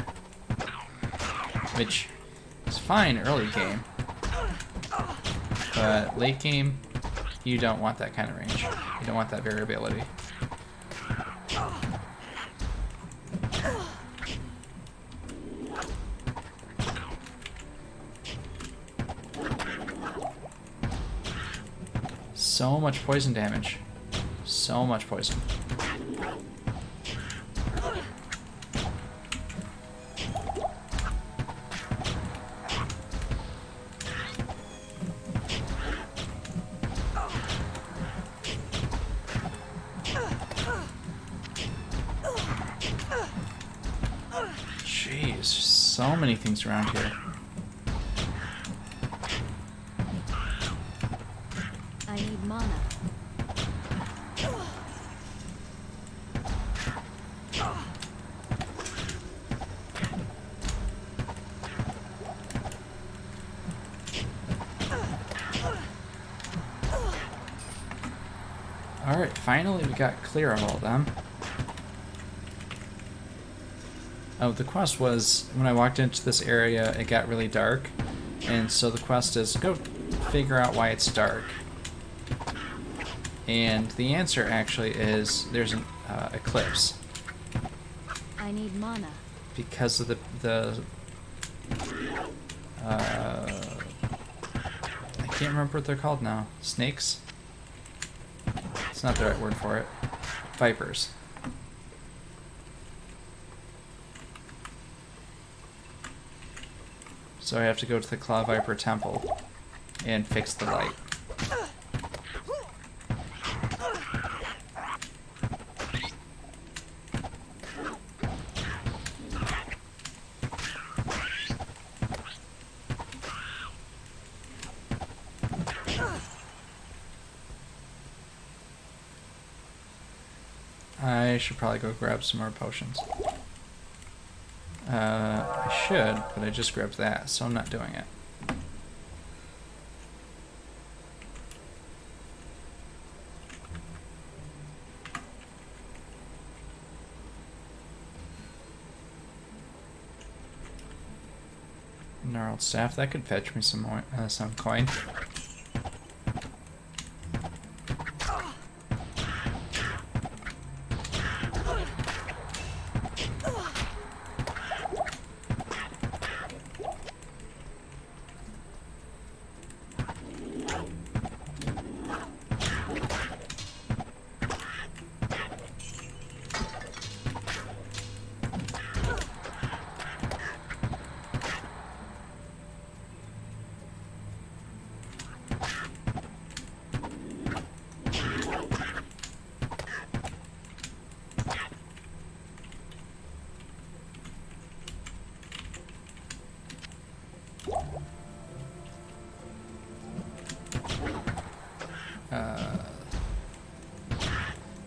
Which is fine early game. But late game, you don't want that kind of range. You don't want that variability. So much poison damage. So much poison. Jeez, so many things around here. I need mana. Alright, finally we got clear of all of them. Oh, the quest was, when I walked into this area, it got really dark. And so the quest is, go figure out why it's dark. And the answer actually is, there's an eclipse. I need mana. Because of the I can't remember what they're called now. Snakes? It's not the right word for it. Vipers. So I have to go to the Claw Viper Temple and fix the light. I should probably go grab some more potions. I should, but I just grabbed that, so I'm not doing it. Gnarled staff, that could fetch me some more, some coin.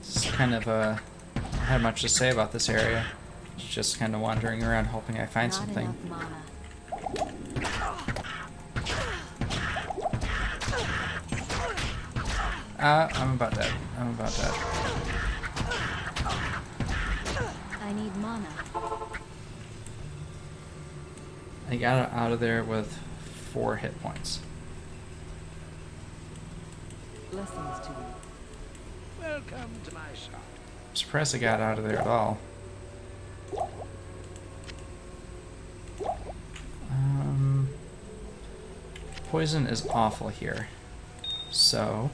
This is kind of I don't have much to say about this area. Just kind of wandering around hoping I find Not something. enough mana. I'm about dead. I'm about dead. I need mana. I got out of there with 4 hit points. Blessings to you. Welcome to my shop. I'm surprised I got out of there at all. Poison is awful here. So...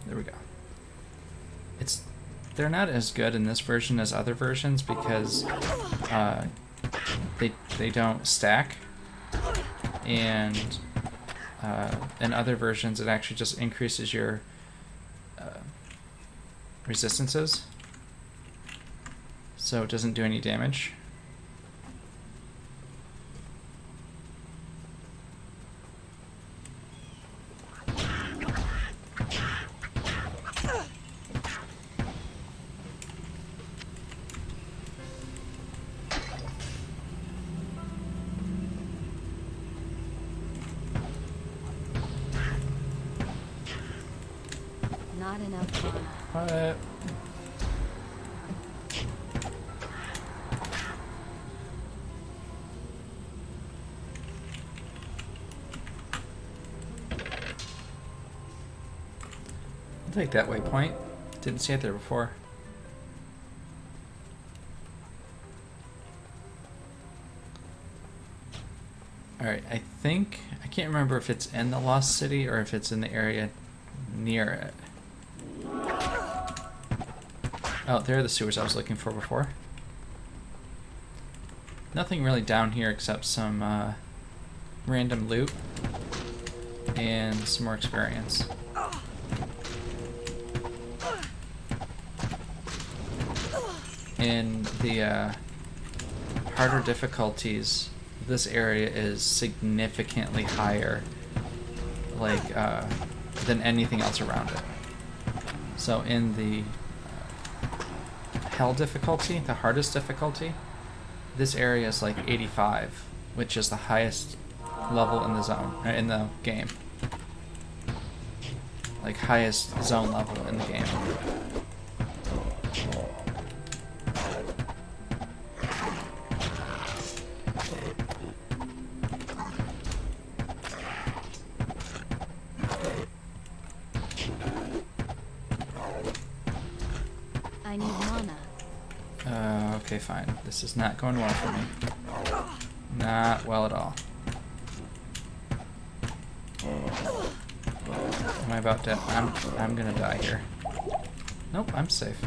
there we go. They're not as good in this version as other versions because they don't stack, and in other versions it actually just increases your resistances, so it doesn't do any damage. Not enough mana. What? I'll take that waypoint. Didn't see it there before. Alright, I think... I can't remember if it's in the Lost City or if it's in the area near it. Oh, there are the sewers I was looking for before. Nothing really down here except some random loot and some more experience. In the harder difficulties, this area is significantly higher, like, than anything else around it. So in the hell difficulty, the hardest difficulty, this area is like 85, which is the highest level in the zone, in the game. Like highest zone level in the game. I need mana. Okay, fine. This is not going well for me. Not well at all. Am I about to... I'm gonna die here. Nope, I'm safe.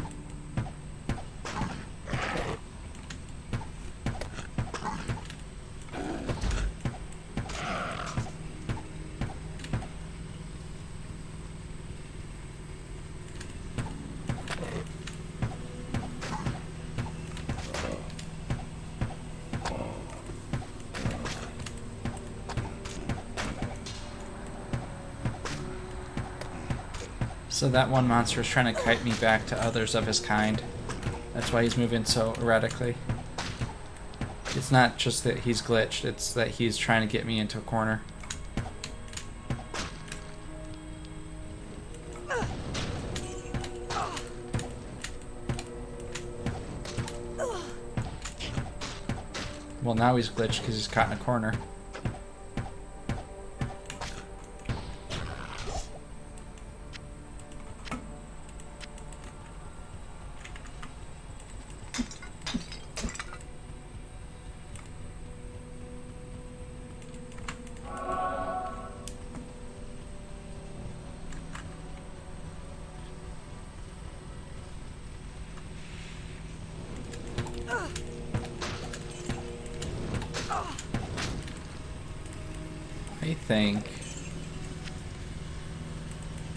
So that one monster is trying to kite me back to others of his kind. That's why he's moving so erratically. It's not just that he's glitched, it's that he's trying to get me into a corner. Well, now he's glitched because he's caught in a corner.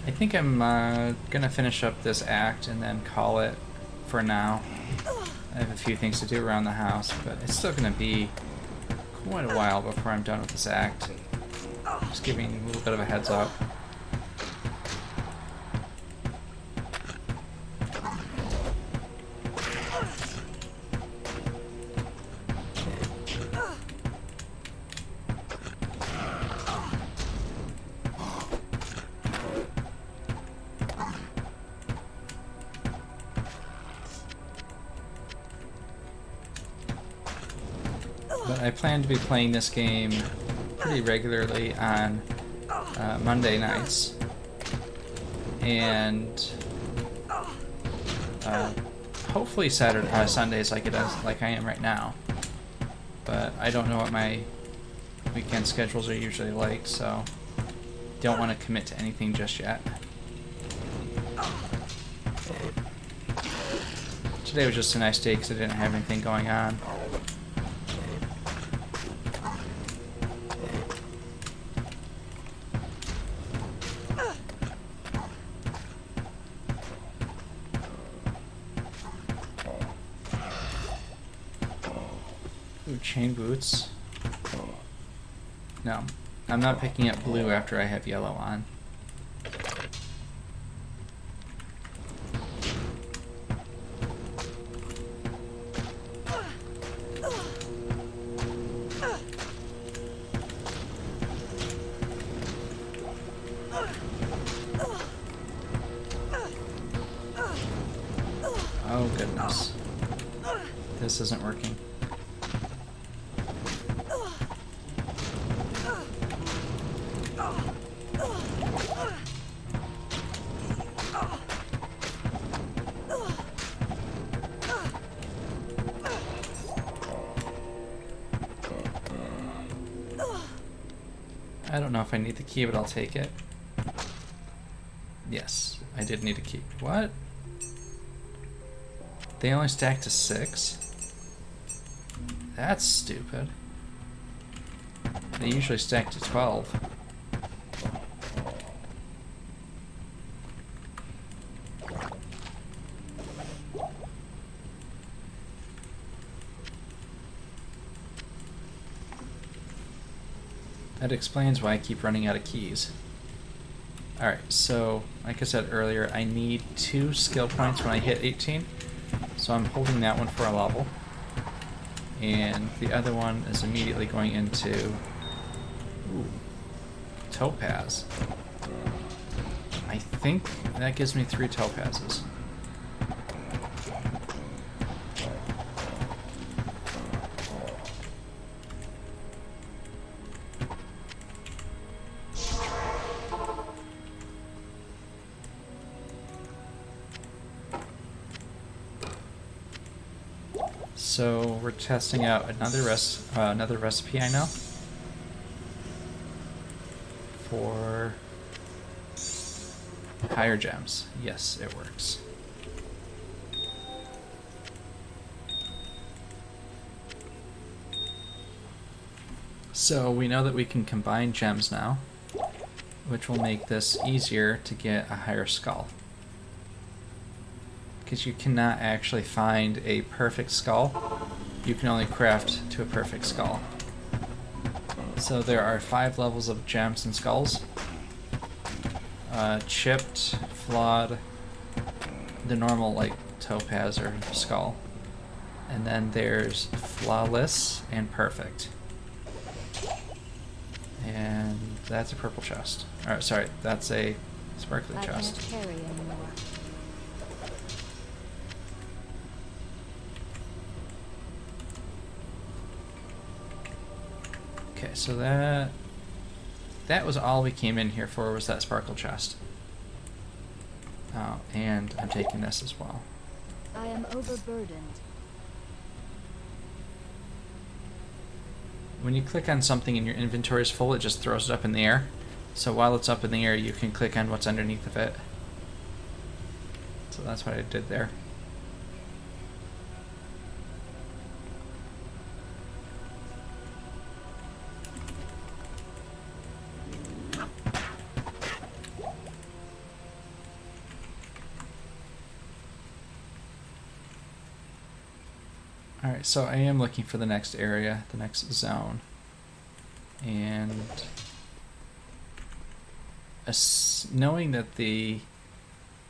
I think I'm gonna finish up this act and then call it for now. I have a few things to do around the house, but it's still gonna be quite a while before I'm done with this act. Just giving a little bit of a heads up. But I plan to be playing this game pretty regularly on Monday nights, and hopefully Sundays like I am right now. But I don't know what my weekend schedules are usually like, so don't want to commit to anything just yet. Today was just a nice day because I didn't have anything going on. Ooh, chain boots. No, I'm not picking up blue after I have yellow on. Oh goodness. This isn't working. I don't know if I need the key, but I'll take it. Yes, I did need a key. What? They only stack to 6? That's stupid. They usually stack to 12. That explains why I keep running out of keys. Alright, so, like I said earlier, I need 2 skill points when I hit 18. So I'm holding that one for a level. And the other one is immediately going into... Ooh, topaz. I think that gives me 3 topazes. So we're testing out another recipe I know for higher gems. Yes, it works. So we know that we can combine gems now, which will make this easier to get a higher skull. Because you cannot actually find a perfect skull. You can only craft to a perfect skull. So there are 5 levels of gems and skulls. Chipped, flawed, the normal like topaz or skull. And then there's flawless and perfect. And that's a purple chest. Or sorry, that's a sparkly chest. I can't carry anymore. Okay, so that was all we came in here for, was that sparkle chest. Oh, and I'm taking this as well. I am overburdened. When you click on something and your inventory is full, it just throws it up in the air. So while it's up in the air, you can click on what's underneath of it. So that's what I did there. Alright, so I am looking for the next area, the next zone. And knowing that the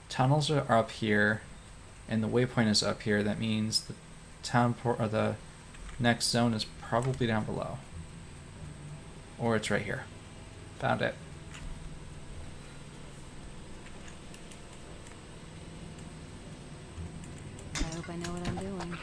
tunnels are up here and the waypoint is up here, that means the the next zone is probably down below. Or it's right here. Found it. I hope I know what I'm doing.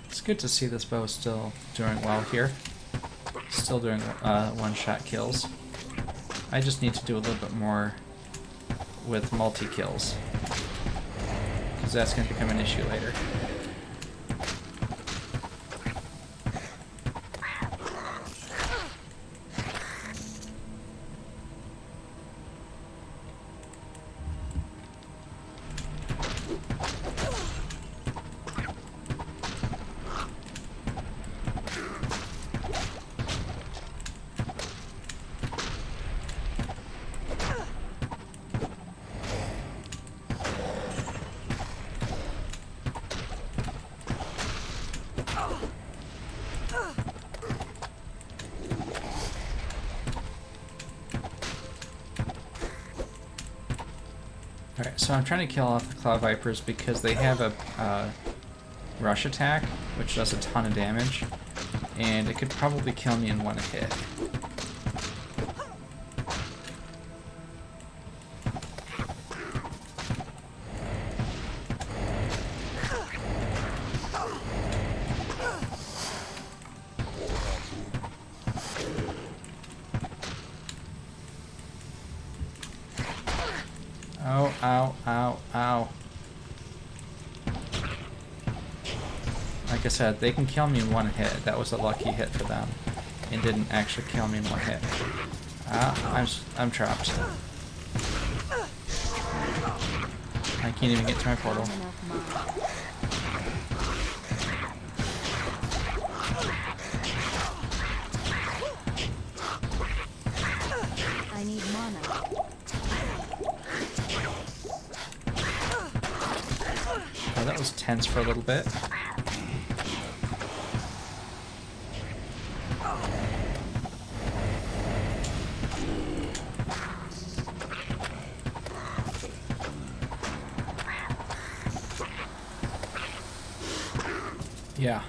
It's good to see this bow still doing well here. Still doing one-shot kills. I just need to do a little bit more with multi-kills, because that's going to become an issue later. Alright, so I'm trying to kill off the Cloud Vipers because they have a rush attack, which does a ton of damage, and it could probably kill me in one hit. Oh, ow, ow, ow. Like I said, they can kill me in one hit. That was a lucky hit for them. It didn't actually kill me in one hit. I'm trapped. I can't even get to my portal. I need mana. Oh, that was tense for a little bit. Yeah,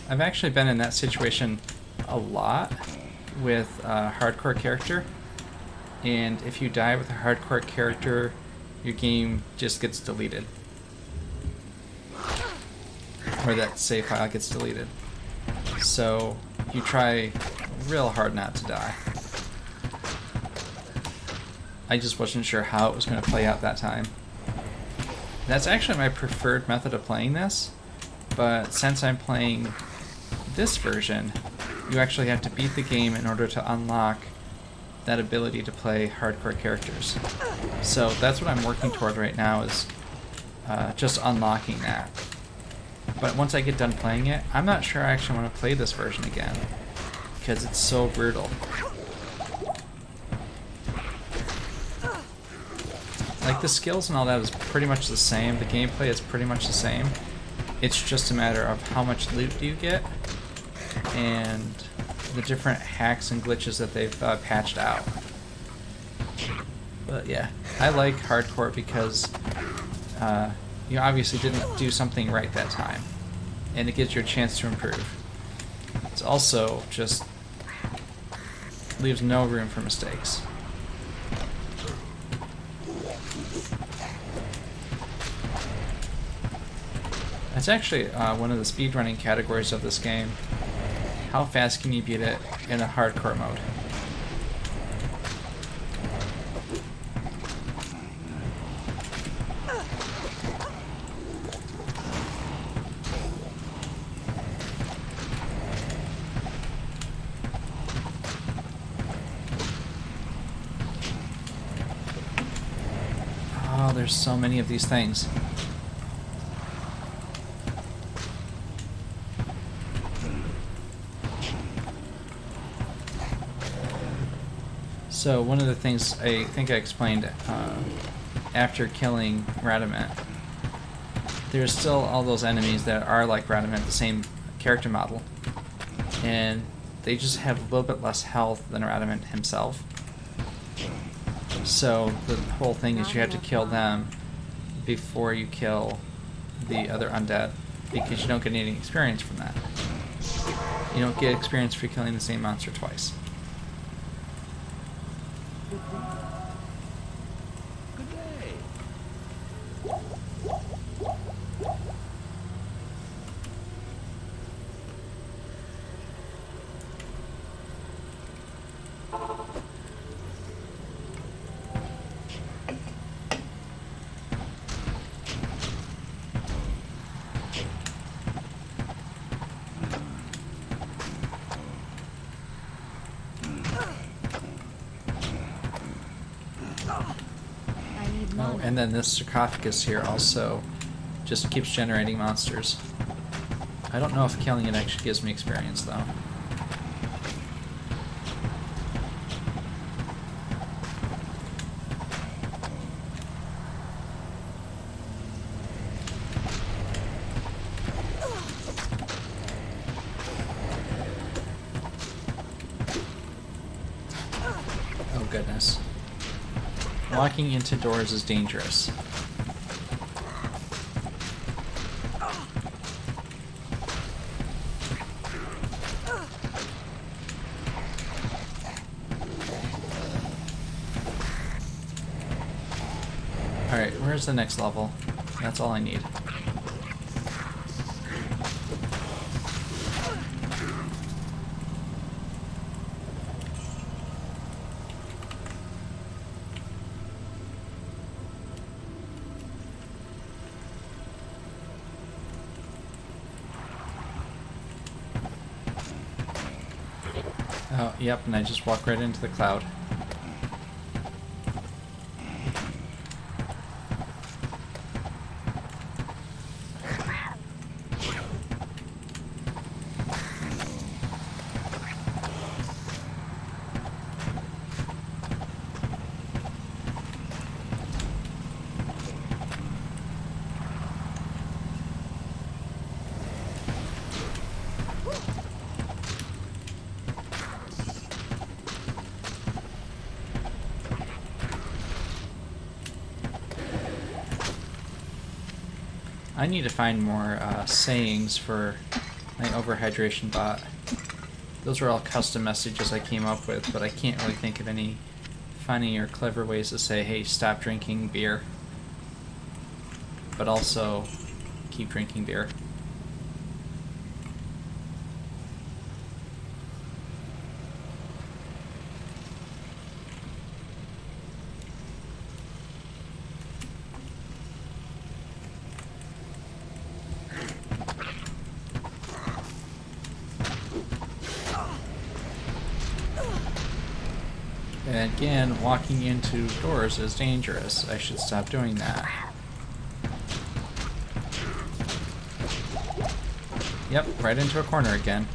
I've actually been in that situation a lot with a hardcore character, and if you die with a hardcore character, your game just gets deleted. Or that save file gets deleted. So you try real hard not to die. I just wasn't sure how it was going to play out that time. That's actually my preferred method of playing this. But since I'm playing this version, you actually have to beat the game in order to unlock that ability to play hardcore characters. So that's what I'm working toward right now, is just unlocking that. But once I get done playing it, I'm not sure I actually want to play this version again, because it's so brutal. Like, the skills and all that is pretty much the same, the gameplay is pretty much the same. It's just a matter of how much loot do you get, and the different hacks and glitches that they've patched out. But yeah, I like hardcore because you obviously didn't do something right that time, and it gives you a chance to improve. It's also just leaves no room for mistakes. It's actually one of the speedrunning categories of this game. How fast can you beat it in a hardcore mode? Oh, there's so many of these things. So one of the things I think I explained after killing Radamant, there's still all those enemies that are like Radamant, the same character model, and they just have a little bit less health than Radamant himself. So the whole thing is you have to kill them before you kill the other undead, because you don't get any experience from that. You don't get experience for killing the same monster twice. Good day. Oh, and then this sarcophagus here also just keeps generating monsters. I don't know if killing it actually gives me experience though. Oh goodness. Walking into doors is dangerous. Alright, where's the next level? That's all I need. Oh, yep, and I just walk right into the cloud. I need to find more sayings for my overhydration bot. Those were all custom messages I came up with, but I can't really think of any funny or clever ways to say, hey, stop drinking beer. But also, keep drinking beer. And again, walking into doors is dangerous. I should stop doing that. Yep, right into a corner again.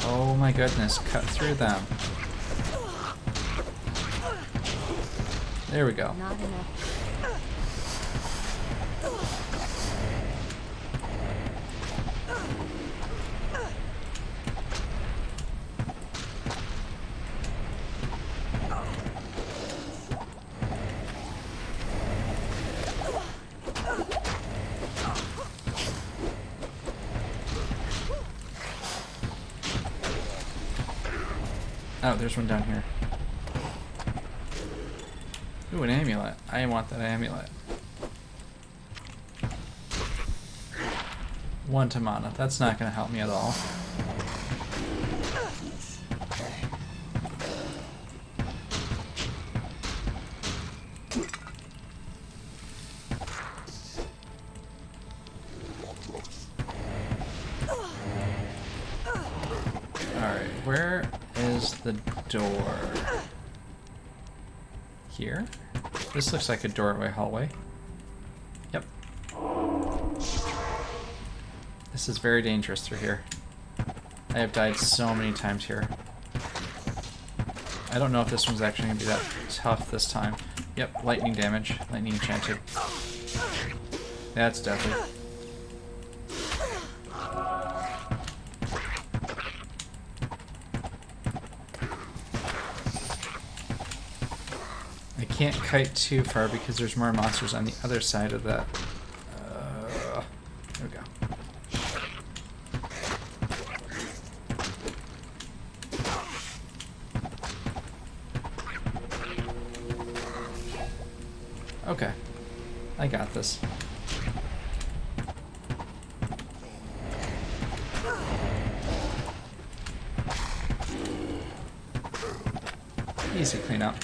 Oh my goodness, cut through them. There we go. Not enough. Oh, there's one down here. Ooh, an amulet. I want that amulet. 1 to mana. That's not going to help me at all. Alright, where is the door? Here? This looks like a doorway hallway. Yep. This is very dangerous through here. I have died so many times here. I don't know if this one's actually going to be that tough this time. Yep, lightning damage. Lightning enchanted. That's deadly. I can't kite too far because there's more monsters on the other side of that. There we go. Okay, I got this. Easy cleanup.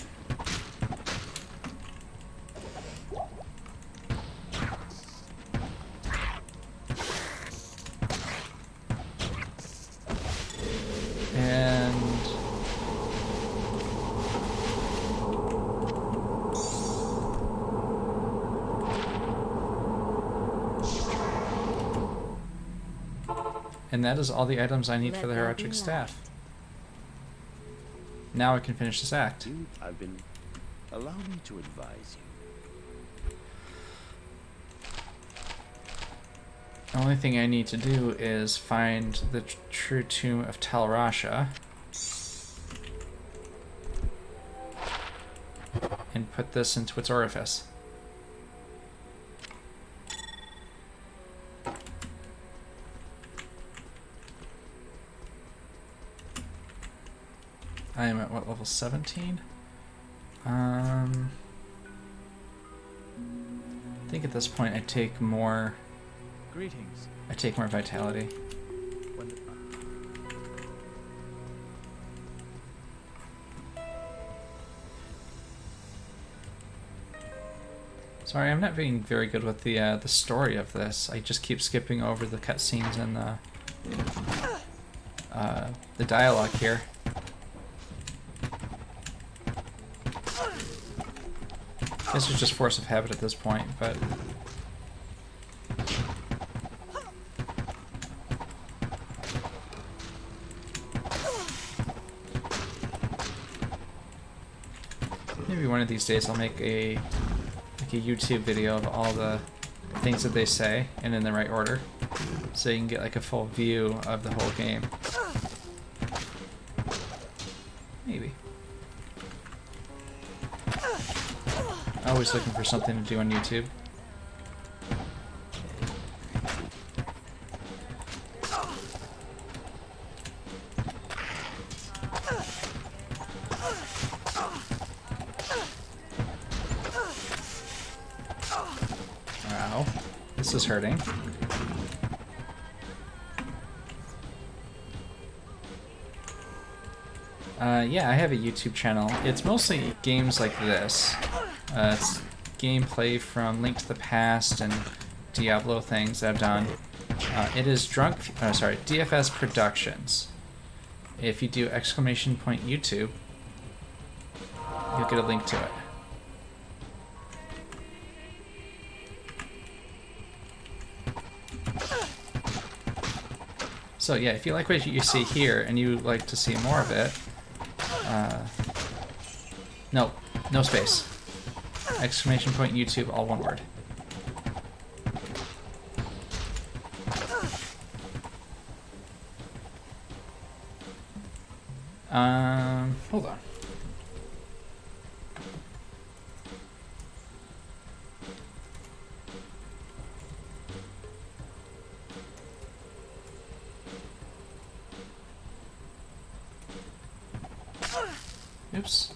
And that is all the items I need for the Heraldic Staff. Now I can finish this act. Dude, allow me to advise you. The only thing I need to do is find the true tomb of Tal Rasha and put this into its orifice. I am at what, level 17? I think at this point I take more. Greetings. I take more vitality. Sorry, I'm not being very good with the story of this. I just keep skipping over the cutscenes and the dialogue here. I guess it's just force of habit at this point, but... Maybe one of these days I'll make a YouTube video of all the things that they say and in the right order, so you can get like a full view of the whole game. Maybe. Always looking for something to do on YouTube. Wow, this is hurting. Yeah, I have a YouTube channel. It's mostly games like this. It's gameplay from Link to the Past and Diablo things that I've done. It is DFS Productions. If you do !YouTube, you'll get a link to it. So yeah, if you like what you see here and you like to see more of it, no space. !YouTube, all one word. Hold on. Oops.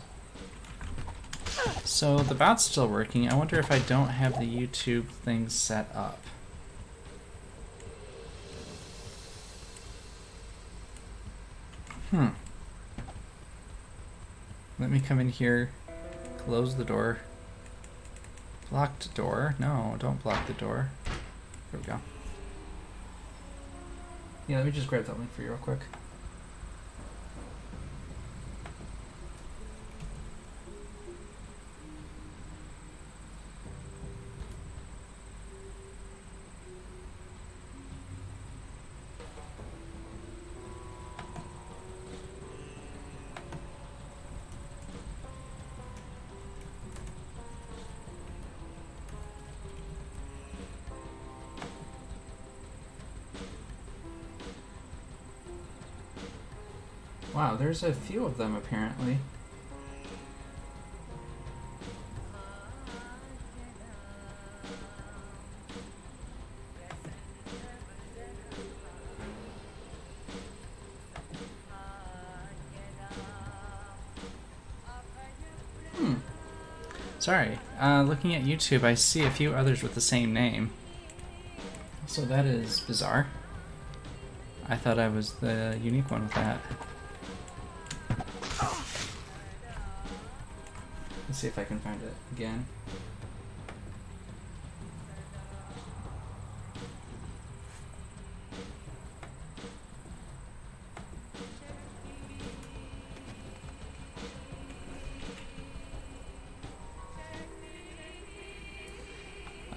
So the bot's still working. I wonder if I don't have the YouTube thing set up. Let me come in here, close the door. Blocked door. No, don't block the door. There we go. Yeah, let me just grab that link for you real quick. Wow, there's a few of them apparently. Sorry, looking at YouTube, I see a few others with the same name. So that is bizarre. I thought I was the unique one with that. Let's see if I can find it again.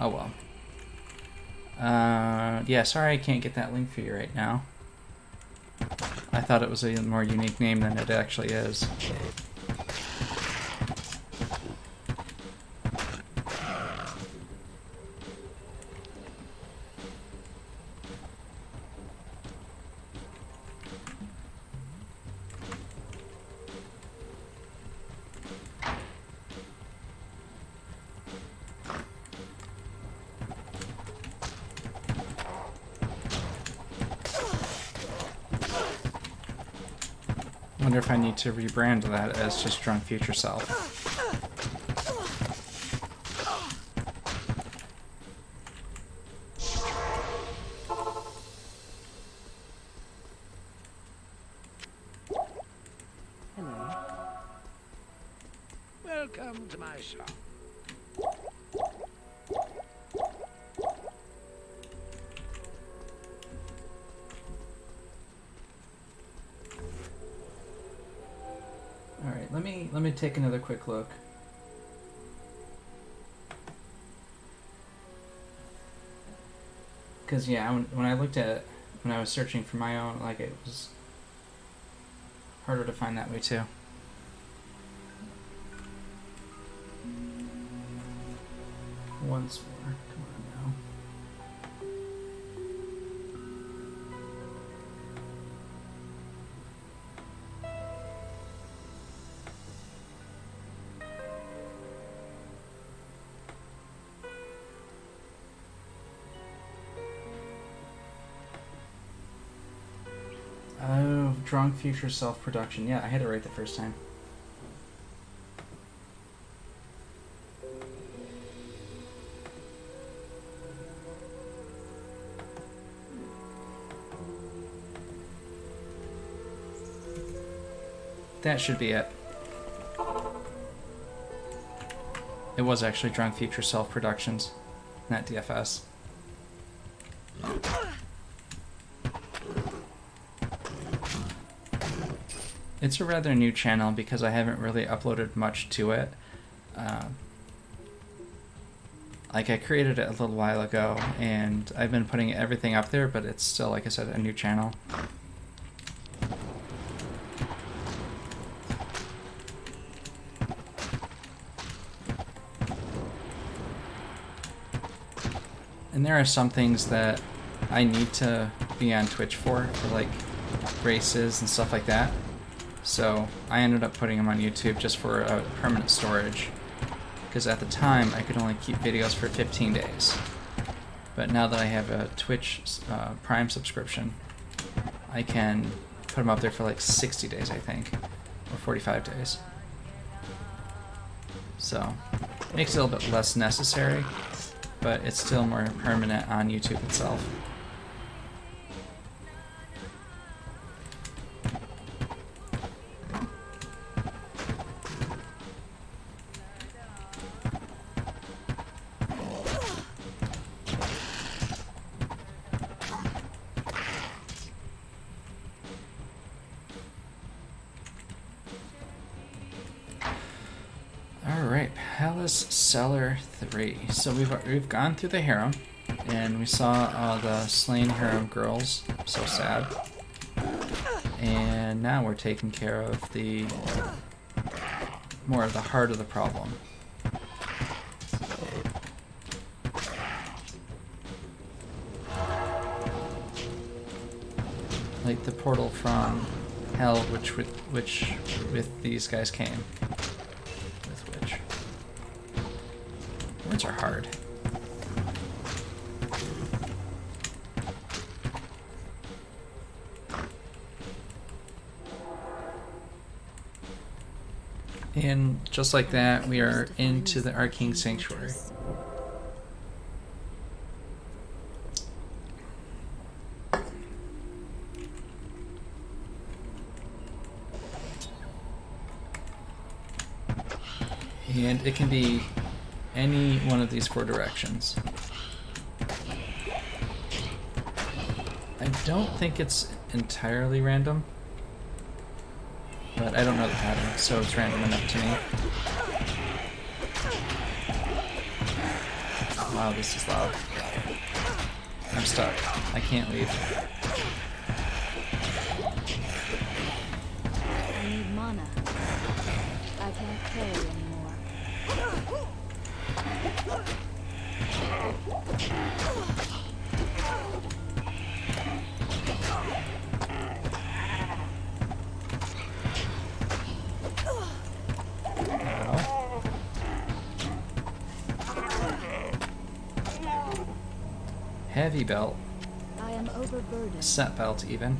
Oh well. Yeah, sorry I can't get that link for you right now. I thought it was a more unique name than it actually is. Wonder if I need to rebrand that as just Drunk Future Self. Hello. Welcome to my shop. let me take another quick look. Because yeah, when I looked at it, when I was searching for my own, like, it was harder to find that way too. Once more, come on now. Oh, drunk future self-production. Yeah, I had it right the first time. That should be it. It was actually Drunk Future Self Productions, not DFS. It's a rather new channel because I haven't really uploaded much to it. Like, I created it a little while ago, and I've been putting everything up there, but it's still, like I said, a new channel. And there are some things that I need to be on Twitch for like races and stuff like that. So I ended up putting them on YouTube just for permanent storage. Because at the time, I could only keep videos for 15 days. But now that I have a Twitch Prime subscription, I can put them up there for like 60 days, I think. Or 45 days. So, it makes it a little bit less necessary, but it's still more permanent on YouTube itself. Cellar 3. So we've gone through the harem, and we saw the slain harem girls. So sad. And now we're taking care of the more of the heart of the problem. Like the portal from hell, which with these guys came. Words are hard. And just like that, we are into the Arcane Sanctuary. And it can be any one of these 4 directions. I don't think it's entirely random, but I don't know the pattern, so it's random enough to me. Wow, this is loud. I'm stuck. I can't leave. I need mana. I can't carry anymore. Heavy belt. I am overburdened. Set belt even.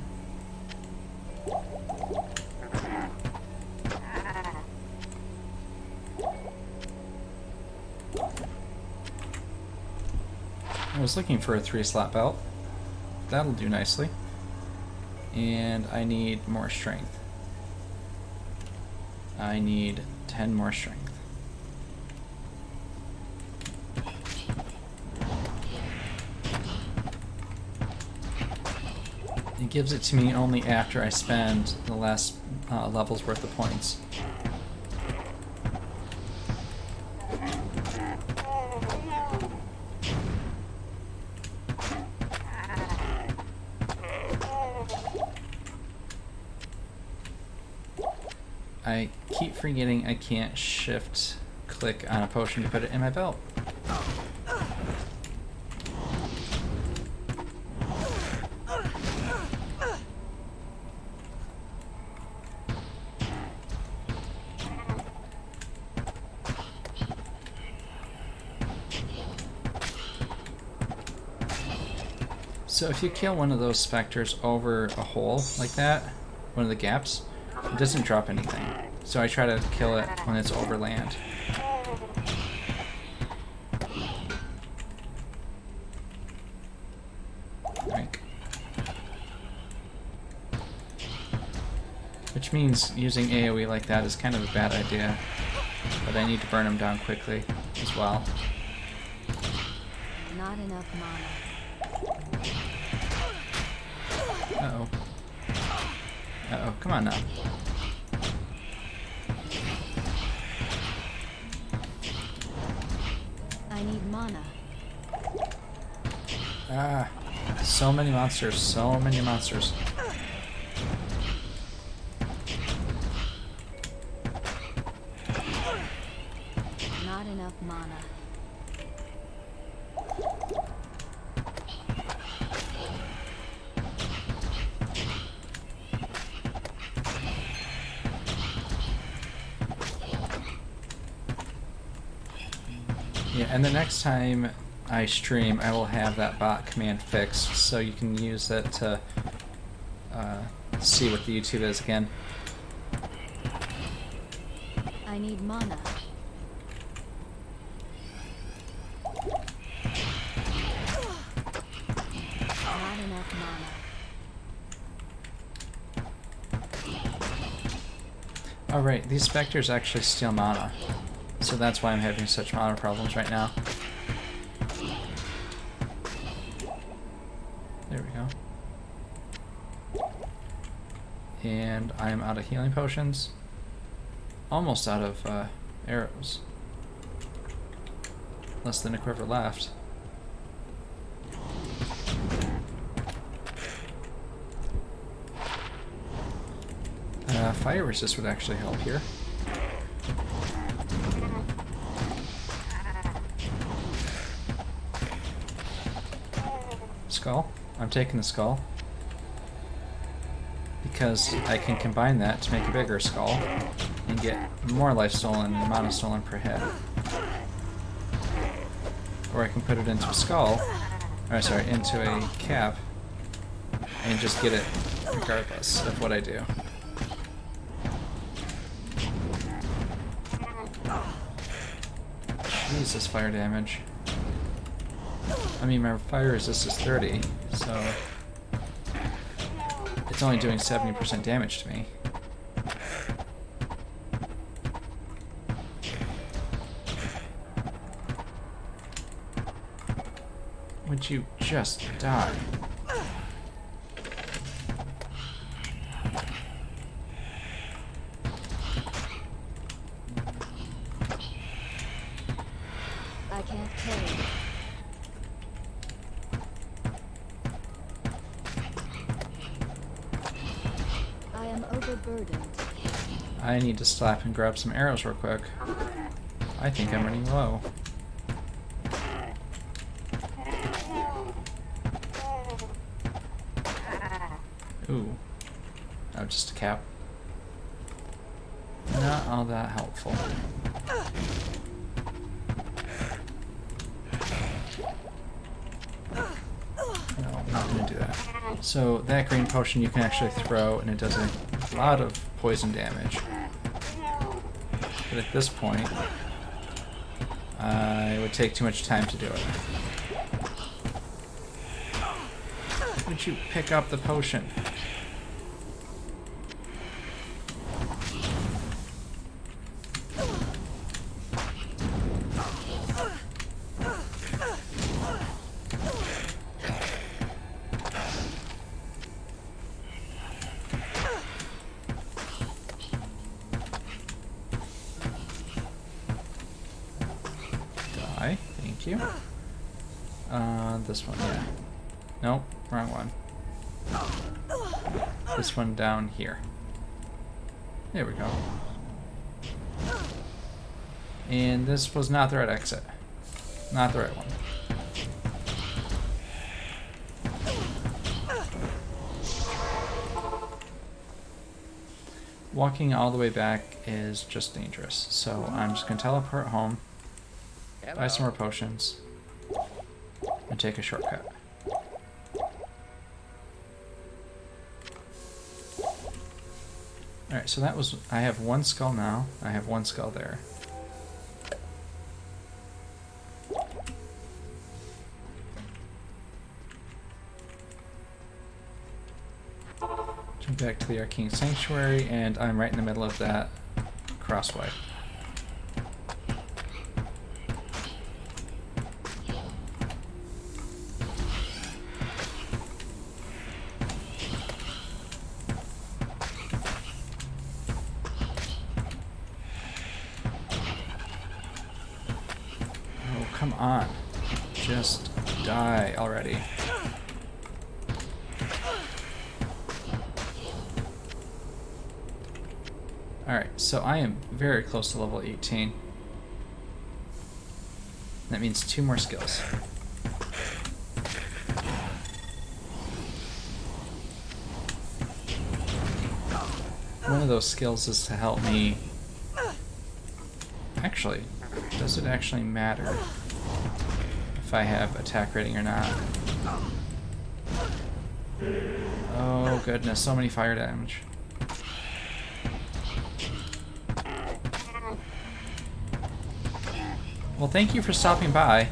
I was looking for a 3-slot belt. That'll do nicely. And I need more strength. I need 10 more strength. It gives it to me only after I spend the last level's worth of points. I keep forgetting I can't shift click on a potion to put it in my belt. So if you kill one of those specters over a hole like that, one of the gaps, it doesn't drop anything. So I try to kill it when it's over land. Drink. Which means using AoE like that is kind of a bad idea. But I need to burn them down quickly as well. Not enough mana. Uh-oh. Uh-oh, come on now. I need mana. Ah, so many monsters, so many monsters. Not enough mana. Yeah, and the next time I stream, I will have that bot command fixed, so you can use it to see what the YouTube is again. I need mana. Not enough mana. Alright, these specters actually steal mana, so that's why I'm having such mana problems right now. There we go. And I'm out of healing potions. Almost out of arrows. Less than a quiver left. Fire resist would actually help here. Skull. I'm taking the skull. Because I can combine that to make a bigger skull and get more life stolen and mana stolen per hit. Or I can put it into a skull, or sorry, into a cap, and just get it regardless of what I do. Jesus, fire damage. I mean, my fire resist is 30, so it's only doing 70% damage to me. Would you just die? I can't carry. I am overburdened. I need to stop and grab some arrows real quick. I think I'm running low. Ooh. Oh, just a cap. Not all that helpful. No, I'm not gonna do that. So that green potion you can actually throw and it does a lot of poison damage. But at this point, it would take too much time to do it. Would you pick up the potion? Die, thank you. This one, yeah. Nope, wrong one. This one down here. There we go. And this was not the right exit. Not the right one. Walking all the way back is just dangerous. So I'm just going to teleport home, buy some more potions, and take a shortcut. Alright, so that was... I have one skull now. I have one skull there. Jump back to the Arcane Sanctuary, and I'm right in the middle of that crossway. Oh, come on. Just die already. Alright, so I am very close to level 18. That means 2 more skills. One of those skills is to help me... Actually, does it actually matter if I have attack rating or not? Oh goodness, so many fire damage. Well, thank you for stopping by,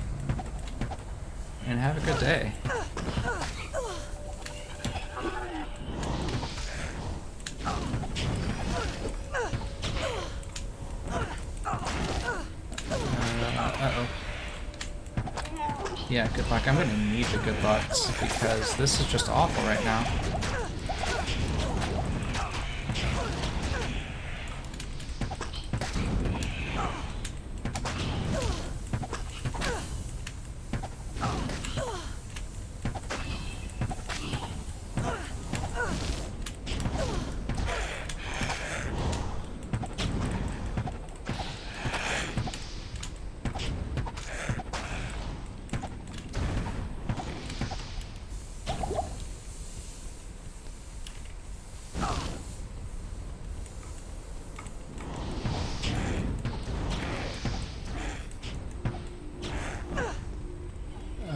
and have a good day. Uh-oh. Yeah, good luck. I'm gonna need the good lucks, because this is just awful right now.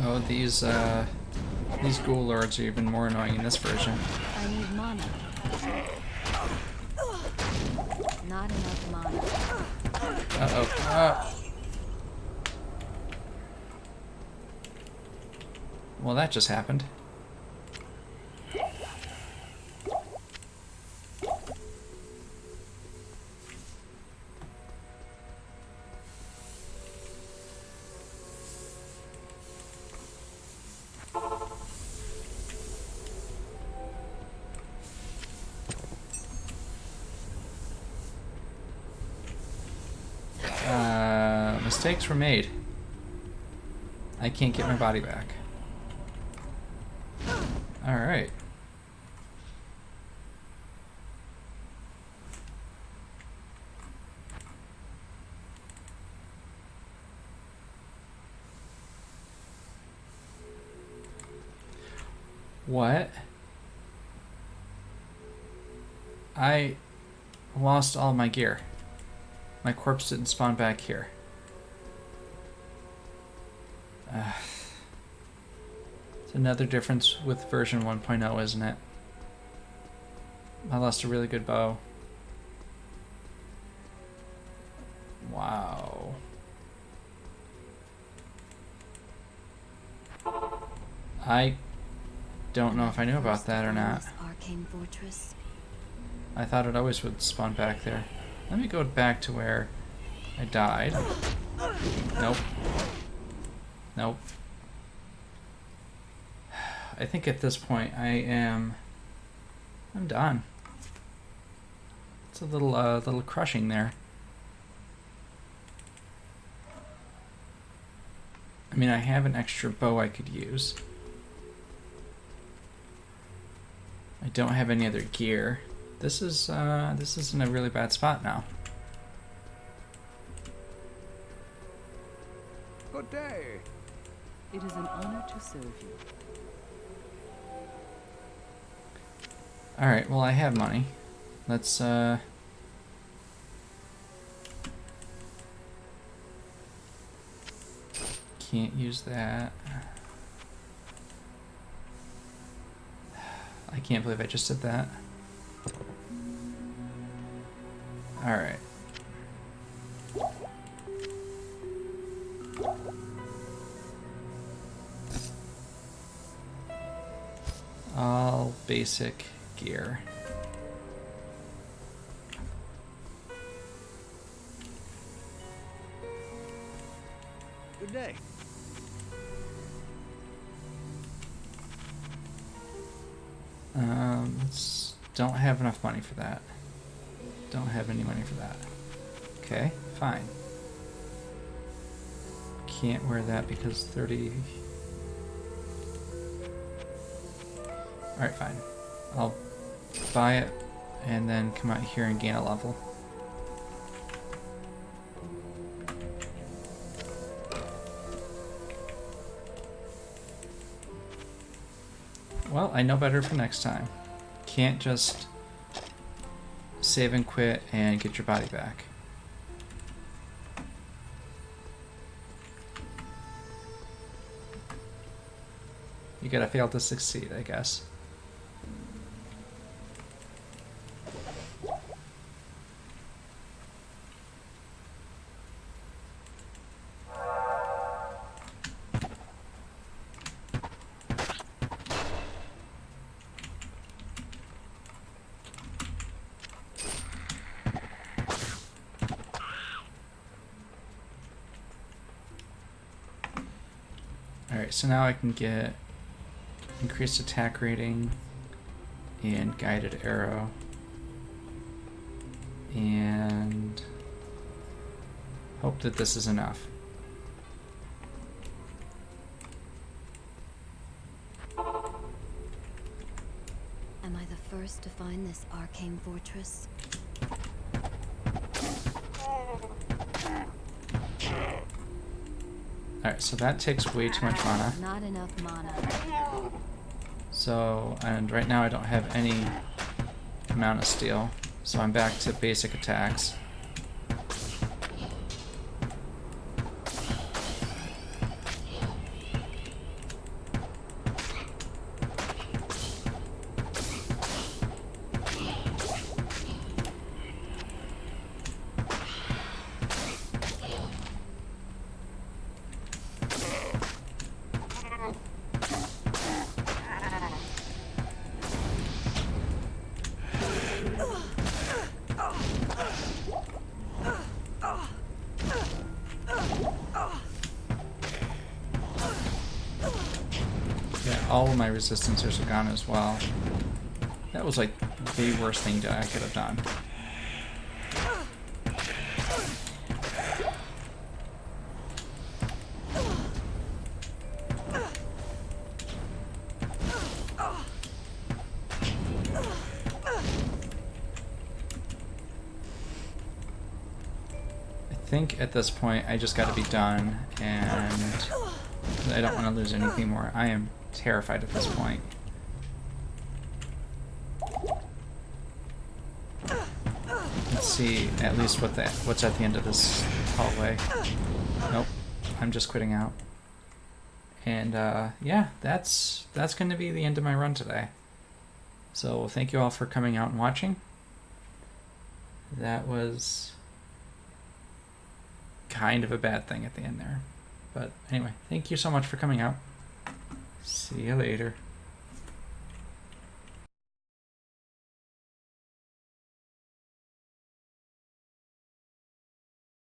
Oh, these ghoul lords are even more annoying in this version. I need mana. Not enough mana. Uh-oh. Well, that just happened. Mistakes were made. I can't get my body back. Alright. What? I lost all my gear. My corpse didn't spawn back here. It's another difference with version 1.0, isn't it? I lost a really good bow. Wow. I don't know if I knew about that or not. Arcane fortress. I thought it always would spawn back there. Let me go back to where I died. Nope. Nope. I think at this point I'm done. It's a little crushing there. I mean, I have an extra bow I could use. I don't have any other gear. This is in a really bad spot now. Good day. It is an honor to serve you. Alright, well I have money. Let's can't use that. I can't believe I just did that. Alright. All basic gear. Good day. Don't have enough money for that. Don't have any money for that. Okay, fine. Can't wear that because 30... Alright, fine. I'll buy it and then come out here and gain a level. Well, I know better for next time. Can't just save and quit and get your body back. You gotta fail to succeed, I guess. Alright, so now I can get increased attack rating and guided arrow. And hope that this is enough. Am I the first to find this arcane fortress? Alright, so that takes way too much mana. Not enough mana. So, and right now I don't have any amount of steel, so I'm back to basic attacks. All of my resistancers are gone as well. That was like the worst thing that I could have done. I think at this point I just got to be done, and I don't want to lose anything more. I am terrified at this point. Let's see at least what's at the end of this hallway. Nope, I'm just quitting out. And yeah, that's going to be the end of my run today. So thank you all for coming out and watching. That was kind of a bad thing at the end there. But anyway, thank you so much for coming out. See you later.